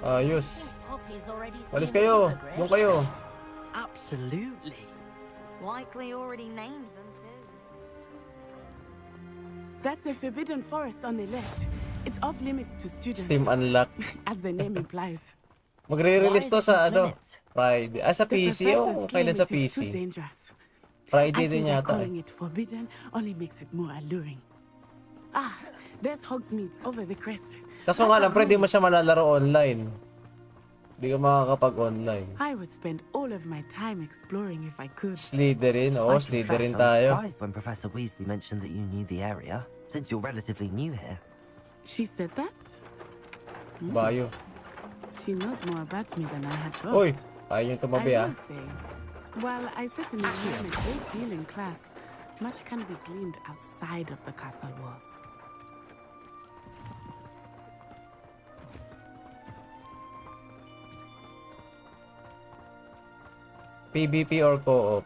Ayos. Poppy's already Walis seen the kayo. hippogriffs. Doon kayo. Absolutely. Likely already named them too. That's the Forbidden Forest on the left. It's off limits to students. Steam unlock. As the name implies. Magre-release to sa ano? Friday. Sa The PC o professors kailan claim sa it is too PC? dangerous. Friday I din think that yata. calling it forbidden only makes it more alluring. Ah, there's Hogsmeade over the crest. Kaso nga lang, pre, di mo siya malalaro online. Di ka makakapag-online. I would spend all of my time exploring if I could. Slytherin. Oo, Slytherin I was tayo. surprised when Professor Weasley mentioned that you knew the area, since you're relatively new here. She said that? Bayo. She knows more about me than I had thought. Uy, ayaw yung tumabi I ah. will say, while I certainly learn a great deal in class, much can be gleaned outside of the castle walls. PvP or co-op?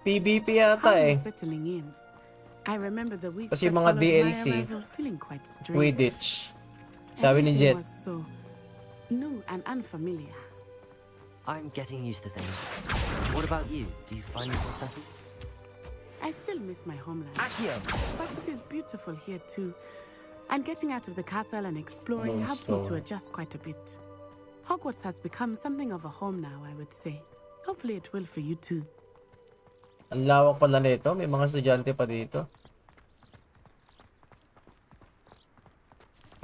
PvP How yata are you eh. settling in? I remember the weeks Kasi that mga followed my DLC, arrival feeling quite strange. Quidditch. Sabi ni Jet. Everything was so new and unfamiliar. I'm getting used to things. What about you? Do you find yourself settled? I still miss my homeland. Accio! But it is beautiful here too. And getting out of the castle and exploring helps me to Moonstone. adjust quite a bit. Hogwarts has become something of a home now, I would say. Hopefully it will for you too. Ang lawak pala nito. May mga estudyante pa dito.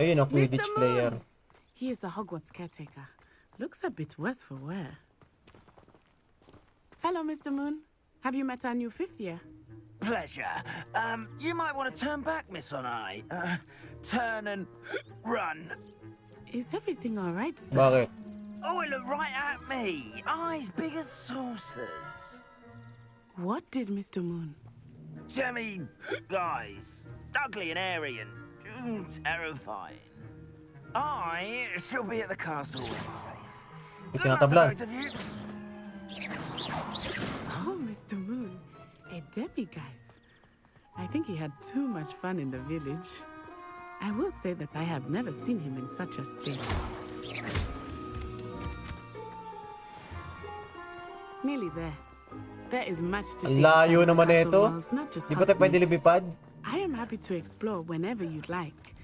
Ayun, ang Quidditch Mr. player. Moon! He is the Hogwarts caretaker. Looks a bit worse for wear. Hello, Mr. Moon. Have you met our new 5th year? Pleasure. You might want to turn back, Miss Onai. Turn and run. Is everything all right, sir? Bakit? Oh, it looked right at me. Eyes big as saucers. What did Mr. Moon? Jemmy, guys. Ugly and airy and terrifying. I shall be at the castle when it's safe. Good luck to both of you. Oh, Mr. Moon. A demiguise. I think he had too much fun in the village. I will say that I have never seen him in such a state. Nearly there. There is much to see. Layo naman ito. Di ba tayo pwede lumipad? I am happy to explore whenever you'd like.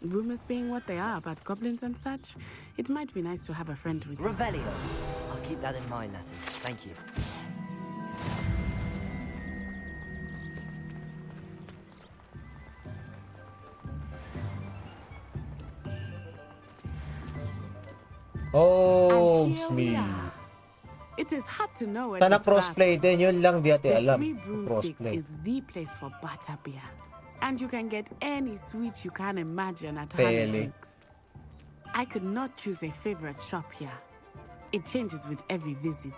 Rumors being what they are about goblins and such, it might be nice to have a friend with you. Revelio. I'll keep that in mind, Natty. Thank you. Hogsmeade. It is hard to know where Sana to start. crossplay din, yun lang di ate The alam. Three Broomsticks Crossplay. is the place for butterbeer. And you can get any sweet you can imagine at Pele. Drinks. I could not choose a favorite shop here. It changes with every visit.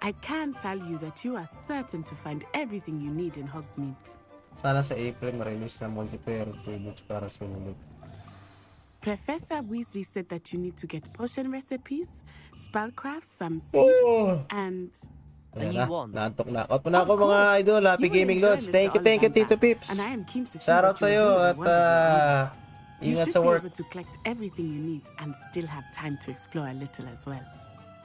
I can tell you that you are certain to find everything you need in Hogsmeade. Sana sa April ma-release na multiplayer Quidditch para sulit. Professor Weasley said that you need to get potion recipes, spellcrafts, some seeds, and... Ayan na, naantok na. Out mo na ako mga idol, Happy Gaming Lods. Thank you, Tito Pips. And I am keen to see Shoutout what you're sa'yo doing at wonderful. ingat You sa should be work. able to collect everything you need and still have time to explore a little as well.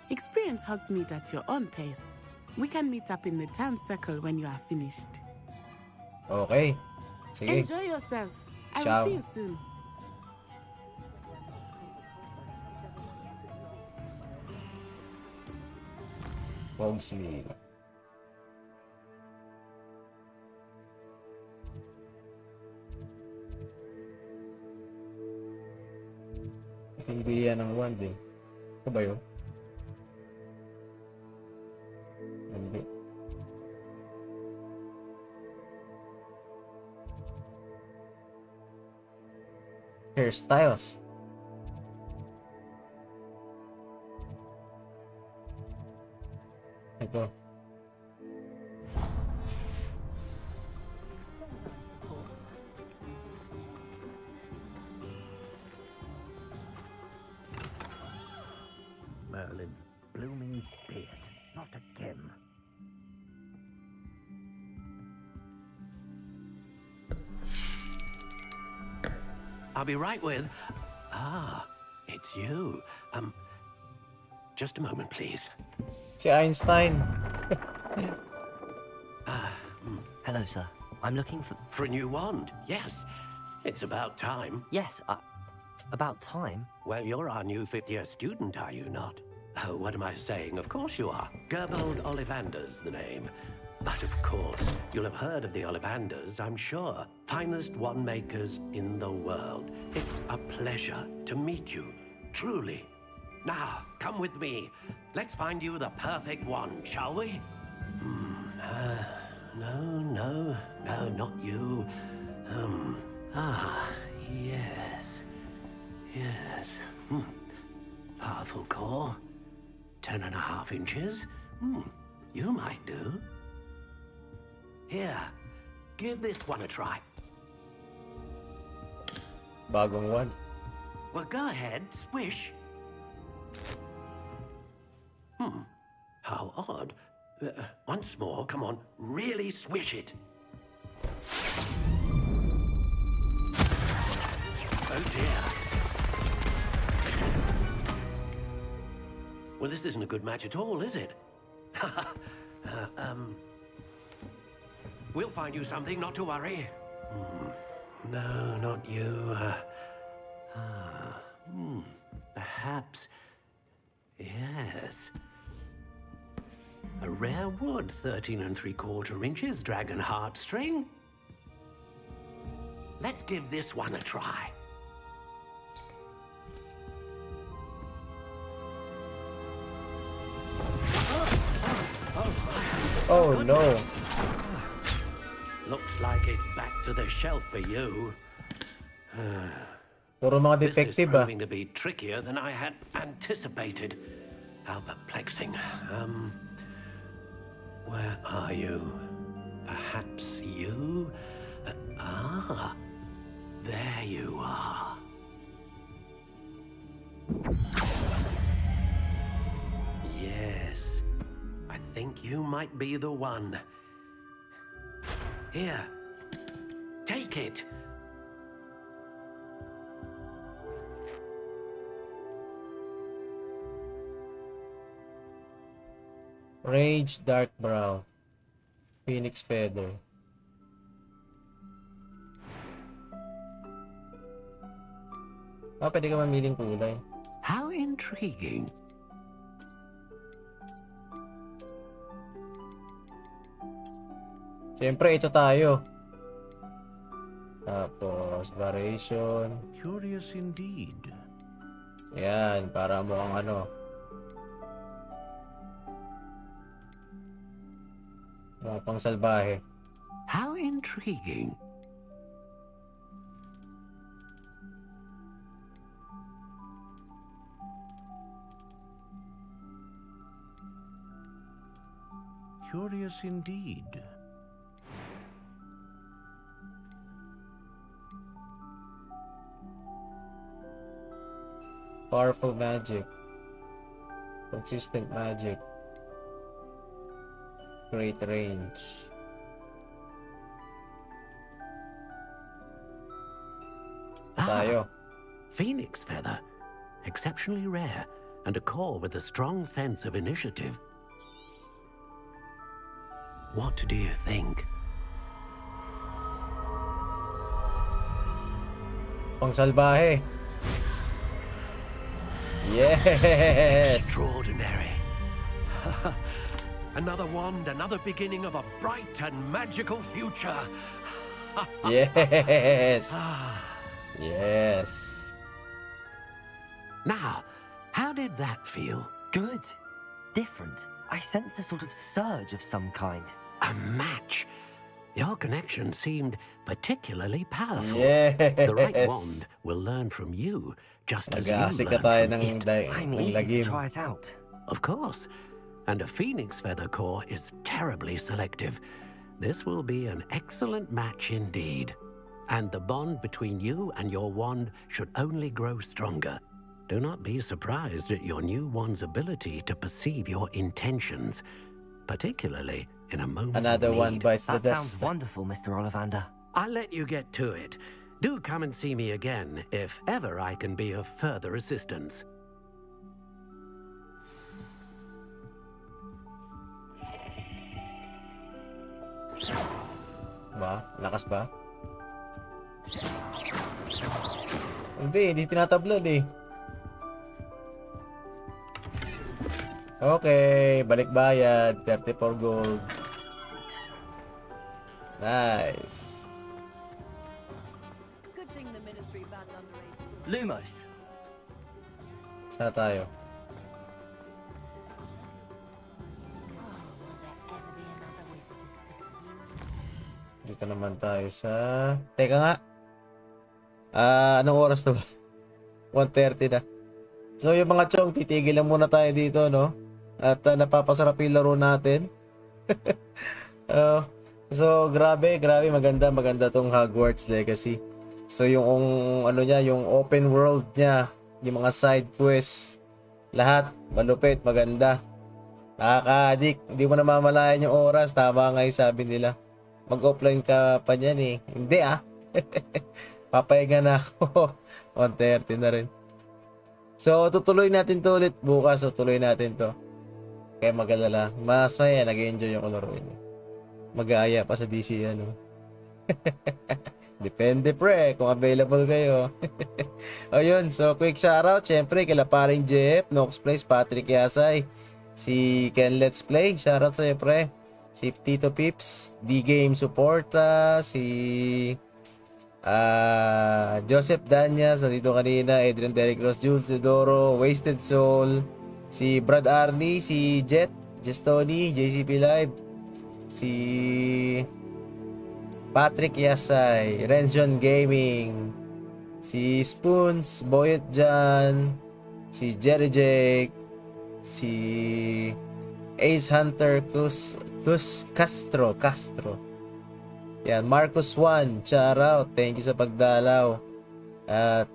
Experience Hogsmeade at your own pace. We can meet up in the town circle when you are finished. Okay. Sige. Enjoy yourself. I will Ciao. see you soon. Hogsmeade. Hindi yan ang wand eh. Ito ba yun? Hindi. Hairstyles. Ito. Merlin's blooming beard. Not again. I'll be right with... Ah, it's you. Just a moment, please. Si Einstein. Hello, sir. I'm looking for... For a new wand, yes. It's about time. Yes, about time? Well, you're our new 5th-year student, are you not? Oh, what am I saying? Of course you are. Gerbold Ollivander's the name. But of course, you'll have heard of the Ollivanders, I'm sure. Finest wand makers in the world. It's a pleasure to meet you, truly. Now, come with me. Let's find you the perfect wand, shall we? No, not you. Yes. Yes. Powerful core. 10.5 inches. You might do. Here, give this one a try. Bagong wand. Well, go ahead, swish. How odd. Once more, come on, really swish it. Oh dear. Well, this isn't a good match at all, is it? We'll find you something, not to worry. No, not you. Perhaps. Yes. A rare wood, 13 3/4 inches, dragon heartstring. Let's give this one a try. Oh no. Looks like it's back to the shelf for you. Puro mga This is detective ah. proving to be trickier than I had anticipated. How perplexing. Where are you? Perhaps you? There you are. Yes, I think you might be the one. Here, take it. Rage Dark Brown. Phoenix Feather. Pwede ka mamiling kulay. How intriguing. Siyempre, ito tayo. Tapos, variation. Curious indeed. Ayan, para mukhang ano. Mukhang pang salbahe. How intriguing. Curious indeed. Powerful magic. Consistent magic. Great range. Tayo. Phoenix feather. Exceptionally rare, and a core with a strong sense of initiative. What do you think? Pang salbahe. Yes! Extraordinary. Another wand, another beginning of a bright and magical future. Yes! Yes. Now, how did that feel? Good. Different. I sensed a sort of surge of some kind. A match. Your connection seemed particularly powerful. Yes. The right wand will learn from you, just as you Nag-aasik ka learn tayo from ng, it. I'm ng eager to lagim. try it out. Of course. And a phoenix feather core is terribly selective. This will be an excellent match indeed. And the bond between you and your wand should only grow stronger. Do not be surprised at your new wand's ability to perceive your intentions, particularly in a moment Another of one need. bites the That dust. sounds wonderful, Mr. Ollivander. I'll let you get to it. Do come and see me again if ever I can be of further assistance. Ba? Lakas ba? Hindi tinatablad eh. Okay, balik bayad, 34 gold. Nice. Good thing the ministry banned underage. Lumos. Saan tayo? Dito naman tayo sa... Teka nga. Anong oras na ba? 1:30 na. So yung mga chong, titigil lang muna tayo dito, no? At napapasarap yung laro natin. So grabe, maganda tong Hogwarts Legacy. So yung ano niya, yung open world niya, yung mga side quests, lahat malupit, maganda. Nakaka-addict, hindi mo na mamalayan yung oras. Tama nga yung sabi nila. Mag-offline ka pa niyan eh. Hindi papahinga na ako. 1:30 na rin. So tutuloy natin to ulit bukas. Tutuloy natin to. Kaya mag-alala. Mas maya, nag-enjoy yung laruin. Mag-aaya pa sa DC ano. Depende pre kung available kayo. Ayun, so quick shoutout syempre kila paring Jeff, Nox Place, Patrick Yasay, si Ken Let's Play, shoutout sa iyo pre. Si Tito Pips, D-Game Supporta, si Joseph Danyas, nandito kanina, Adrian Derrick Ross, Jules Dedoro, Wasted Soul, si Brad Arnie, si Jet, Tony, JCP Live, si Patrick Yasay, Renzion Gaming, si Spoons, Boyet Jan, si Jerry Jake, si Ace Hunter Castro. Yan, Marcus Juan, shout out. Thank you sa pagdalaw. At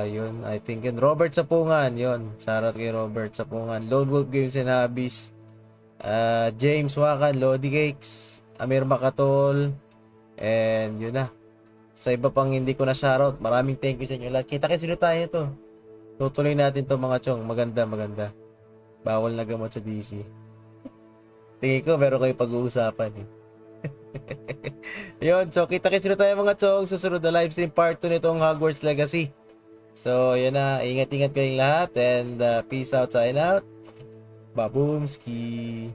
yun, I think yun. Robert Sapungan, yun. Shout out kay Robert Sapungan. Lone Wolf Games and Hobbies. James Wakan, Lodi Cakes, Amir Makatol, and yun na. Sa iba pang hindi ko na shoutout, maraming thank you sa inyo lahat. Kita-kits sino tayo to. Tutuloy natin to mga chong. Maganda. Bawal na gamot sa DC. Tingin ko, meron kayo pag-uusapan eh. Yun, so kita-kits sino tayo mga chong. Susunod na livestream part 2 nitong Hogwarts Legacy. So, yun na. Ingat-ingat kayong lahat. And peace out, sign out. Baboomski.